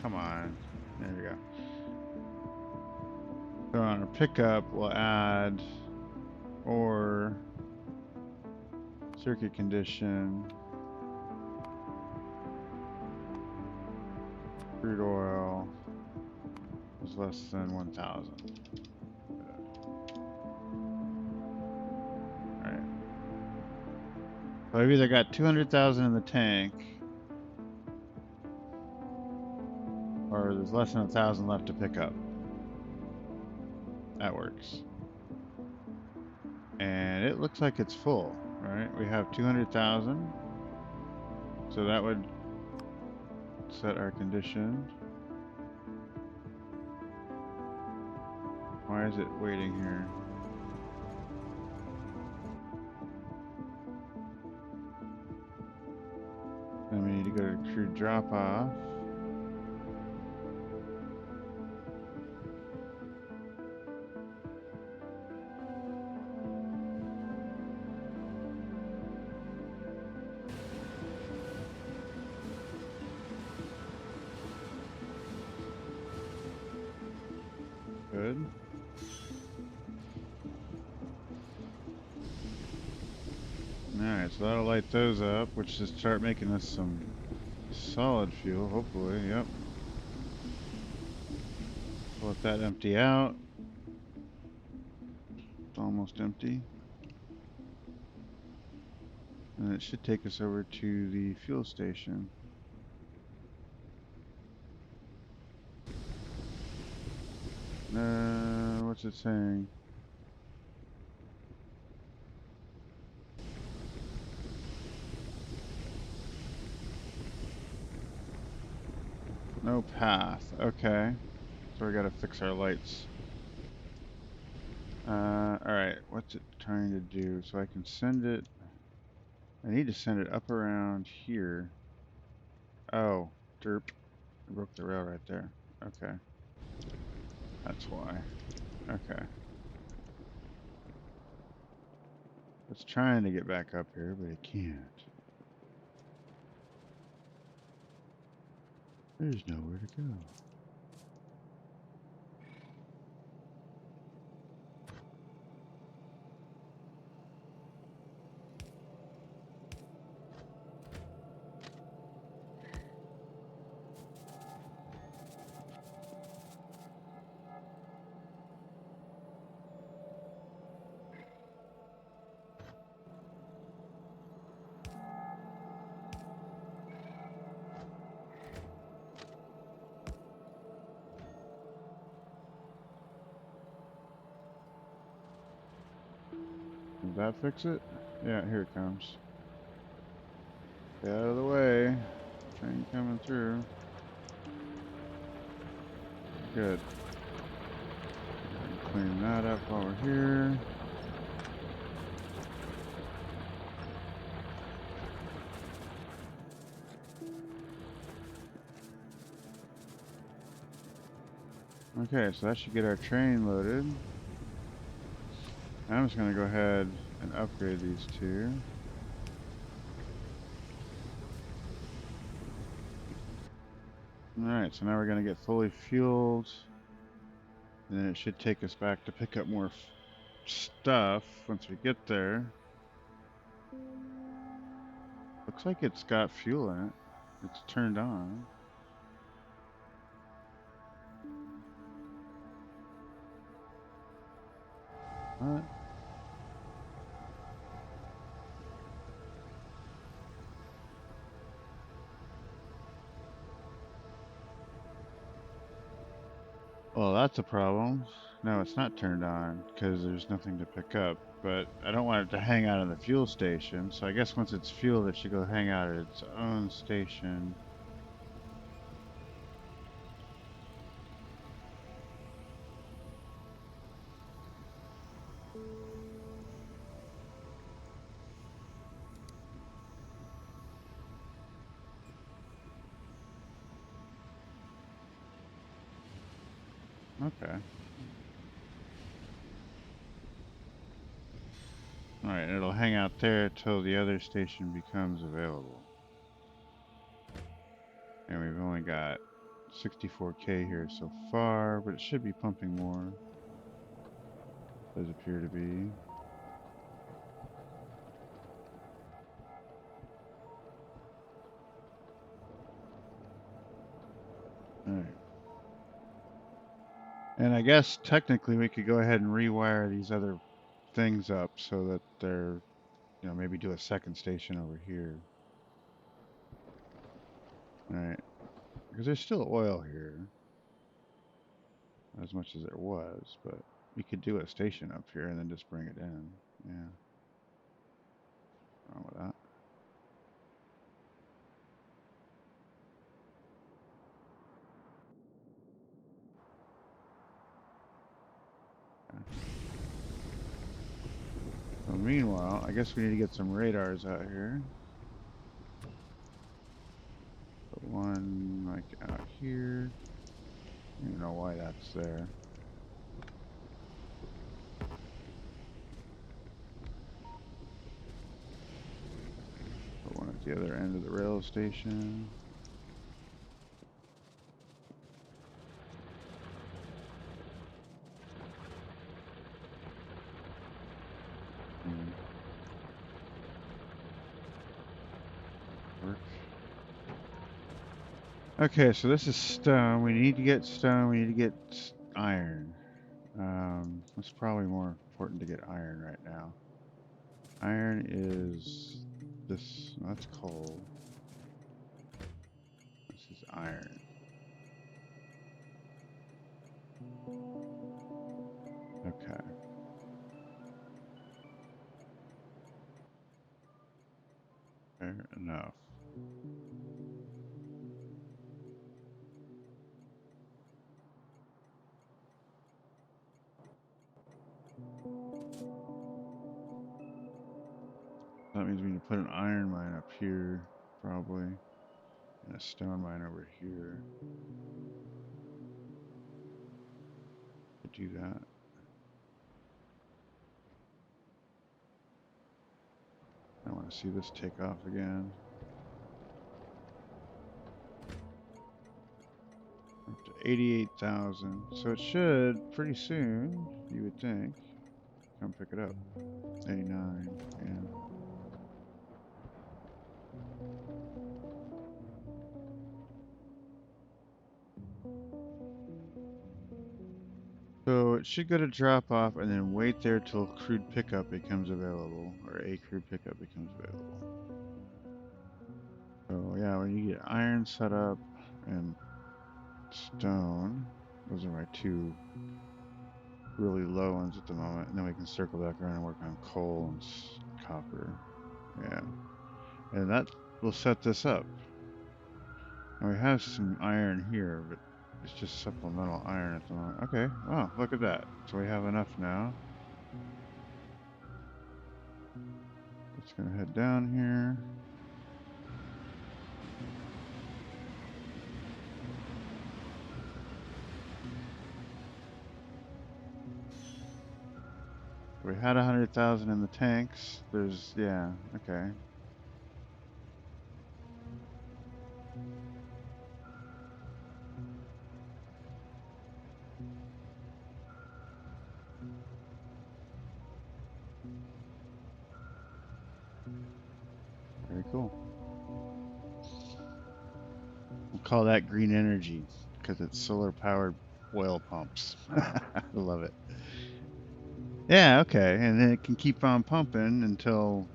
come on. There we go. So on our pickup, we'll add or circuit condition, crude oil is less than 1,000. All right. So I've either got 200,000 in the tank, or there's less than 1,000 left to pick up. That works. And it looks like it's full, right? We have 200,000. So that would set our condition. Why is it waiting here? Then we need to go to crude drop off. Good. Alright, so that'll light those up, which should start making us some solid fuel, hopefully, yep. Let that empty out. It's almost empty. And it should take us over to the fuel station. What's it saying? No path. Okay. So we gotta fix our lights. Alright. What's it trying to do? So I can send it. I need to send it up around here. Oh, derp. I broke the rail right there. Okay. That's why. Okay. It's trying to get back up here, but it can't. There's nowhere to go. Does that fix it? Yeah, here it comes. Get out of the way. Train coming through. Good. Clean that up while we're here. Okay, so that should get our train loaded. I'm just going to go ahead and upgrade these two. Alright, so now we're going to get fully fueled. And then it should take us back to pick up more stuff once we get there. Looks like it's got fuel in it. It's turned on. What? Well, that's a problem. No, it's not turned on because there's nothing to pick up. But I don't want it to hang out in the fuel station. So I guess once it's fueled, it should go hang out at its own station. Okay. Alright, it'll hang out there till the other station becomes available. And we've only got 64K here so far, but it should be pumping more. Does appear to be. Alright. And I guess technically we could go ahead and rewire these other things up so that they're, you know, maybe do a second station over here. Alright. Because there's still oil here. Not as much as there was, but we could do a station up here and then just bring it in. Yeah. Wrong with that. So meanwhile, I guess we need to get some radars out here. Put one like out here. I don't know why that's there. Put one at the other end of the rail station. Work. Okay, so this is stone. We need to get stone. We need to get iron. It's probably more important to get iron right now. Iron is this. No, that's coal. This is iron. Okay. Fair enough. That means we need to put an iron mine up here, probably, and a stone mine over here. Could do that. I want to see this take off again. Up to 88,000. So it should pretty soon, you would think. Come pick it up. 89, yeah. So it should go to drop off and then wait there till crude pickup becomes available, or a crude pickup becomes available. So yeah, when you get iron set up and stone, those are my two really low ones at the moment, and then we can circle back around and work on coal and copper. Yeah, and that will set this up. And we have some iron here, but it's just supplemental iron at the moment. Okay, wow, look at that. So we have enough now. It's gonna head down here. We had 100,000 in the tanks. There's, yeah, okay. Very cool. We'll call that green energy because it's solar powered oil pumps. I love it. Yeah, okay. And then it can keep on pumping until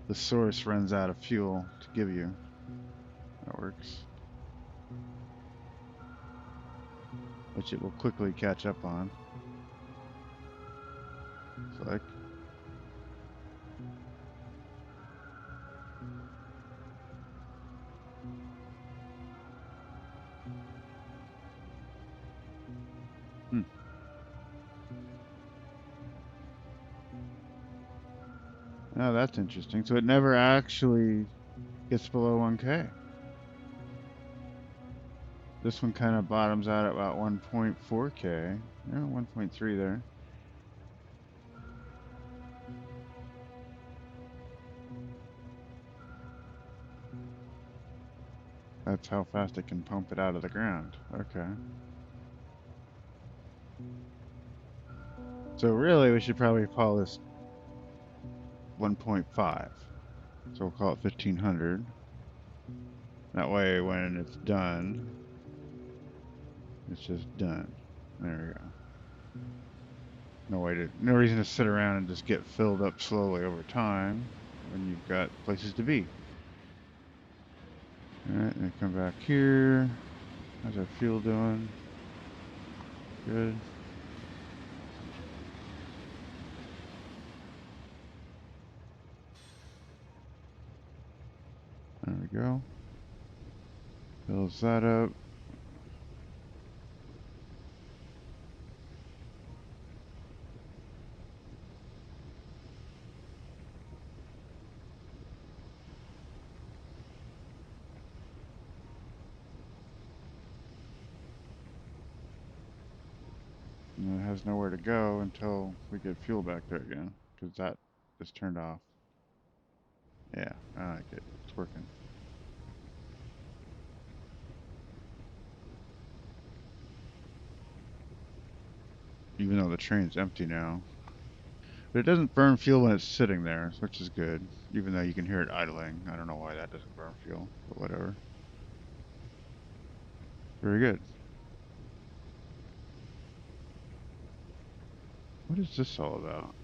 the source runs out of fuel to give you. That works. Which it will quickly catch up on. Select. Oh, that's interesting. So it never actually gets below 1K. This one kind of bottoms out at about 1.4K. Yeah, 1.3 there. That's how fast it can pump it out of the ground. Okay. So really, we should probably call this 1.5. So we'll call it 1500. That way, when it's done, it's just done. There we go. No reason to sit around and just get filled up slowly over time when you've got places to be. All right, then come back here. How's our fuel doing? Good. There we go. Fills that up. And it has nowhere to go until we get fuel back there again, because that is turned off. Yeah, I like it. It's working. Even though the train's empty now. But it doesn't burn fuel when it's sitting there, which is good. Even though you can hear it idling. I don't know why that doesn't burn fuel, but whatever. Very good. What is this all about?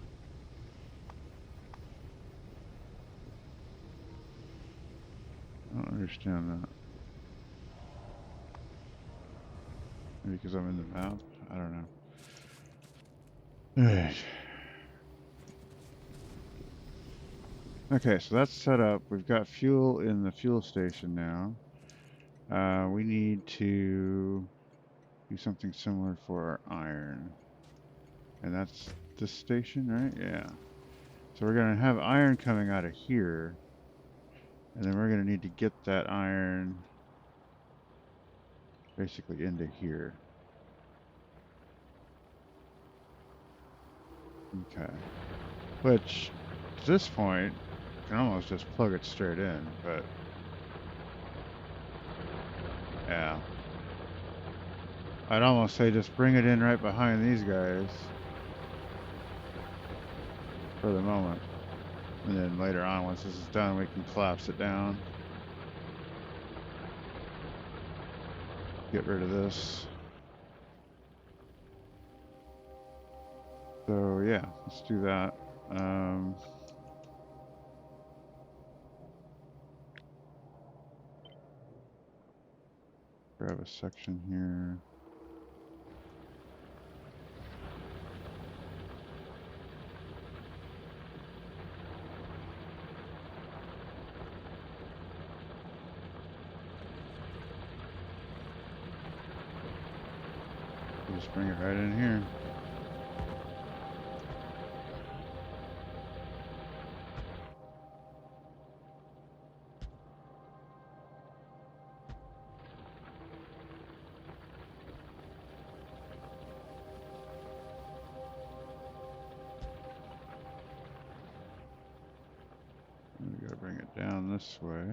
I don't understand that. Maybe because I'm in the map? I don't know. Alright. Okay, so that's set up. We've got fuel in the fuel station now. We need to do something similar for our iron. And that's this station, right? Yeah. So we're going to have iron coming out of here. And then we're going to need to get that iron basically into here. Okay. Which, at this point, you can almost just plug it straight in, but yeah. I'd almost say just bring it in right behind these guys for the moment. And then later on, once this is done, we can collapse it down. Get rid of this. So yeah, let's do that. Grab a section here. Just bring it right in here. We gotta bring it down this way.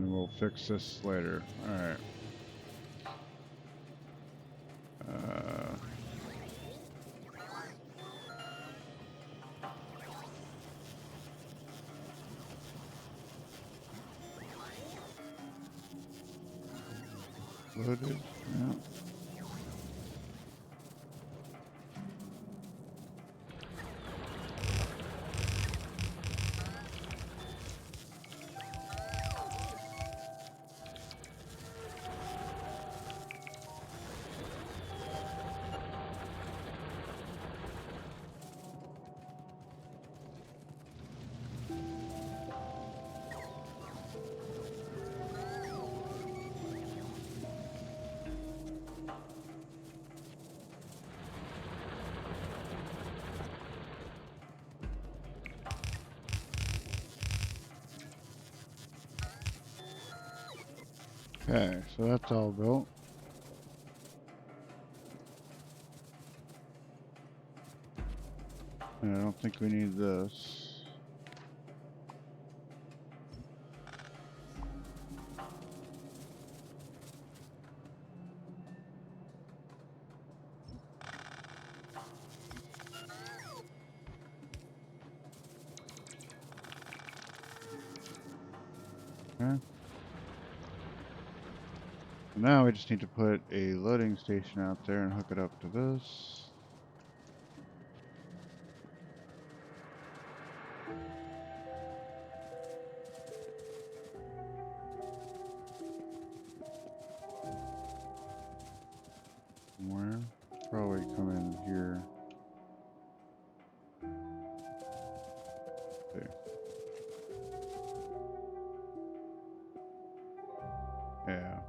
then we'll fix this later. Alright. Loaded. Yeah. Okay, so that's all built. And I don't think we need this. Okay. Now we just need to put a loading station out there and hook it up to this. Somewhere. Probably come in here. There. Yeah.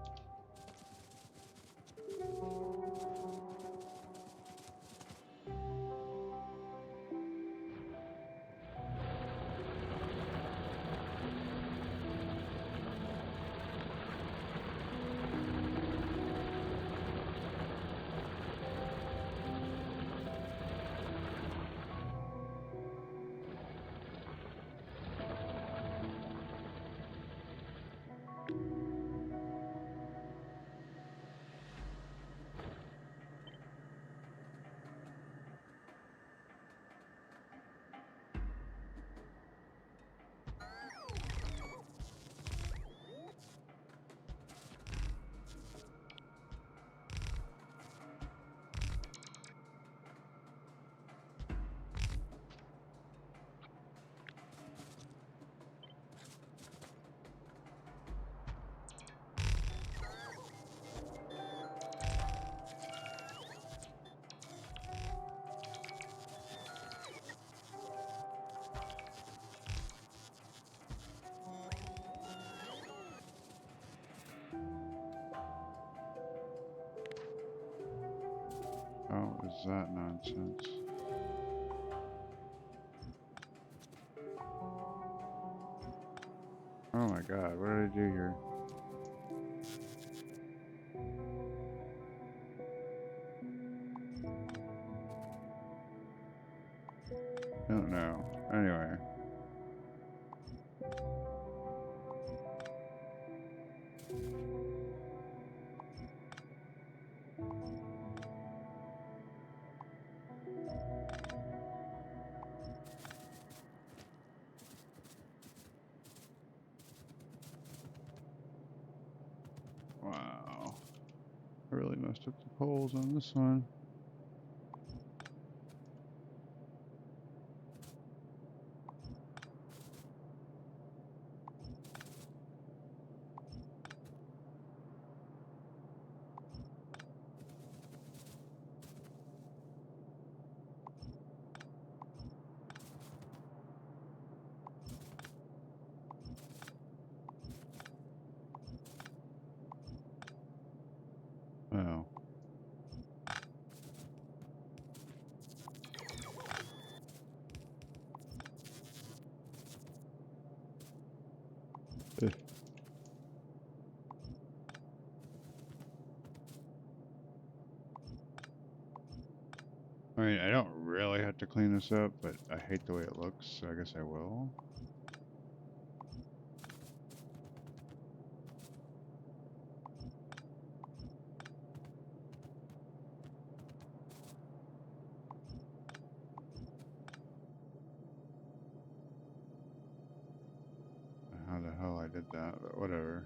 Oh, is that nonsense? Oh my god, what did I do here? Don't know. Anyway. Wow. I really messed up the poles on this one. Oh. Ugh. I mean, I don't really have to clean this up, but I hate the way it looks, so I guess I will. I did that, but whatever.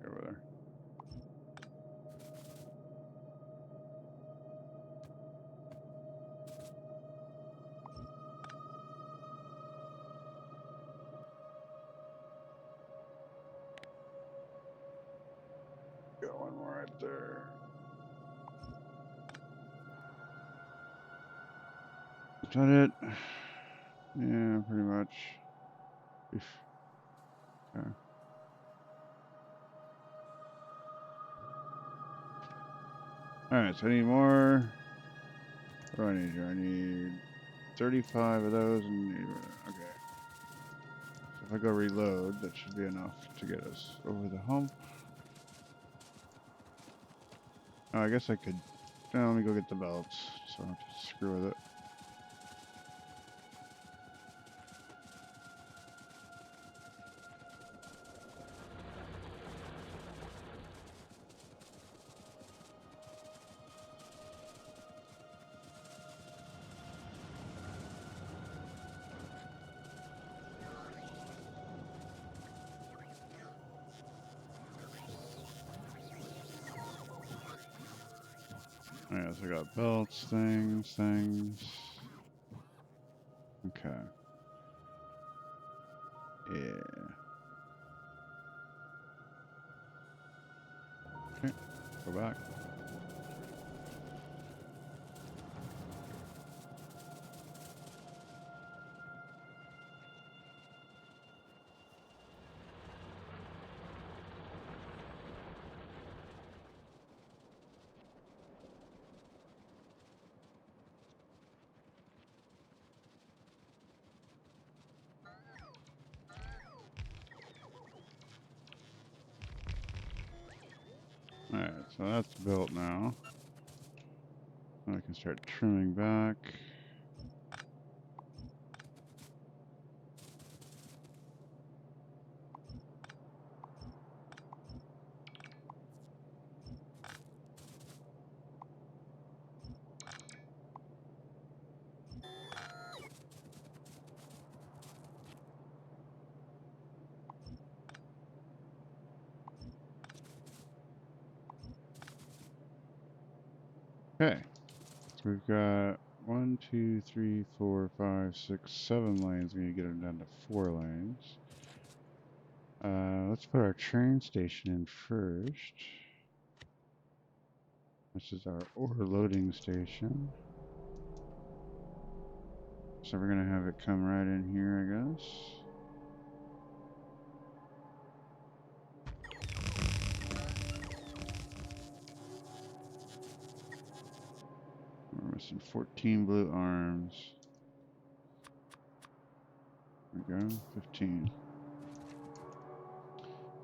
Over there. Got one more right there. Is that it? Yeah, pretty much. Oof. Okay. Alright, so I need more. What do I need here? I need 35 of those and okay. So if I go reload, that should be enough to get us over the hump. Oh, I guess I could. Oh, let me go get the belts so I don't have to screw with it. Alright, so I got belts, things. Okay. Yeah. Okay, go back. Alright, so that's built now. Now I can start trimming back. Okay, so we've got 1, 2, 3, 4, 5, 6, 7 lanes. We need to get them down to 4 lanes. Let's put our train station in first. This is our ore loading station. So we're gonna have it come right in here, I guess. We're missing 14 blue arms. There we go, 15.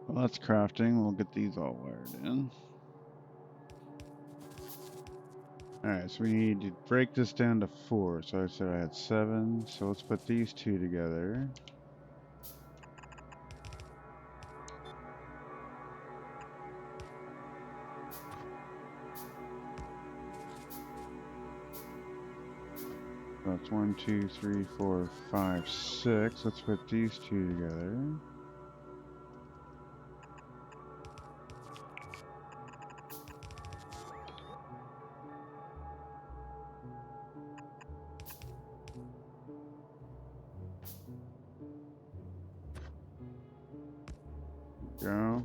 Well, that's crafting. We'll get these all wired in. Alright, so we need to break this down to 4. So I said I had 7. So let's put these 2 together. So that's 1, 2, 3, 4, 5, 6. Let's put these 2 together. Go.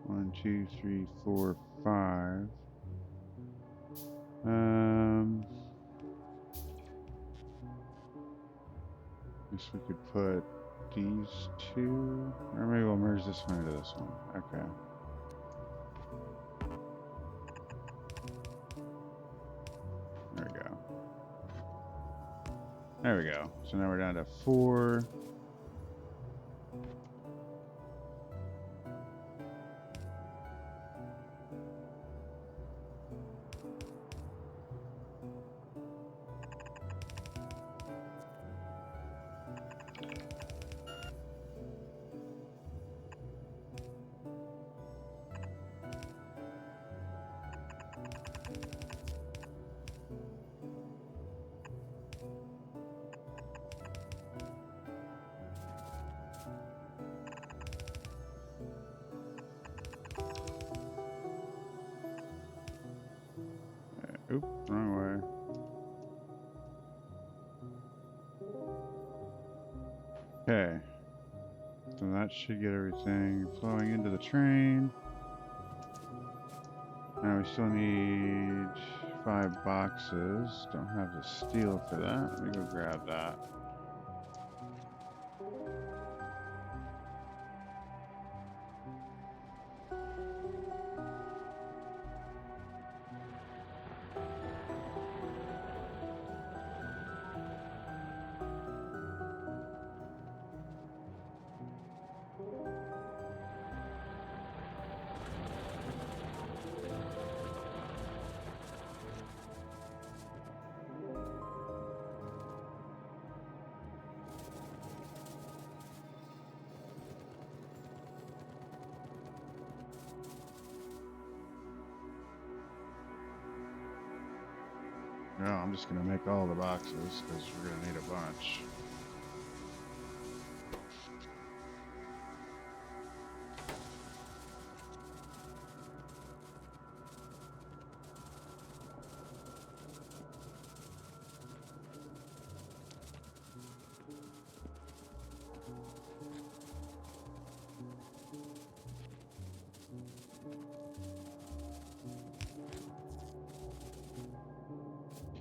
1, 2, 3, 4, 5. Guess we could put these 2, or maybe we'll merge this one into this one. Okay. There we go. There we go. So now we're down to 4. Oop, wrong way. Okay. So that should get everything flowing into the train. Now we still need 5 boxes. Don't have the steel for that. Let me go grab that. No, I'm just gonna make all the boxes because we're gonna need a bunch.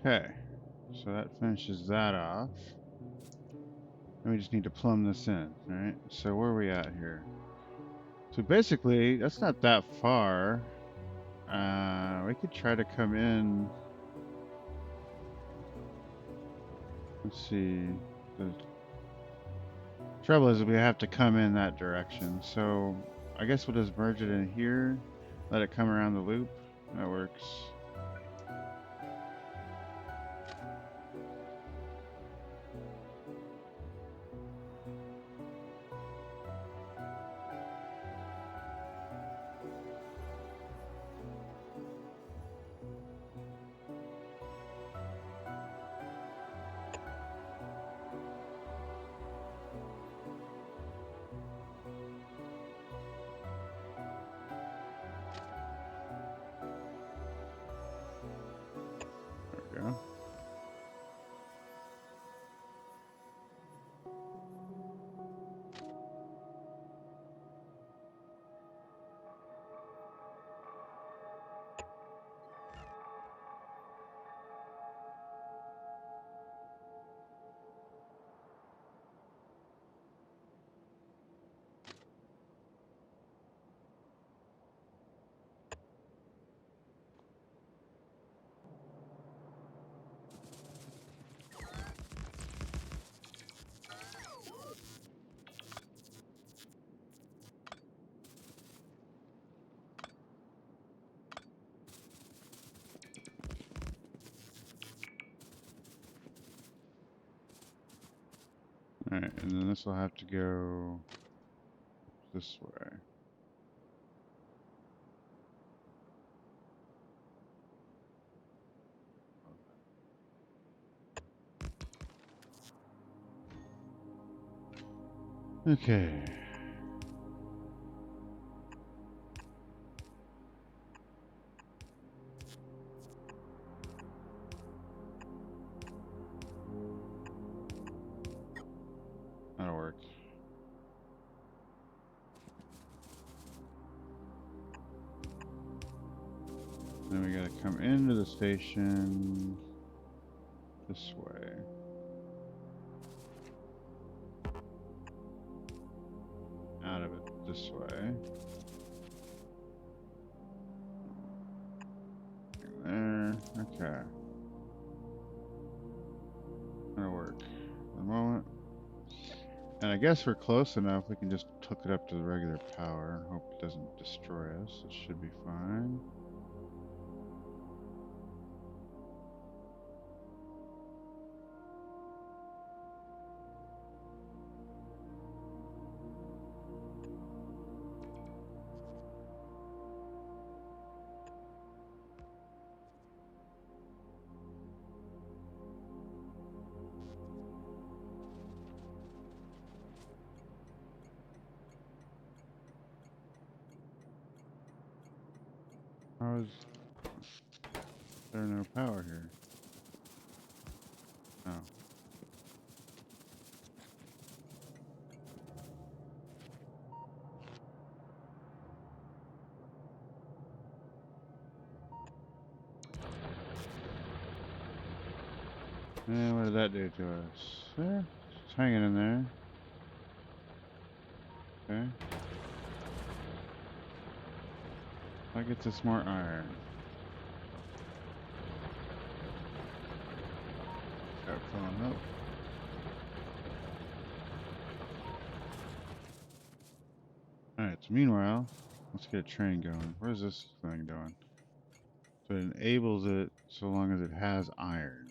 Okay, so that finishes that off. And we just need to plumb this in, right? So where are we at here? So basically, that's not that far. We could try to come in. Let's see. The trouble is we have to come in that direction. So I guess we'll just merge it in here. Let it come around the loop. That works. There we go. Alright, and then this will have to go this way. Okay. That'll work. Then we gotta come into the station this way. Out of it this way. There. Okay. That'll work for the moment. And I guess we're close enough, we can just hook it up to the regular power. Hope it doesn't destroy us. It should be fine. How is... There's no power here. Oh. And what did that do to us? There. It's hanging in there. Okay. That gets us more iron. Start filling up. Alright, so meanwhile, let's get a train going. Where's this thing doing? So it enables it so long as it has iron.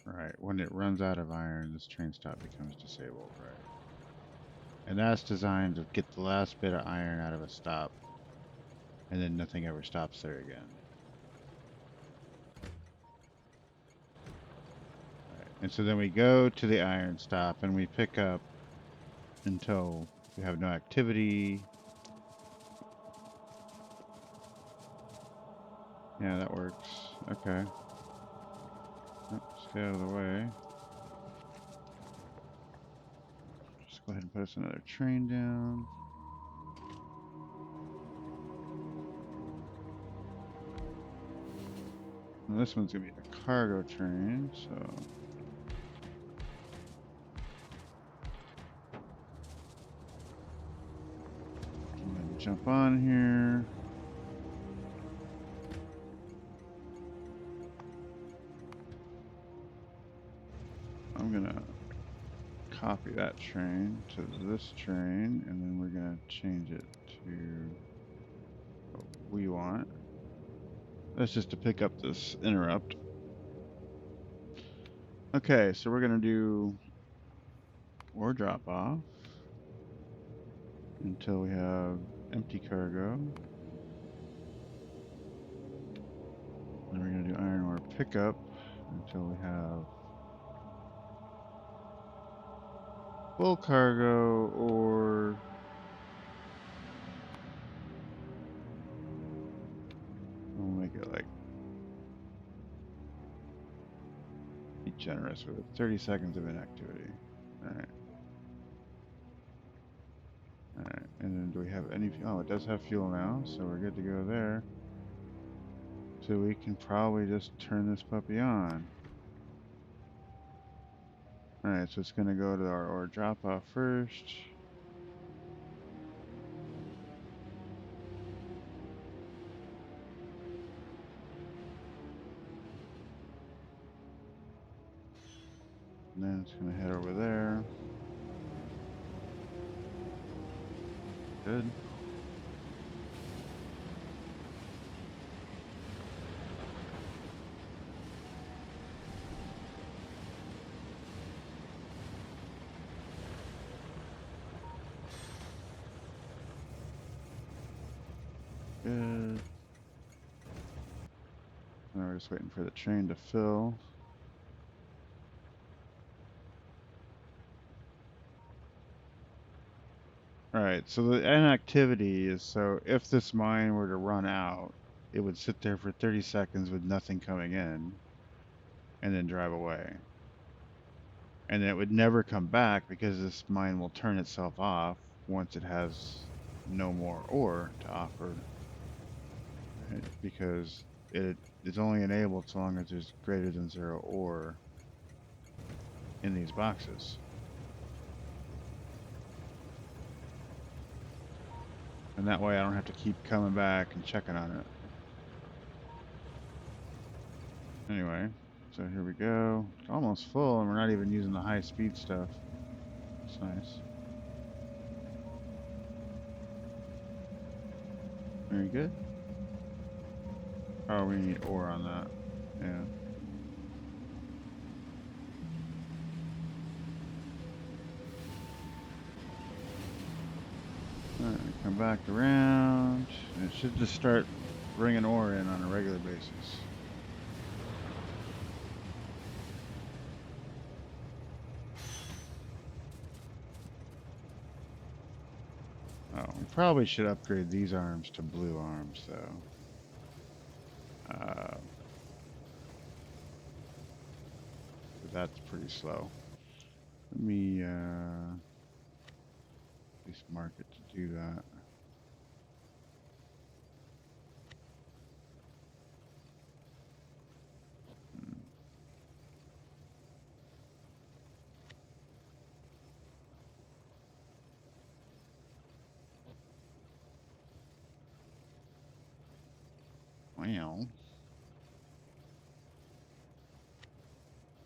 Right, when it runs out of iron, this train stop becomes disabled, right? And that's designed to get the last bit of iron out of a stop, and then nothing ever stops there again. Right. And so then we go to the iron stop and we pick up until we have no activity. Yeah, that works. Okay. Let's get out of the way. Just go ahead and put us another train down. And this one's gonna be a cargo train, so I'm gonna jump on here. I'm gonna copy that train to this train, and then we're gonna change it to what we want. That's just to pick up this interrupt. Okay, so we're gonna do ore drop off until we have empty cargo. Then we're gonna do iron ore pickup until we have full cargo, or we'll make it like, be generous with it. 30 seconds of inactivity. Alright. Alright, and then do we have any, oh, it does have fuel now, so we're good to go there. So we can probably just turn this puppy on. Alright, so it's gonna go to our ore drop off first. And then it's gonna head over there. Good. Good. Now we're just waiting for the train to fill. Alright, so the inactivity is, so if this mine were to run out, it would sit there for 30 seconds with nothing coming in, and then drive away. And then it would never come back because this mine will turn itself off once it has no more ore to offer. Right? Because it is only enabled so long as there's greater than 0 ore in these boxes. And that way I don't have to keep coming back and checking on it. Anyway, so here we go. It's almost full, and we're not even using the high speed stuff. It's nice. Very good. Oh, we need ore on that. Yeah. Alright, come back around. And it should just start bringing ore in on a regular basis. Oh, we probably should upgrade these arms to blue arms, though. that's pretty slow. Let me at least mark it to do that. Well,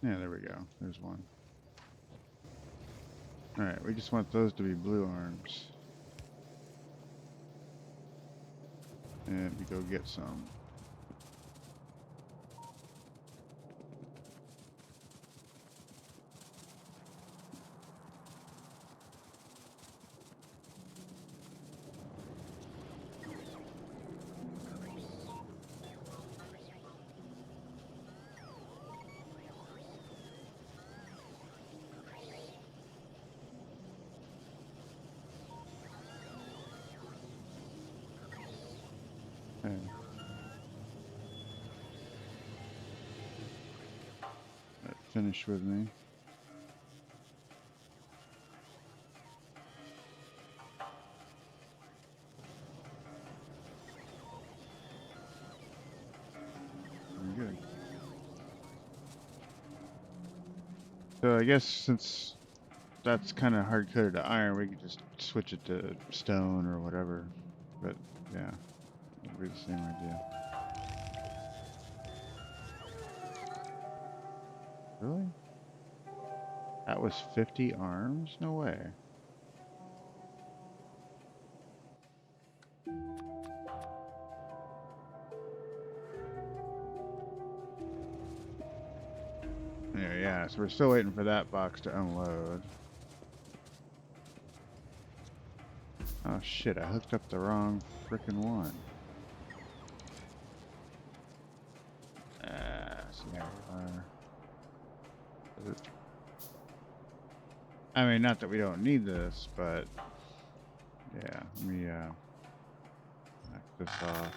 yeah, there we go. There's one. All right, we just want those to be blue arms. And we go get some. Okay. That finished with me. Very good. So I guess since that's kind of hard coded to iron, we could just switch it to stone or whatever. But yeah, it'll be the same idea. Really? That was 50 arms? No way. Yeah, so we're still waiting for that box to unload. Oh shit, I hooked up the wrong frickin' one. So there we are. I mean, not that we don't need this, but yeah, let me knock this off.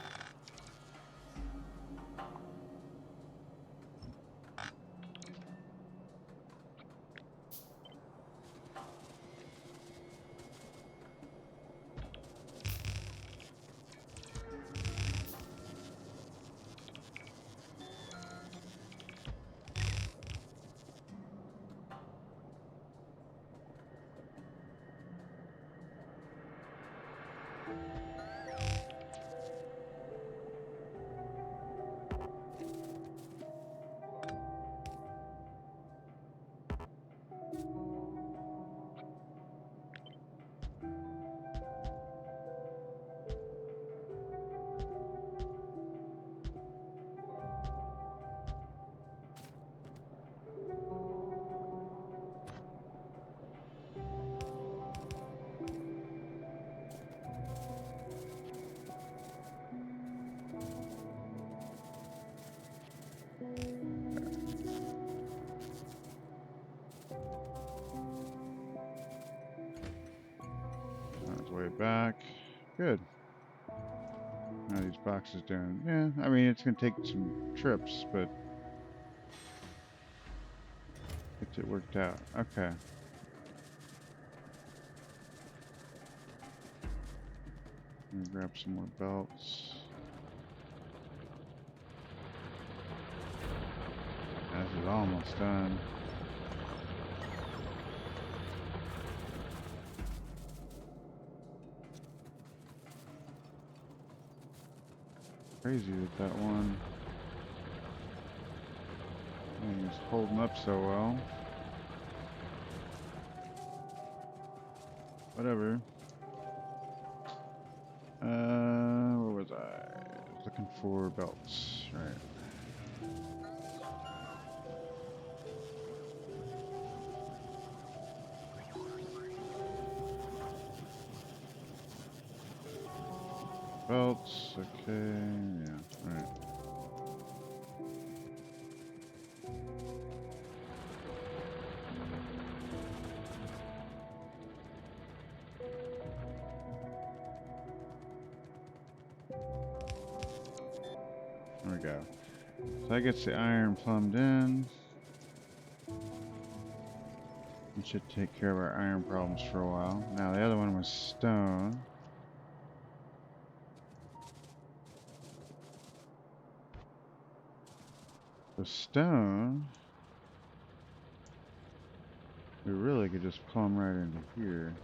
Sounds way back. Good. How these boxes doing? Yeah, I mean, it's gonna take some trips, but gets it worked out. Okay. Let me grab some more belts. This is almost done. Crazy that one thing is holding up so well. Whatever. Where was I? Looking for belts. Right. Belts. Okay. Yeah. All right. There we go. So that gets the iron plumbed in. It should take care of our iron problems for a while. Now the other one was stone. The stone, we really could just plumb right into here.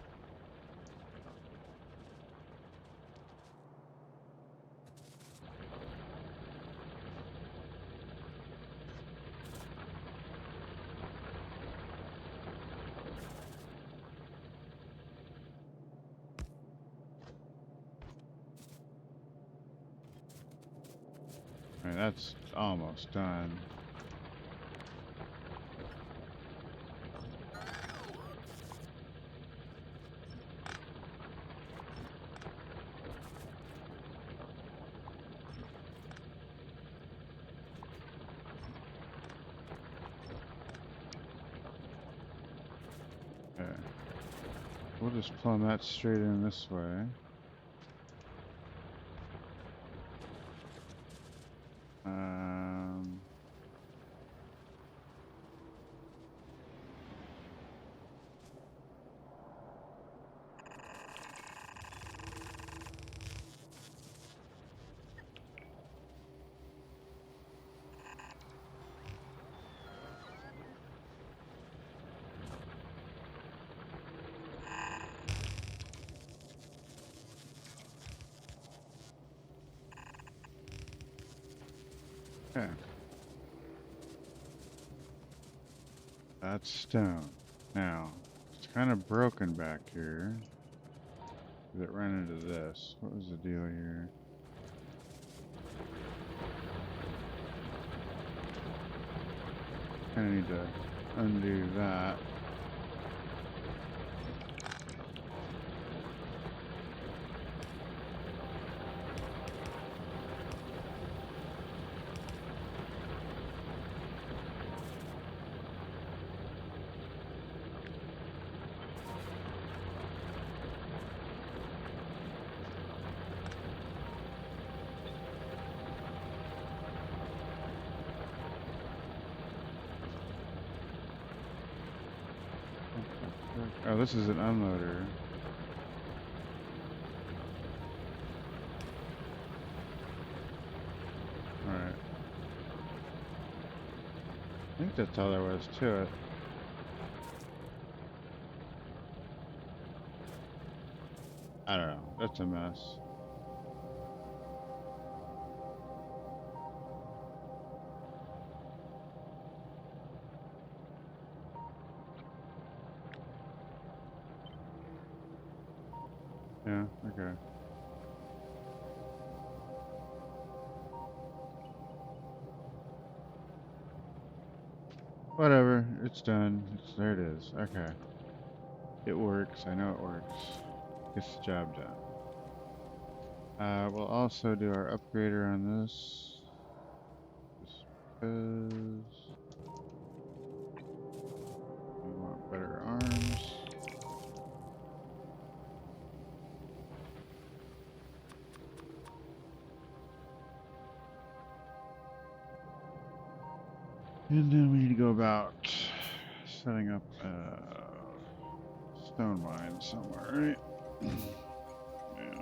Alright, that's almost done. Okay. We'll just plumb that straight in this way. Okay. That's stone. Now, it's kind of broken back here. It ran into this. What was the deal here? Kind of need to undo that. Oh, this is an unloader. Alright. I think that's all there was to it. I don't know. That's a mess. Yeah, okay. Whatever, it's done. There it is. Okay. It works. I know it works. Gets the job done. We'll also do our upgrader on this. Just because we want better arms. And then we need to go about setting up a stone mine somewhere, right? Yeah.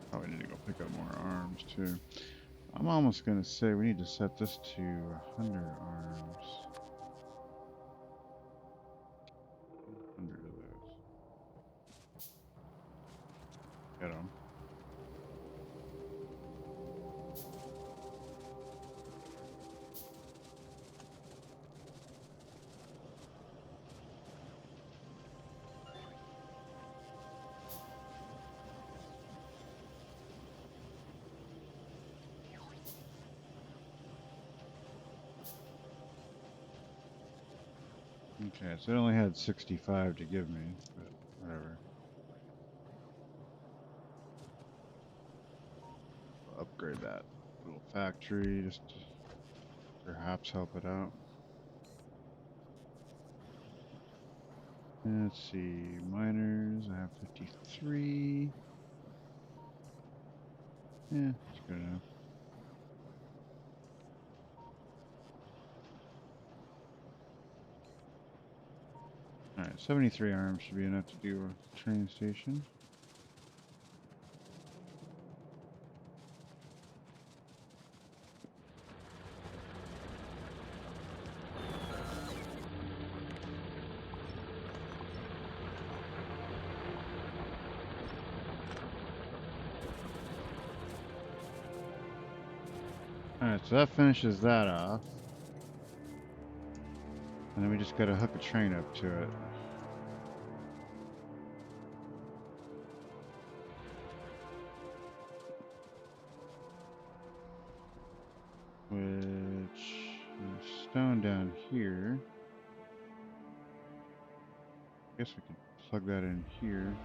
Probably need to go pick up more arms too. I'm almost gonna say we need to set this to 100 arms. 100 of those. Get them. Okay, so it only had 65 to give me, but whatever. I'll upgrade that little factory just to perhaps help it out. Let's see, miners, I have 53. Yeah, it's good enough. Alright, 73 arms should be enough to do a train station. Alright, so that finishes that off. And then we just gotta hook a train up to it. Which is stone down here. I guess we could plug that in here.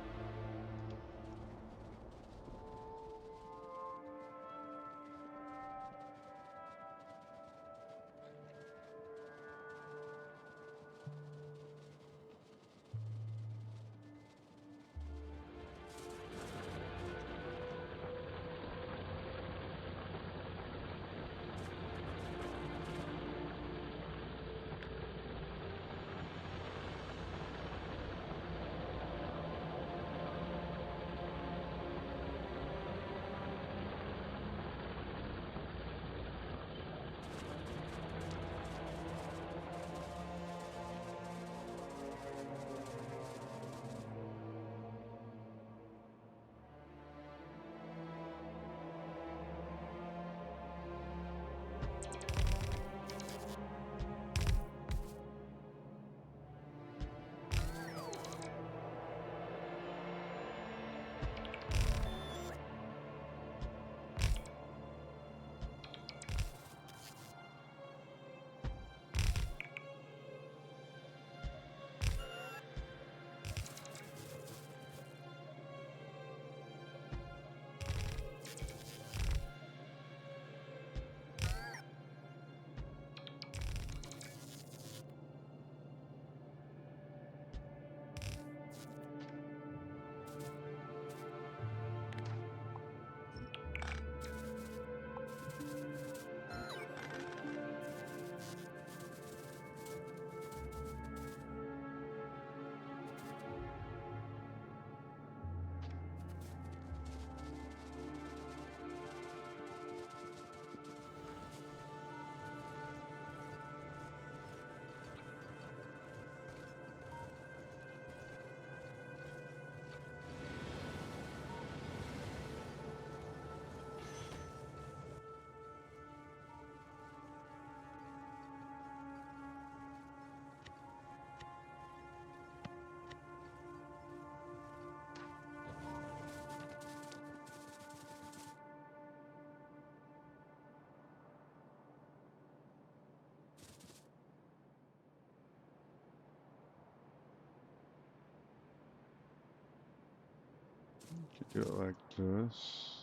Could do it like this.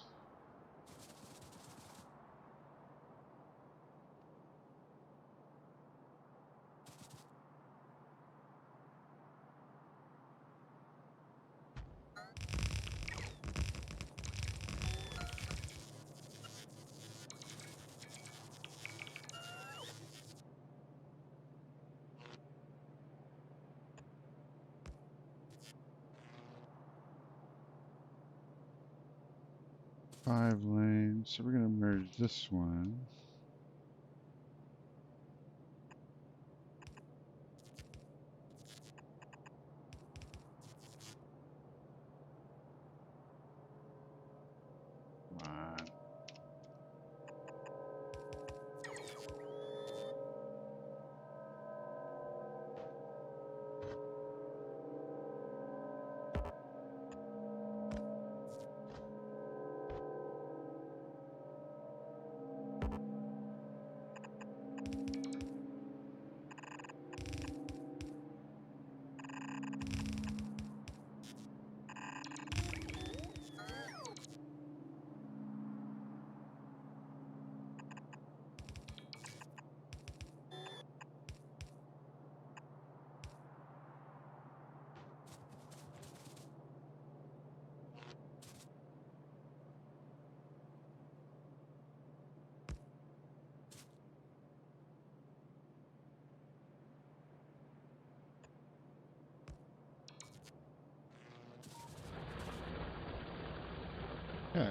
Five lanes, so we're gonna merge this one. Come on. Okay.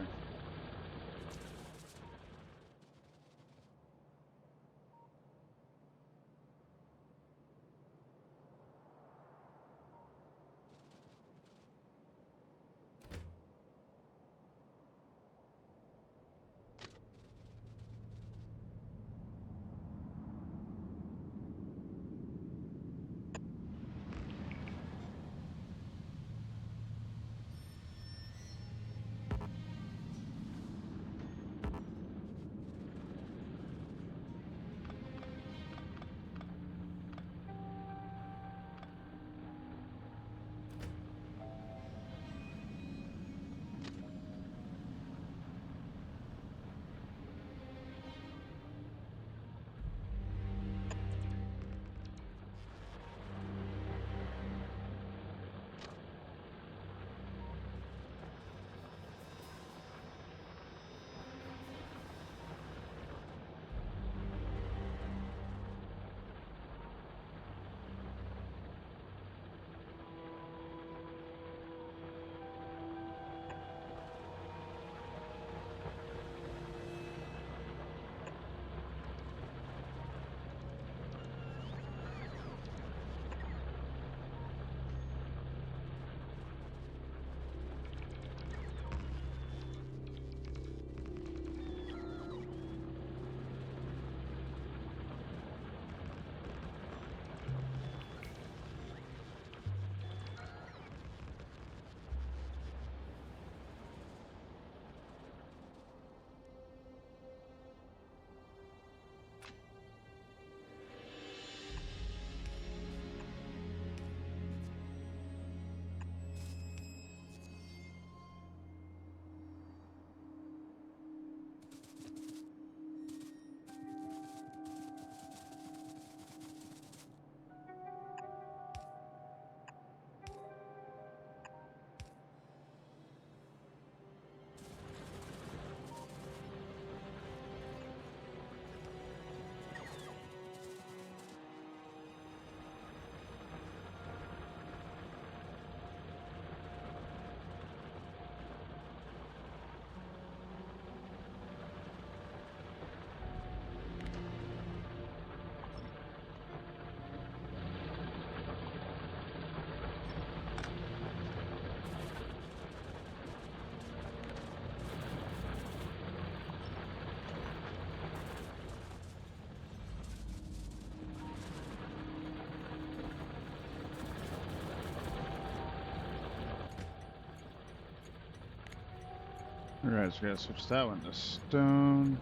Alright, so we gotta switch that one to stone.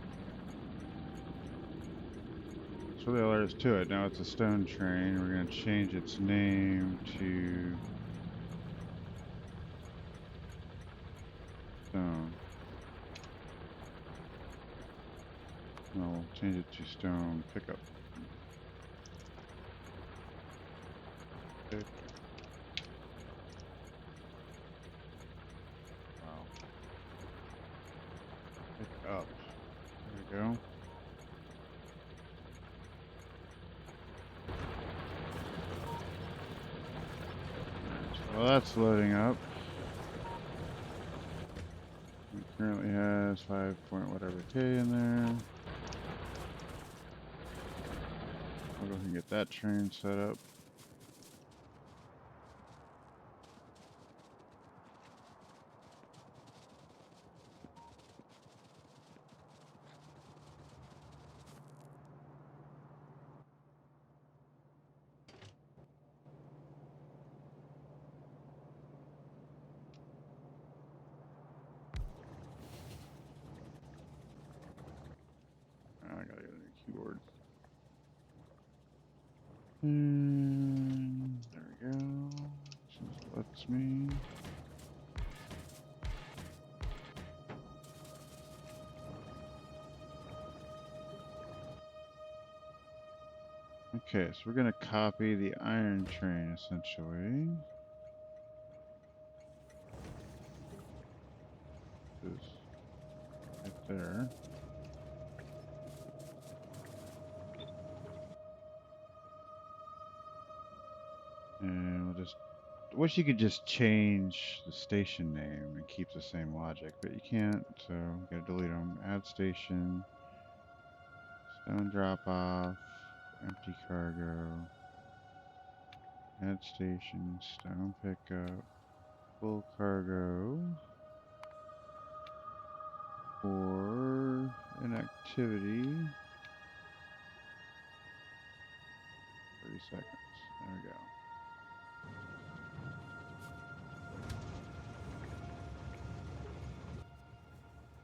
That's really all there is to it. Now it's a stone train. We're gonna change its name to stone. No, we'll change it to stone pickup. Okay. Wow. Pick up. There we go. Well, that's loading up. It currently has 5 point whatever K in there. I'll go ahead and get that train set up. I gotta get a new keyboard. There we go. Just lets me. Okay, so we're gonna copy the iron train essentially. Just right there. And we'll just wish you could just change the station name and keep the same logic, but you can't, so you gotta delete them. Add station, stone drop off, empty cargo, add station, stone pickup, full cargo, or inactivity. 30 seconds. There we go.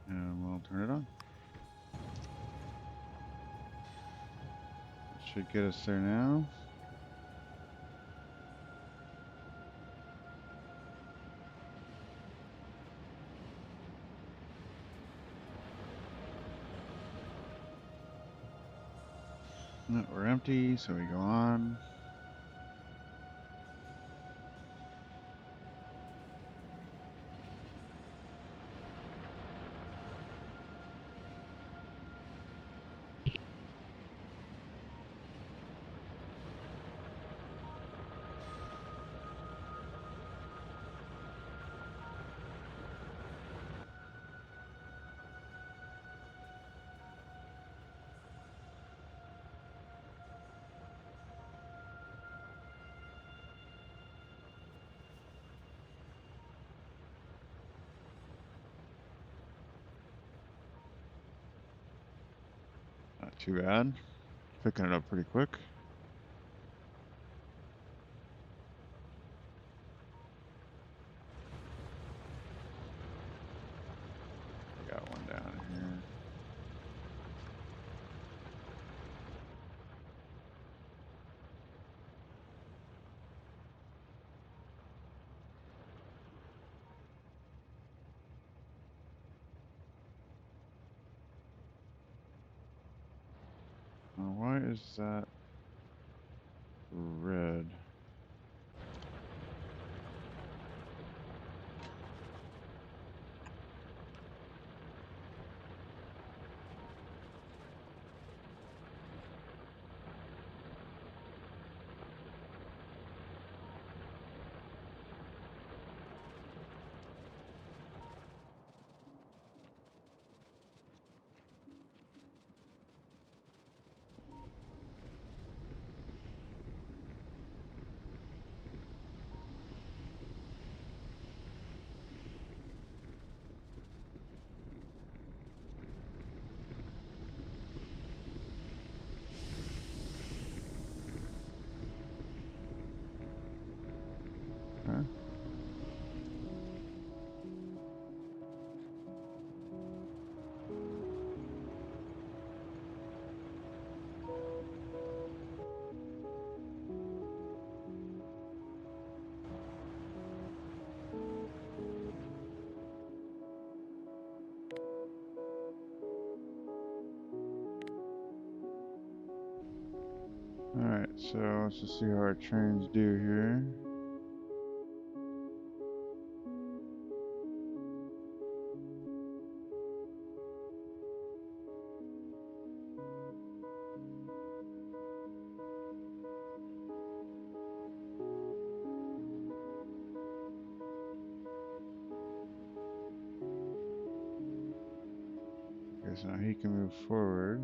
And we'll turn it on. Should get us there now. No, we're empty, so we go on. Not too bad. Picking it up pretty quick. I got one down here. Why is that red? Okay. Alright, so let's just see how our trains do here. Okay, so now he can move forward.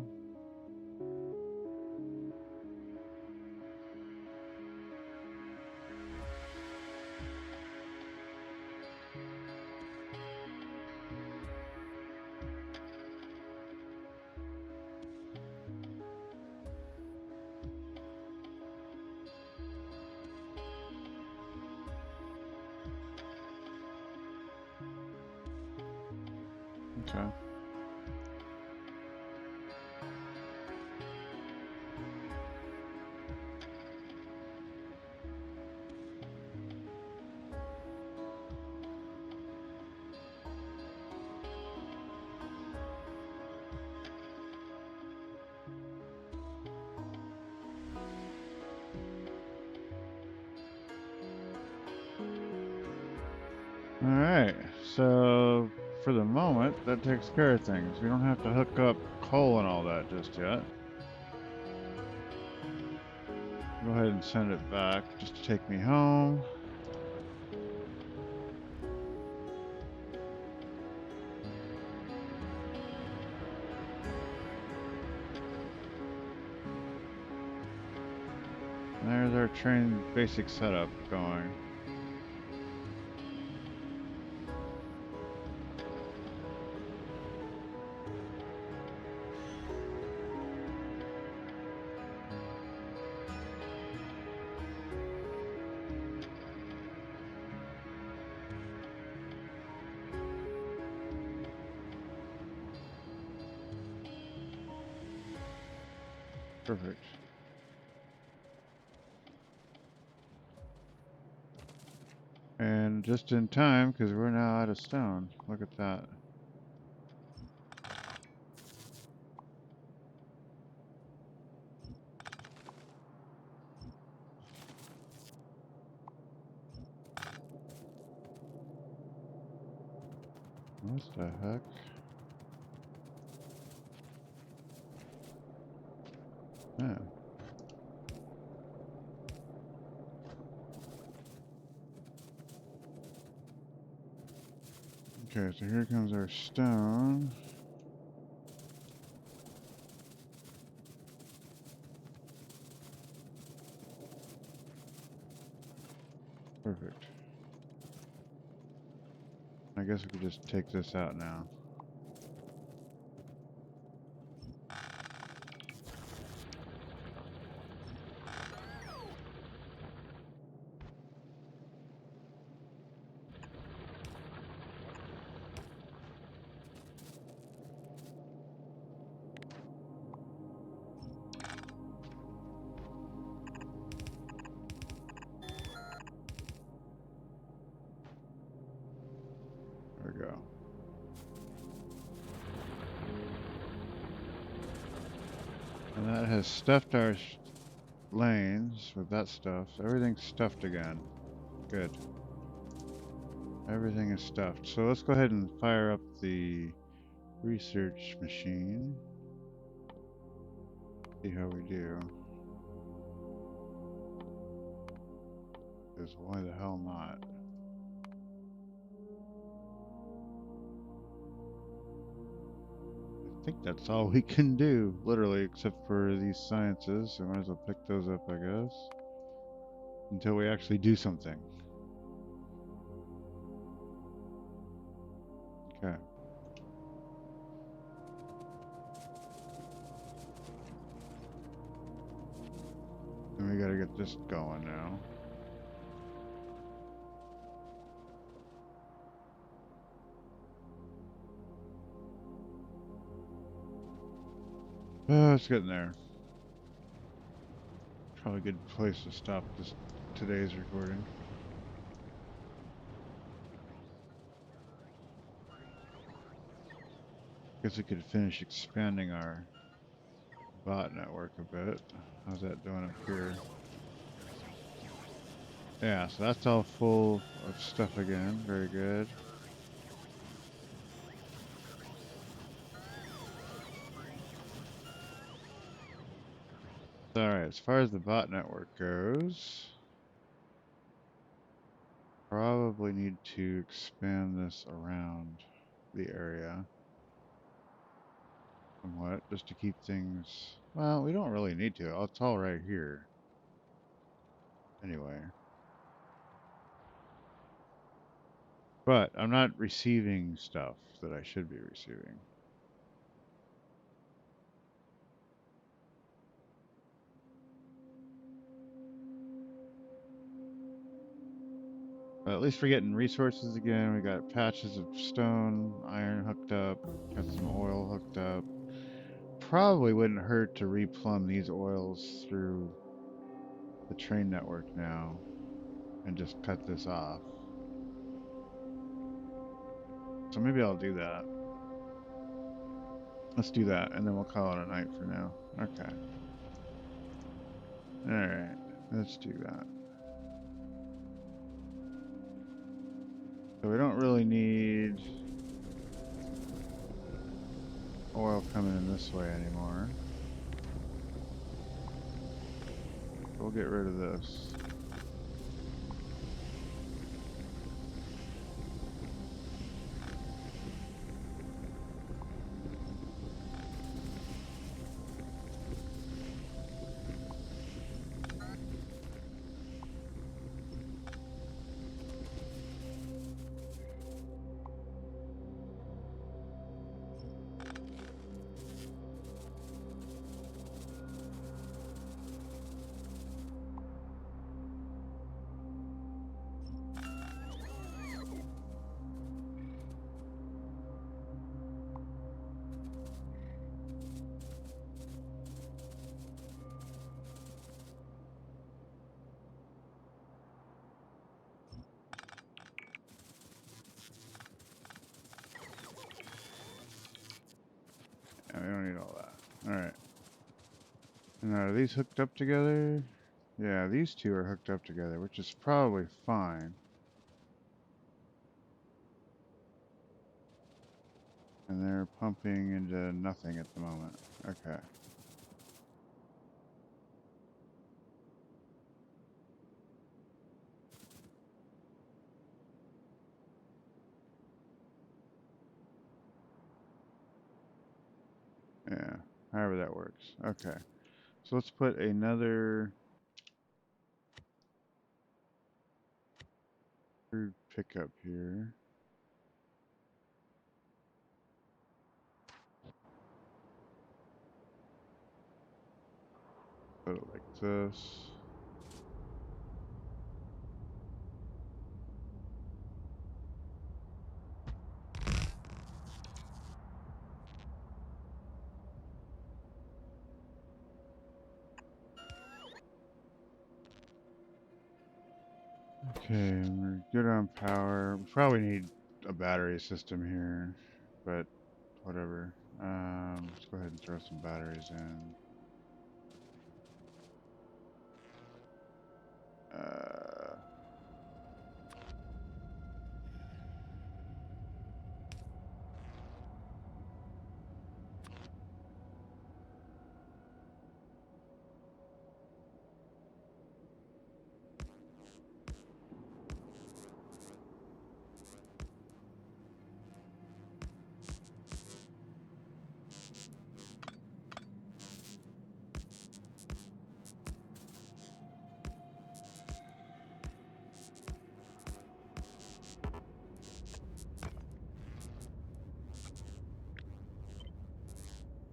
Okay. Alright, so for the moment, that takes care of things. We don't have to hook up coal and all that just yet. Go ahead and send it back just to take me home. There's our train basic setup going. Perfect. And just in time, because we're now out of stone. Look at that. What the heck? Yeah. Okay, so here comes our stone. Perfect. I guess we could just take this out now. There we go. And that has stuffed our lanes with that stuff. Everything's stuffed again. Good. Everything is stuffed. So let's go ahead and fire up the research machine. See how we do. Because why the hell not? I think that's all we can do, literally, except for these sciences. So I might as well pick those up, I guess. Until we actually do something. Okay. And we gotta get this going now. Oh, it's getting there. Probably a good place to stop today's recording. Guess we could finish expanding our bot network a bit. How's that doing up here? Yeah, so that's all full of stuff again. Very good. Alright, as far as the bot network goes, probably need to expand this around the area somewhat, just to keep things... Well, we don't really need to. It's all right here. Anyway. But I'm not receiving stuff that I should be receiving. But at least we're getting resources again. We got patches of stone, iron hooked up, got some oil hooked up. Probably wouldn't hurt to replumb these oils through the train network now and just cut this off. So maybe I'll do that. Let's do that, and then we'll call it a night for now. Okay. Alright, let's do that. So we don't really need oil coming in this way anymore. We'll get rid of this. Are these hooked up together? Yeah, these two are hooked up together, which is probably fine. And they're pumping into nothing at the moment. Okay. Yeah, however that works. Okay. So let's put another crude pickup here. Put it like this. Okay, and we're good on power. We probably need a battery system here, but whatever. Let's go ahead and throw some batteries in. Uh,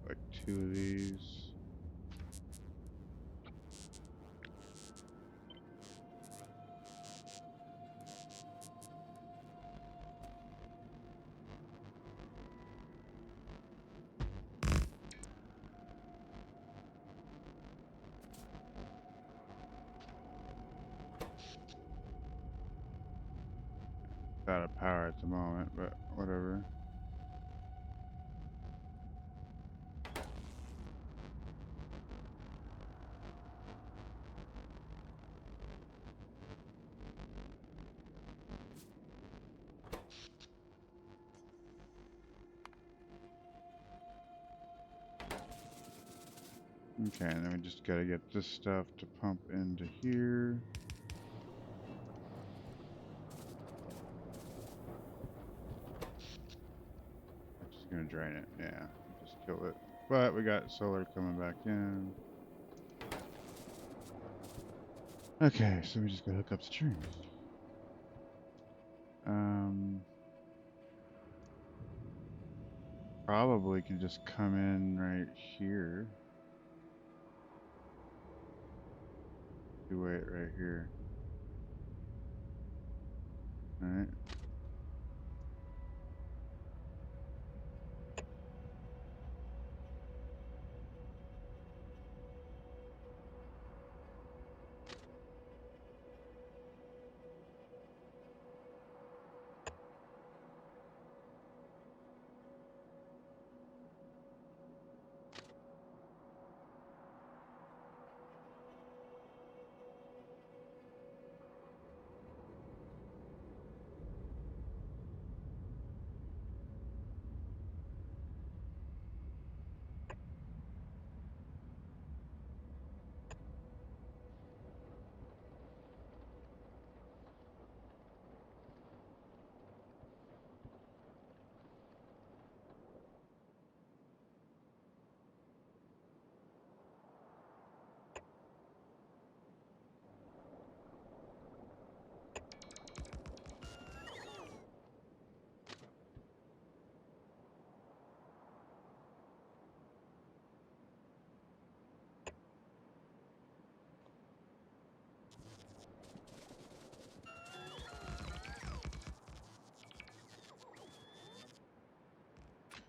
like 2 of these. Out of power at the moment, but whatever. Okay, and then we just gotta get this stuff to pump into here. Which is gonna drain it. Yeah, just kill it. But we got solar coming back in. Okay, so we just gotta hook up the strings. Probably can just come in right here. Do it right here. Alright.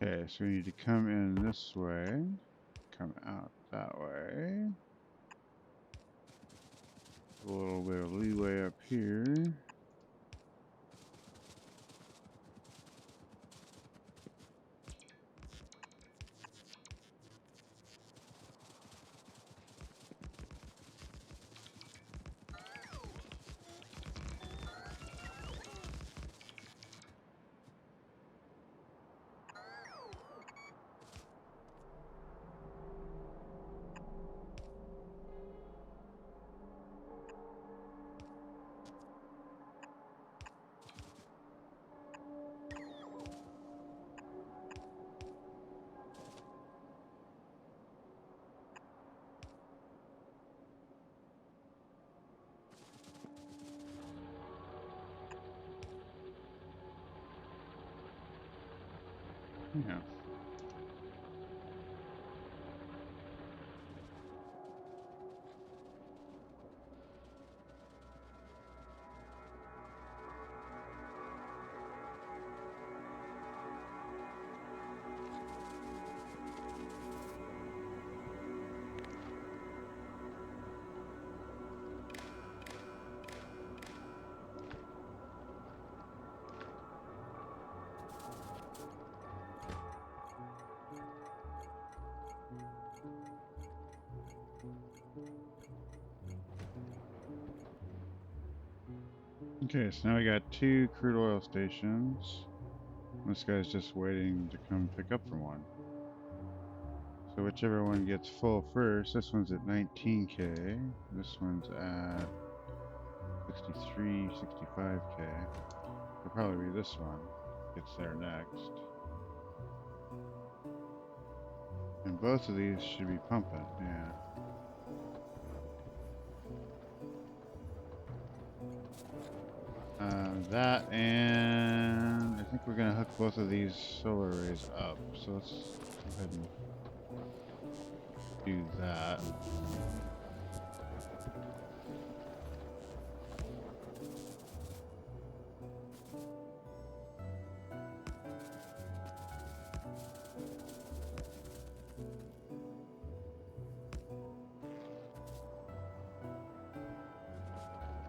Okay, so we need to come in this way. Come out that way. A little bit of leeway up here. Yeah. Okay, so now we got 2 crude oil stations. This guy's just waiting to come pick up from one. So whichever one gets full first, this one's at 19K, this one's at 63, 65K. It'll probably be this one gets there next. And both of these should be pumping, yeah. That, and I think we're gonna hook both of these solar arrays up. So let's go ahead and do that.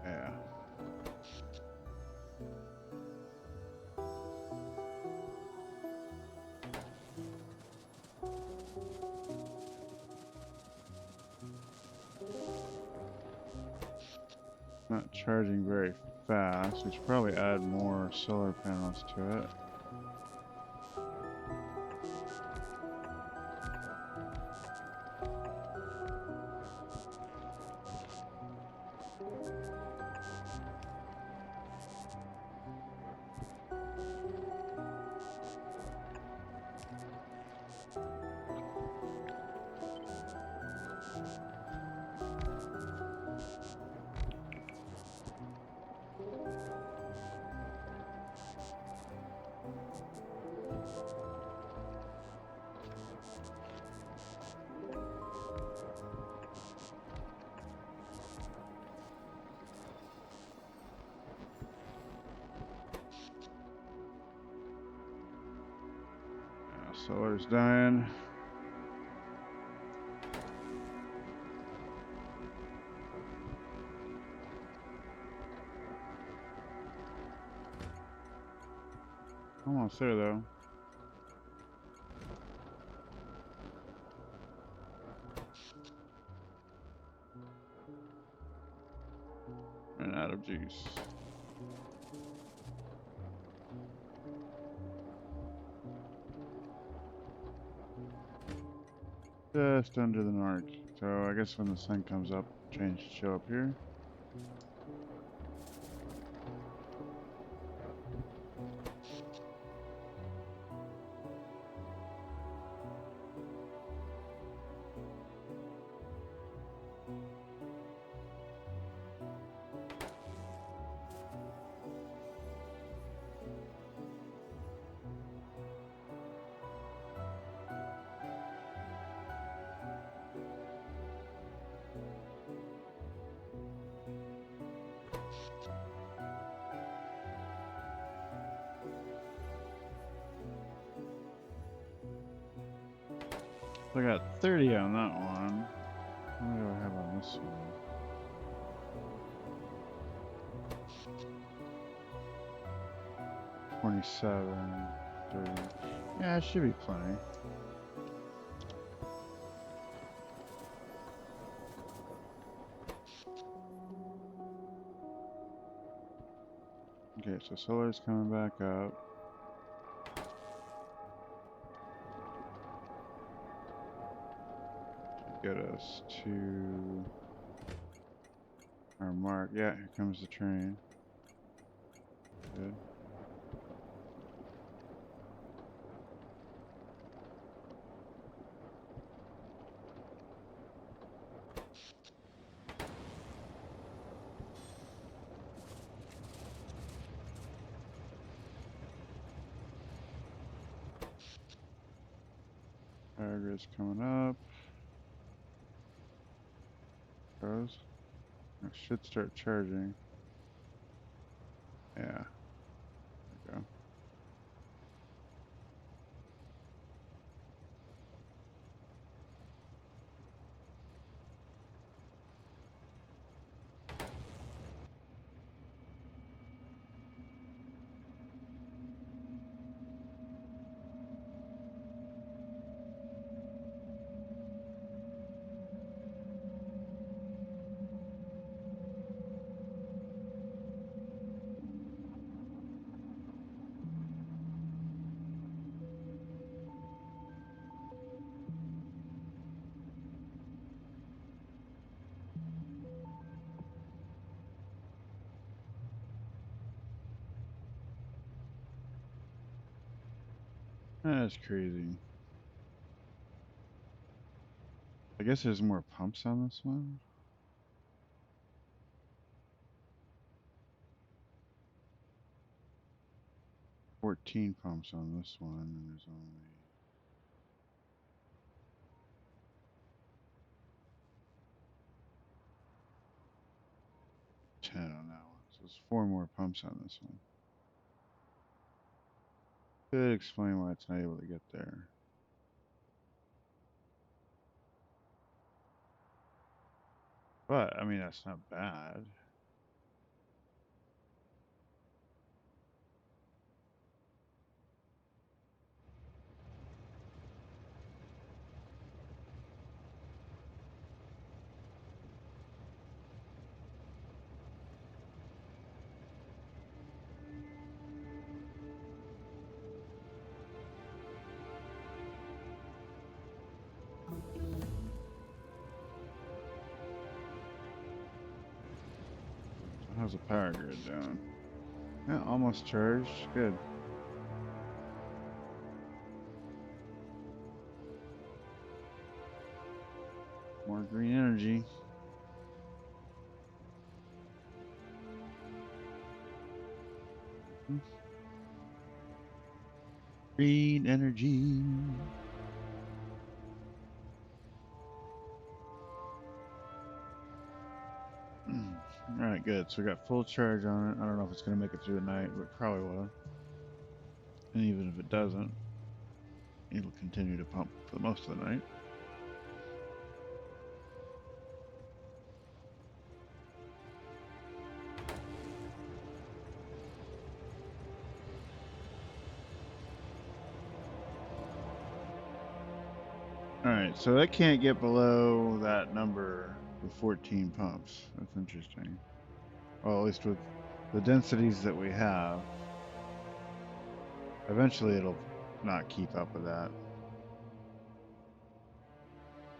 Yeah. Not charging very fast. We should probably add more solar panels to it. Solar's dying. Almost there though. Ran out of juice. Just under the mark. So I guess when the sun comes up, train should show up here. So I got 30 on that one. What do I have on this one? $27, 30. Yeah, it should be plenty. Okay, so solar's coming back up. Should get us to our mark. Yeah, here comes the train. Good. Power grid's coming up. Goes. It should start charging. Yeah. There we go. That's crazy. I guess there's more pumps on this one. $14 pumps on this one, and there's only 10 on that one. So there's 4 more pumps on this one. Could explain why it's not able to get there. But, I mean, that's not bad. How's the power grid doing? Yeah, almost charged. Good. More green energy. Green energy. Alright, good. So we got full charge on it. I don't know if it's going to make it through the night, but probably will. And even if it doesn't, it'll continue to pump for most of the night. Alright, so it can't get below that number with 14 pumps. That's interesting. Well, at least with the densities that we have. Eventually it'll not keep up with that.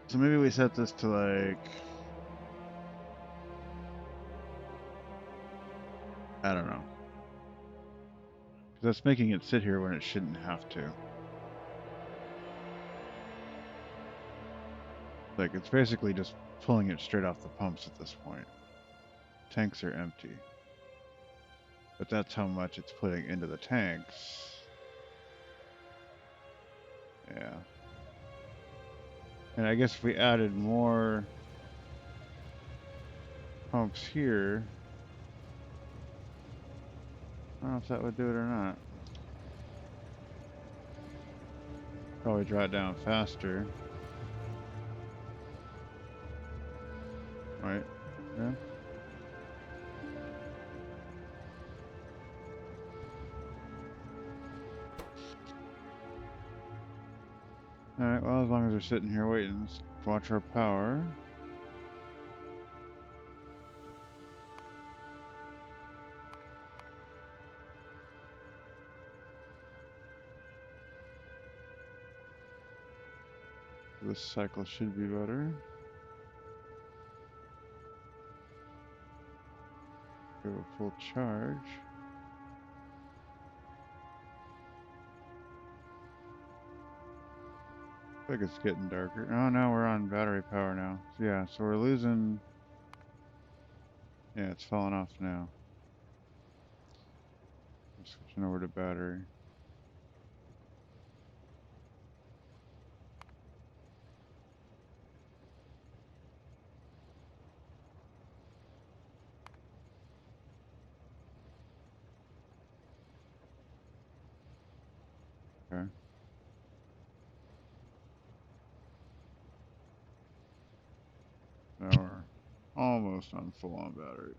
So maybe we set this to like, I don't know. Because that's making it sit here when it shouldn't have to. Like, it's basically just pulling it straight off the pumps at this point. Tanks are empty. But that's how much it's putting into the tanks. Yeah. And I guess if we added more pumps here, I don't know if that would do it or not. Probably draw it down faster. Right? Yeah. Alright, well, as long as we're sitting here waiting, let's watch our power. This cycle should be better. Go full charge. I think it's getting darker. Oh, no, we're on battery power now. So, yeah, so we're losing. Yeah, it's falling off now. I'm switching over to battery. almost on full on battery.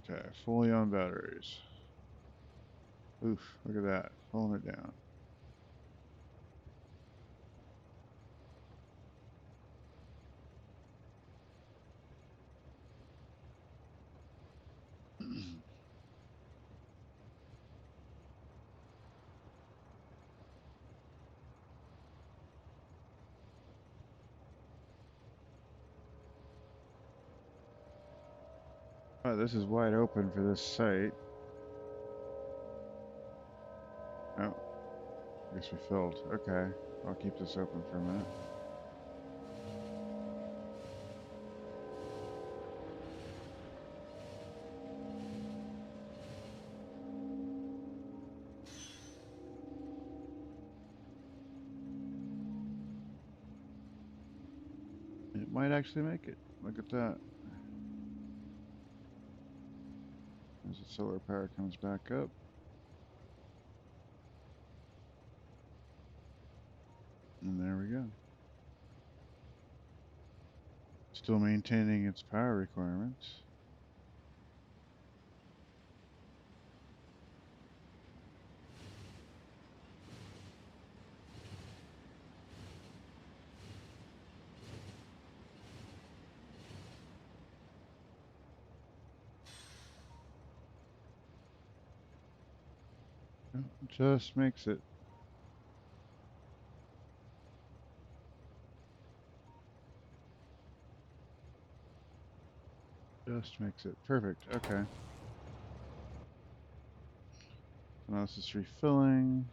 Okay, fully on batteries. Oof, look at that, pulling it down. Oh, this is wide open for this site. Oh, I guess we filled. Okay, I'll keep this open for a minute. It might actually make it. Look at that. As the solar power comes back up. And there we go. Still maintaining its power requirements. Just makes it. Just makes it. Perfect. Okay. Now this is refilling.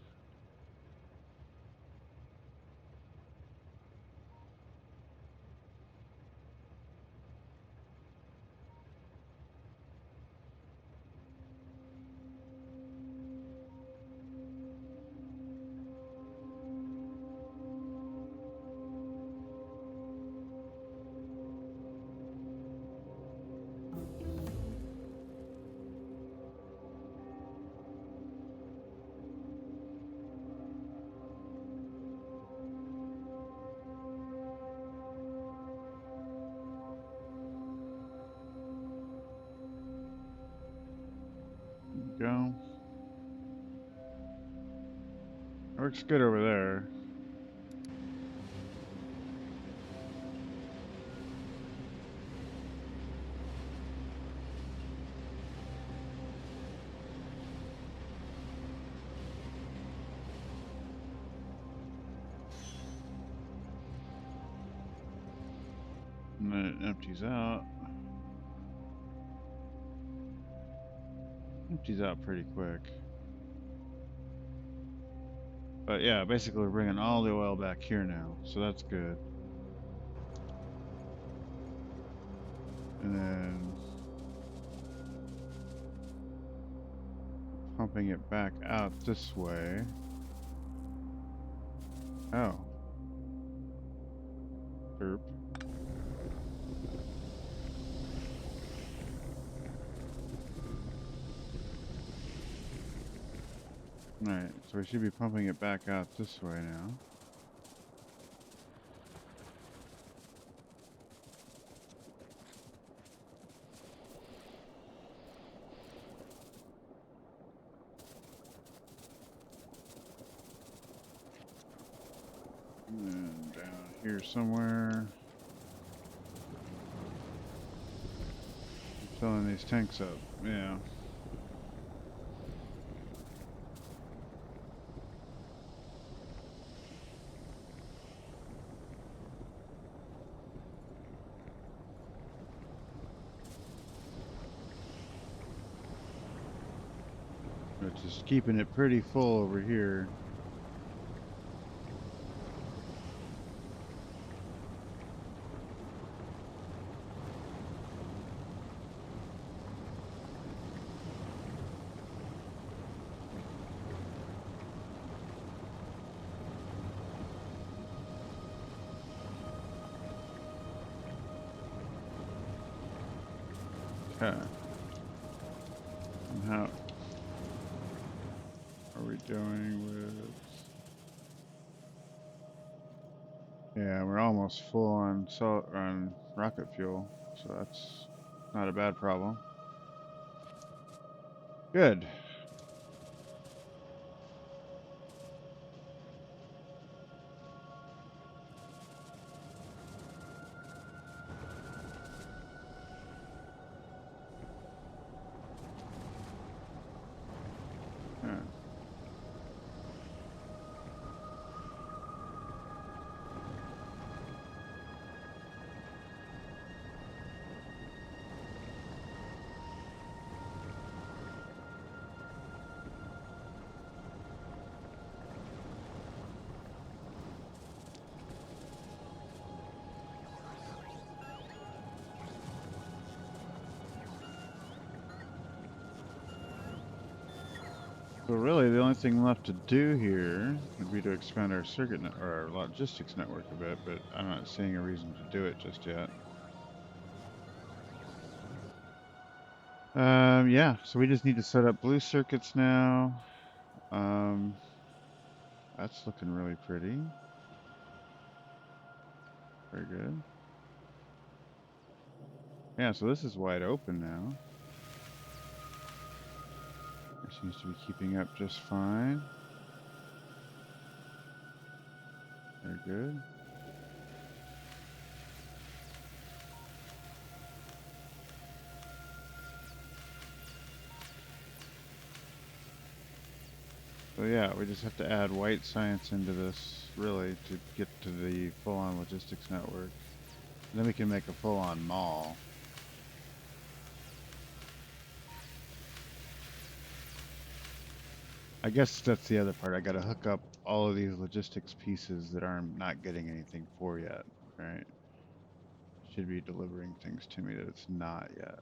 There we go. Works good over there. And then it empties out. Empties out pretty quick. But yeah, basically we're bringing all the oil back here now, so that's good. And then pumping it back out this way. Oh. Derp. Alright, so we should be pumping it back out this way now. And then down here somewhere. Filling these tanks up, yeah. But just keeping it pretty full over here. Okay. And how are we doing with... Yeah, we're almost full on rocket fuel, so that's not a bad problem. Good. Yeah. So really, the only thing left to do here would be to expand our or our logistics network a bit, but I'm not seeing a reason to do it just yet. Yeah, so we just need to set up blue circuits now. That's looking really pretty. Very good. Yeah, so this is wide open now. It seems to be keeping up just fine. Very good. So yeah, we just have to add white science into this, really, to get to the full-on logistics network. And then we can make a full-on mall. I guess that's the other part. I got to hook up all of these logistics pieces that I'm not getting anything for yet, right? Should be delivering things to me that it's not yet.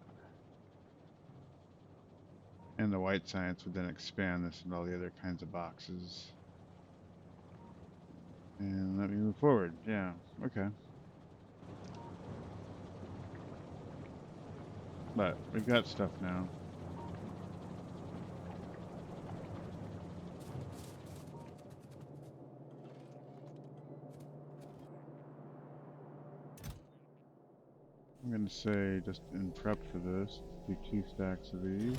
And the white science would then expand this into all the other kinds of boxes. And let me move forward. Yeah, okay. But we've got stuff now. I'm going to say, just in prep for this, do 2 stacks of these.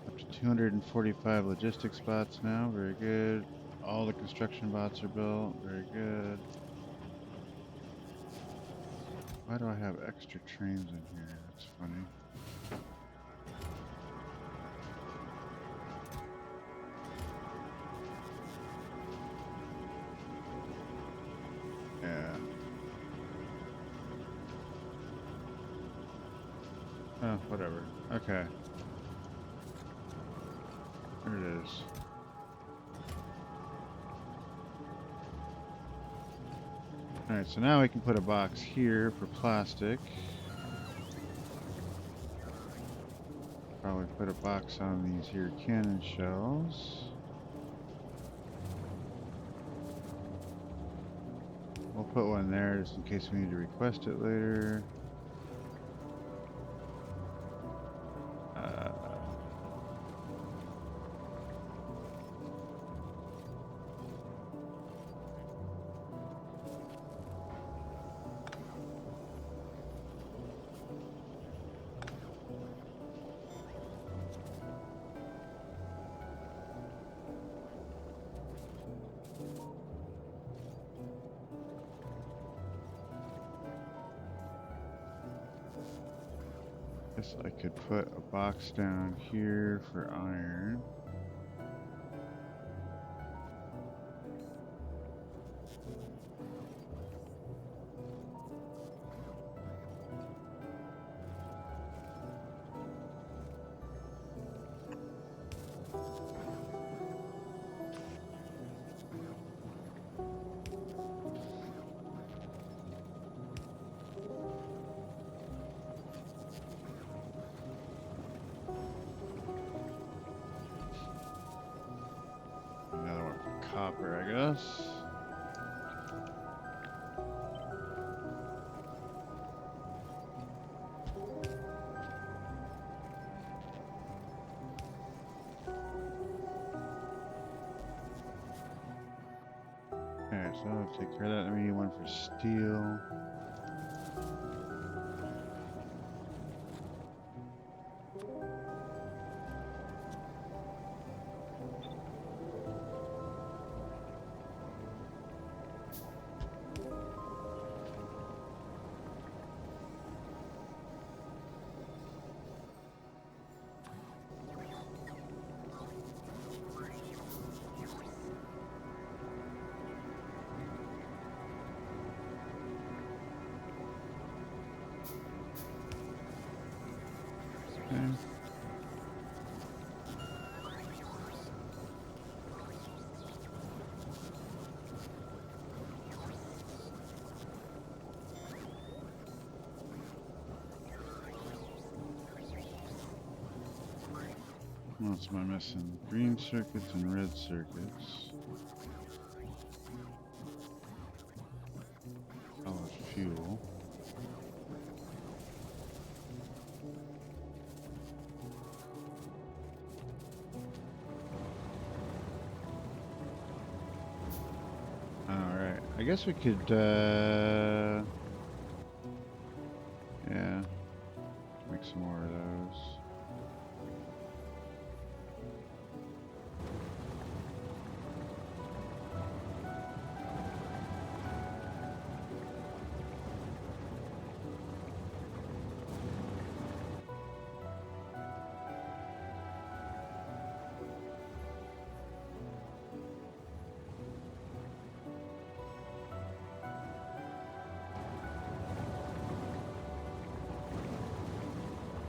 Up to 245 logistics bots now. Very good. All the construction bots are built. Very good. Why do I have extra trains in here? That's funny. Yeah. Oh, whatever. Okay. There it is. Alright, so now we can put a box here for plastic. Probably put a box on these here cannon shells. We'll put one there just in case we need to request it later. Guess I could put a box down here for iron. copper, I guess. Okay, so I'll take care of that. Then we need one for steel. Okay. What else am I missing? Green circuits and red circuits. Solid fuel. Alright, I guess we could, yeah, make some more of those.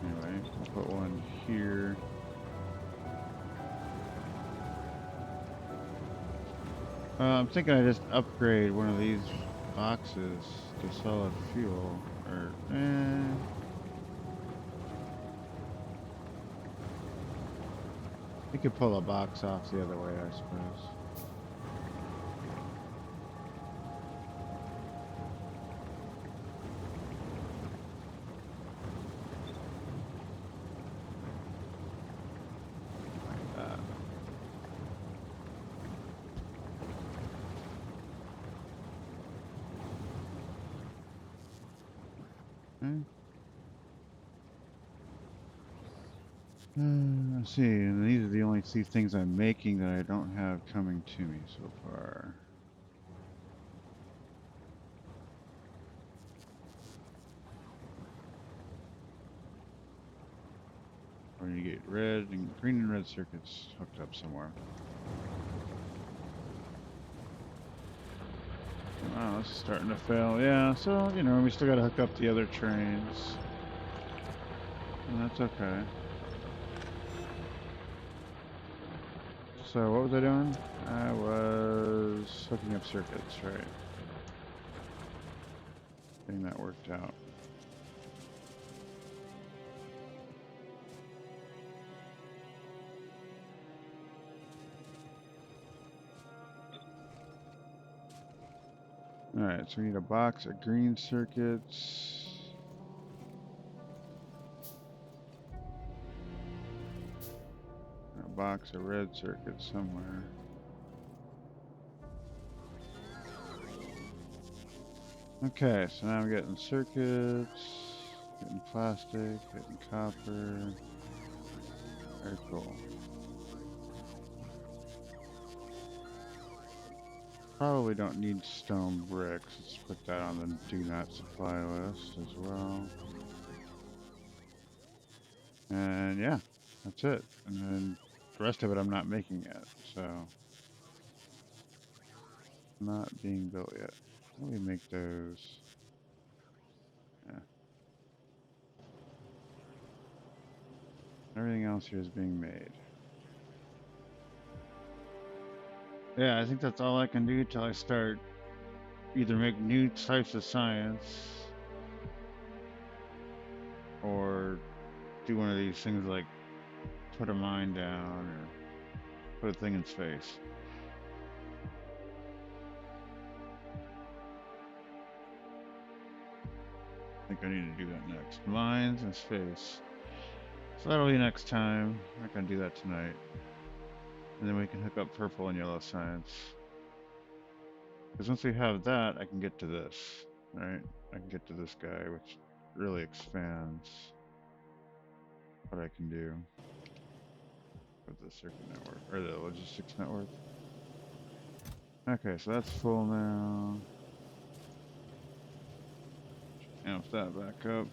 Anyway, I'll put one here. I'm thinking I just upgrade one of these boxes to solid fuel, or you could pull a box off the other way, I suppose. Like that. Okay. Let's see, and these are the only two things I'm making that I don't have coming to me so far. Or you get red and green and red circuits hooked up somewhere. Wow, this is starting to fail. Yeah, so, you know, we still gotta hook up the other trains. And that's okay. So, what was I doing? I was hooking up circuits, right? Getting that worked out. Alright, so we need a box of green circuits. And a box of red circuits somewhere. Okay, so now I'm getting circuits, getting plastic, getting copper. Very cool. Probably don't need stone bricks. Let's put that on the do not supply list as well. And yeah, that's it. And then the rest of it I'm not making yet, so not being built yet. How do we make those? Yeah. Everything else here is being made. Yeah, I think that's all I can do till I start either make new types of science or do one of these things like put a mine down or put a thing in space. think I need to do that next. Mines and space. So that'll be next time. I'm not gonna do that tonight. And then we can hook up purple and yellow science. Because once we have that, I can get to this. Right? I can get to this guy, which really expands what I can do with the circuit network, or the logistics network. Okay, so that's full now. Amp that back up.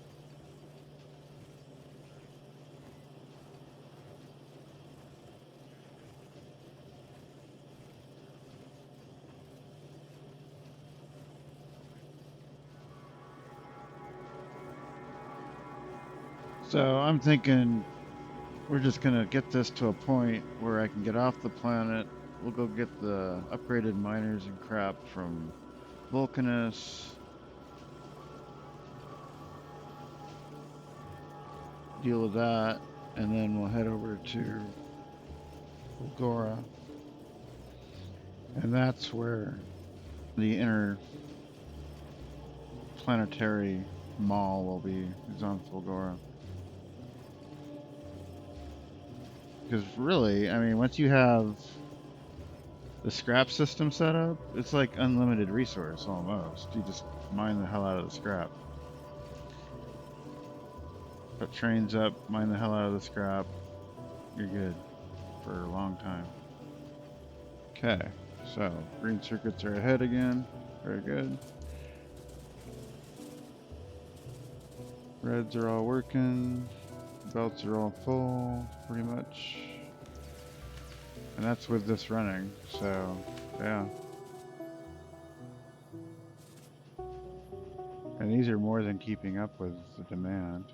So I'm thinking we're just gonna get this to a point where I can get off the planet. We'll go get the upgraded miners and crap from Vulcanus. Deal with that, and then we'll head over to Fulgora. And that's where the interplanetary mall will be. Is on Fulgora. Because really, I mean, once you have the scrap system set up, it's like unlimited resource almost. You just mine the hell out of the scrap. Put trains up, mine the hell out of the scrap. You're good for a long time. Okay, so green circuits are ahead again. Very good. Reds are all working. Belts are all full, pretty much. And that's with this running, so yeah. And these are more than keeping up with the demand.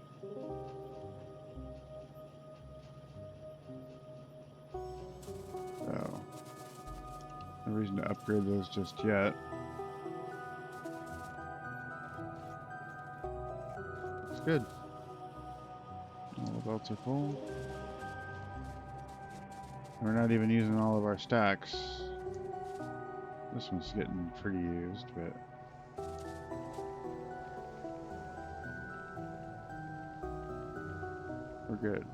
So, no reason to upgrade those just yet. It's good. All the belts are full. We're not even using all of our stacks. This one's getting pretty used, but we're good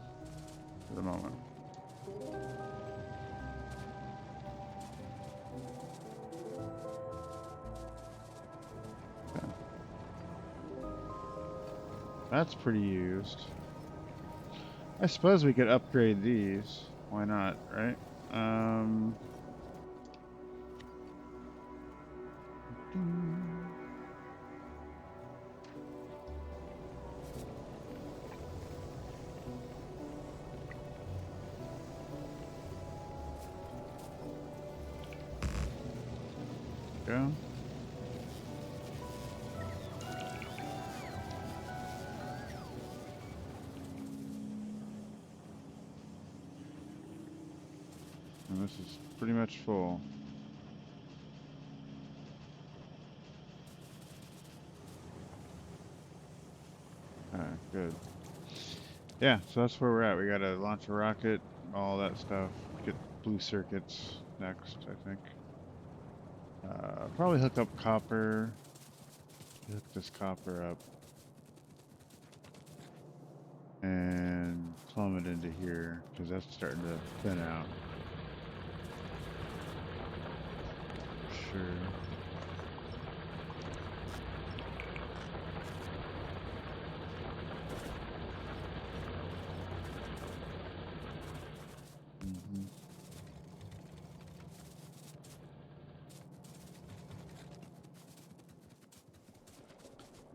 for the moment. Okay. That's pretty used. I suppose we could upgrade these. Why not, right? Go. And this is pretty much full. Alright, good. Yeah, so that's where we're at. We gotta launch a rocket, all that stuff. Get blue circuits next, I think. Probably hook up copper. Hook this copper up. And plumb it into here, because that's starting to thin out. Sure.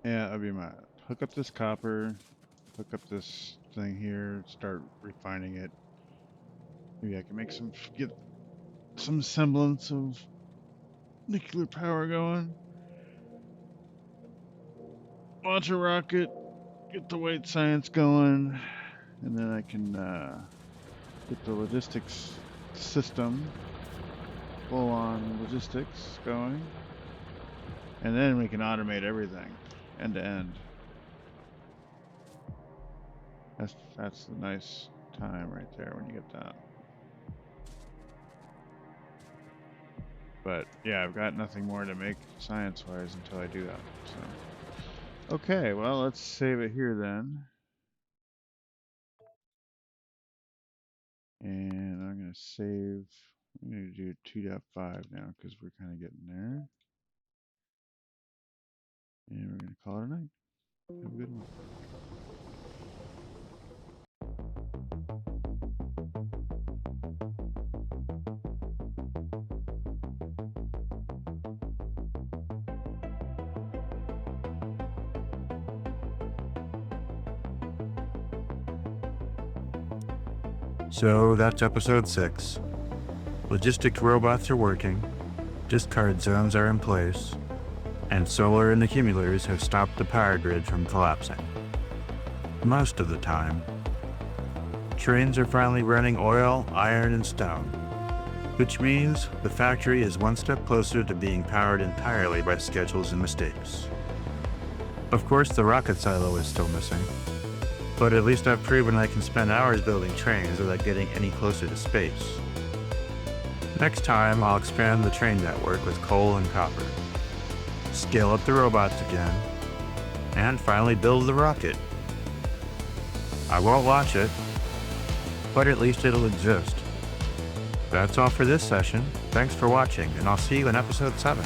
Yeah, that'd be my hook up this copper, hook up this thing here, start refining it. Maybe I can make get some semblance of nuclear power going. Launch a rocket, get the white science going, and then I can get the logistics system, full on logistics going. And then we can automate everything, end to end. That's the nice time right there when you get that. But yeah, I've got nothing more to make science-wise until I do that. So, Okay, well, let's save it here then. And I'm going to save, I'm going to do 2.5 now because we're kind of getting there. And we're going to call it a night. Have a good one. So that's episode 6. Logistic robots are working, discard zones are in place, and solar and accumulators have stopped the power grid from collapsing. Most of the time. Trains are finally running oil, iron, and stone, which means the factory is one step closer to being powered entirely by schedules and mistakes. Of course, the rocket silo is still missing, but at least I've proven I can spend hours building trains without getting any closer to space. Next time, I'll expand the train network with coal and copper, scale up the robots again, and finally build the rocket. I won't launch it, but at least it'll exist. That's all for this session. Thanks for watching, and I'll see you in episode 7.